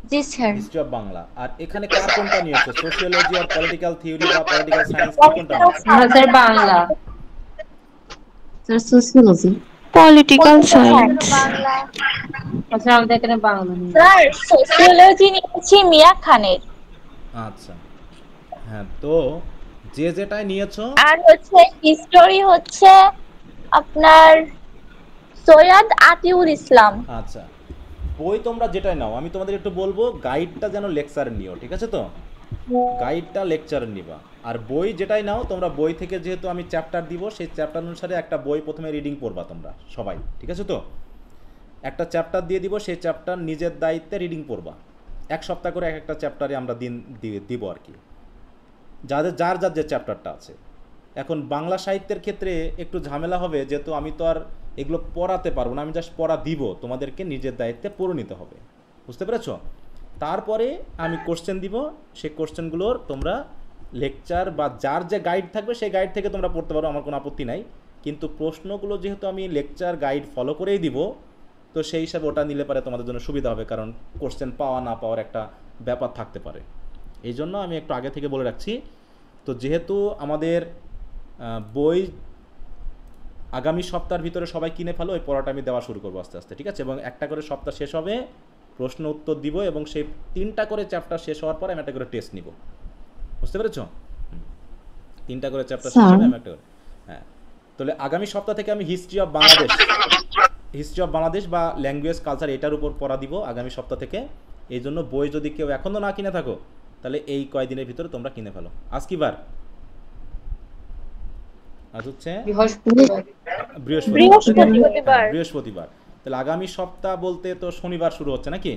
জি স্যার। History of Bangla. আর এখানে কার কোনটা নিয়েছো? সোশিওলজি আর পলিটিক্যাল থিওরি বা পলিটিক্যাল সায়েন্স, কোনটা নিয়েছো? Sir Bangla. Sir sociology. Political science. Bangla. আচ্ছা, আমাদের এখানে বাংলা নেই। স্যার সোশিওলজি নিয়েছি মিয়া খানের। আচ্ছা, হ্যাঁ, তো যে যেটাই নিয়েছো। আর হচ্ছে হিস্টোরি হচ্ছে আপনার সৈয়দ আতিউল ইসলাম। আচ্ছা, বই তোমরা যেটাই নাও, আমি তোমাদের একটু বলবো গাইডটা যেন লেকচার নিও, ঠিক আছে তো? গাইডটা লেকচার নিবা। আর বই যেটাই নাও তোমরা, বই থেকে যেহেতু আমি চ্যাপ্টার দিব, সেই চ্যাপ্টার অনুসারে একটা বই প্রথমে রিডিং পড়বা তোমরা সবাই, ঠিক আছে তো? একটা চ্যাপ্টার দিয়ে দিব, সেই চ্যাপ্টার নিজের দায়িত্বে রিডিং পড়বা। 1 সপ্তাহ করে একটা চ্যাপ্টারে আমরা দিন দিব আর কি, যার যে চ্যাপ্টারটা আছে। এখন বাংলা সাহিত্যের ক্ষেত্রে একটু ঝামেলা হবে, যেহেতু আমি তো আর এগুলো পড়াতে পারবো না, আমি জাস্ট পড়া দিব, তোমাদেরকে নিজের দায়িত্বে পড়ে নিতে হবে, বুঝতে পেরেছো? তারপরে আমি কোশ্চেন দিব, সেই কোশ্চেনগুলোর তোমরা লেকচার বা যার যে গাইড থাকবে সেই গাইড থেকে তোমরা পড়তে পারো, আমার কোনো আপত্তি নাই। কিন্তু প্রশ্নগুলো যেহেতু আমি লেকচার গাইড ফলো করেই দিব, তো সেই হিসাবে ওটা নিলে পারে তোমাদের জন্য সুবিধা হবে, কারণ কোশ্চেন পাওয়া না পাওয়ার একটা ব্যাপার থাকতে পারে। এই জন্য আমি একটু আগে থেকে বলে রাখছি। তো যেহেতু আমাদের বই আগামী সপ্তাহের ভিতরে সবাই কিনে ফেলো, ওই পড়াটা আমি দেওয়া শুরু করবো আস্তে আস্তে, ঠিক আছে? এবং একটা করে সপ্তাহ শেষ হবে, প্রশ্ন উত্তর দিব, এবং সেই 3টা করে চ্যাপ্টার শেষ হওয়ার পরে আমি একটা করে টেস্ট নিব, বুঝতে পেরেছো? 3টা করে চ্যাপ্টার শেষ হবে, আমি একটা করে, হ্যাঁ। তাহলে আগামী সপ্তাহ থেকে আমি হিস্ট্রি অফ বাংলাদেশ বা ল্যাঙ্গুয়েজ কালচার এটার উপর পড়া দিব আগামী সপ্তাহ থেকে। এই জন্য বই যদি কেউ এখনও না কিনে থাকো, তাহলে এই কয়দিনের ভিতরে তোমরা কিনে ফেলো। আজ কি বার? আজ হচ্ছে বৃহস্পতিবার। তাহলে আগামী সপ্তাহ বলতে তো শনিবার শুরু হচ্ছে নাকি?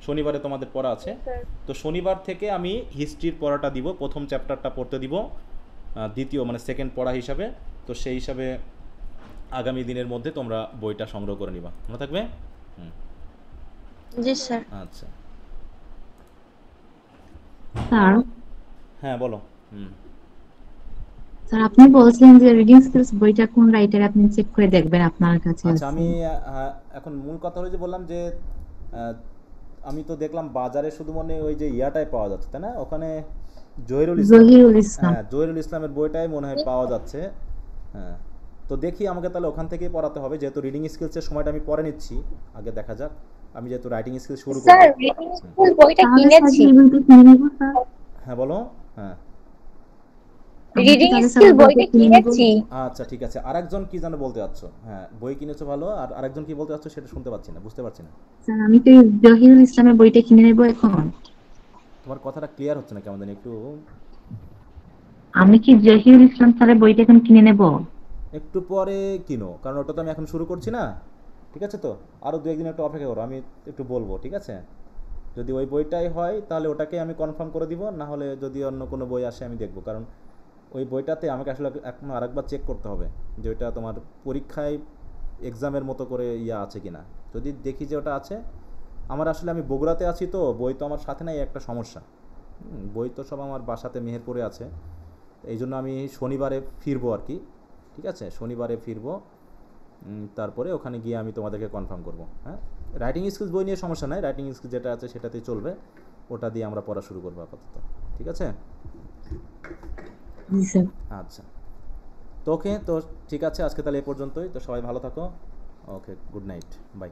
শনিবারে তোমাদের পড়া আছে, তো শনিবার থেকে আমি হিস্ট্রির পড়াটা দিব, প্রথম চ্যাপ্টারটা পড়তে দিব, দ্বিতীয় মানে সেকেন্ড পড়া হিসাবে। তো সেই হিসাবে আগামী দিনের মধ্যে তোমরা বইটা সংগ্রহ করে নিবা, মনে থাকবে? জি স্যার। আচ্ছা, স্যার। হ্যাঁ বলো। স্যার আপনি বলছিলেন যে রিডিং স্কিলস বইটা কোন রাইটার আপনি চেক করে দেখবেন আপনার কাছে আচ্ছা, আছে। আমি এখন মূল কথা হলো যে বললাম যে আহ, আমি তো দেখলাম বাজারে শুধু মনে ওই যে ইয়াটাই পাওয়া যাচ্ছে, তাই না? ওখানে জহিরুল ইসলাম, জহিরুল ইসলাম। হ্যাঁ জহিরুল ইসলামের বইটাই মনে হয় পাওয়া যাচ্ছে। হ্যাঁ, তো দেখি আমাকে তাহলে ওখান থেকেই পড়াতে হবে, যেহেতু রিডিং স্কিলসের সময়টা আমি পরে নিচ্ছি। আগে দেখা যাক, আমি যেহেতু রাইটিং স্কিল শুরু করব। স্যার রিডিং স্কুল বইটা তাহলে স্যার কিনেছি। এই বইটা কিনে নেব স্যার। হ্যাঁ বলো। হ্যাঁ আমি কি রিডিং তাহলে স্কুল স্যার বইটা কিনে নেব? কিনেছি। আচ্ছা ঠিক আছে, আরেকজন কি যেন বলতে চাচ্ছ? হ্যাঁ বই কিনেছো ভালো, আর আরেকজন কি বলতে চাচ্ছ সেটা শুনতে পাচ্ছি না, বুঝতে পারছি না। স্যার আমি তো এই জহিরুল ইসলামের বইটা কিনে নেব এখন। তোমার কথাটা ক্লিয়ার হচ্ছে না কেমন জানি একটু। আমি কি জহিরুল ইসলাম স্যারের বইটা এখন কিনে নেব? একটু পরে কিনো, কারণ ওটা তো আমি এখন শুরু করছি না। ঠিক আছে, তো আরও দু একদিন একটু অপেক্ষা করো, আমি একটু বলবো, ঠিক আছে? যদি ওই বইটাই হয় তাহলে ওটাকে আমি কনফার্ম করে দিব, না হলে যদি অন্য কোনো বই আসে আমি দেখবো। কারণ ওই বইটাতে আমাকে আসলে এখন আরেকবার চেক করতে হবে যে ওইটা তোমার পরীক্ষায় এক্সামের মতো করে ইয়া আছে কিনা। যদি দেখি যে ওটা আছে, আমার আসলে আমি বগুড়াতে আছি, তো বই তো আমার সাথে নাই, একটা সমস্যা। বই তো সব আমার বাসাতে মেহেরপুরে আছে, এই জন্য আমি শনিবারে ফিরবো আর কি। ঠিক আছে, শনিবারে ফিরবো, তারপরে ওখানে গিয়ে আমি তোমাদেরকে কনফার্ম করবো। হ্যাঁ, রাইটিং স্কিলস বই নিয়ে সমস্যা নাই, রাইটিং স্কিলস যেটা আছে সেটাতেই চলবে, ওটা দিয়ে আমরা পড়া শুরু করবো আপাতত। ঠিক আছে? জি স্যার। আচ্ছা, তো ওকে, তো ঠিক আছে, আজকে তাহলে এ পর্যন্তই। তো সবাই ভালো থাকো। ওকে, গুড নাইট, বাই।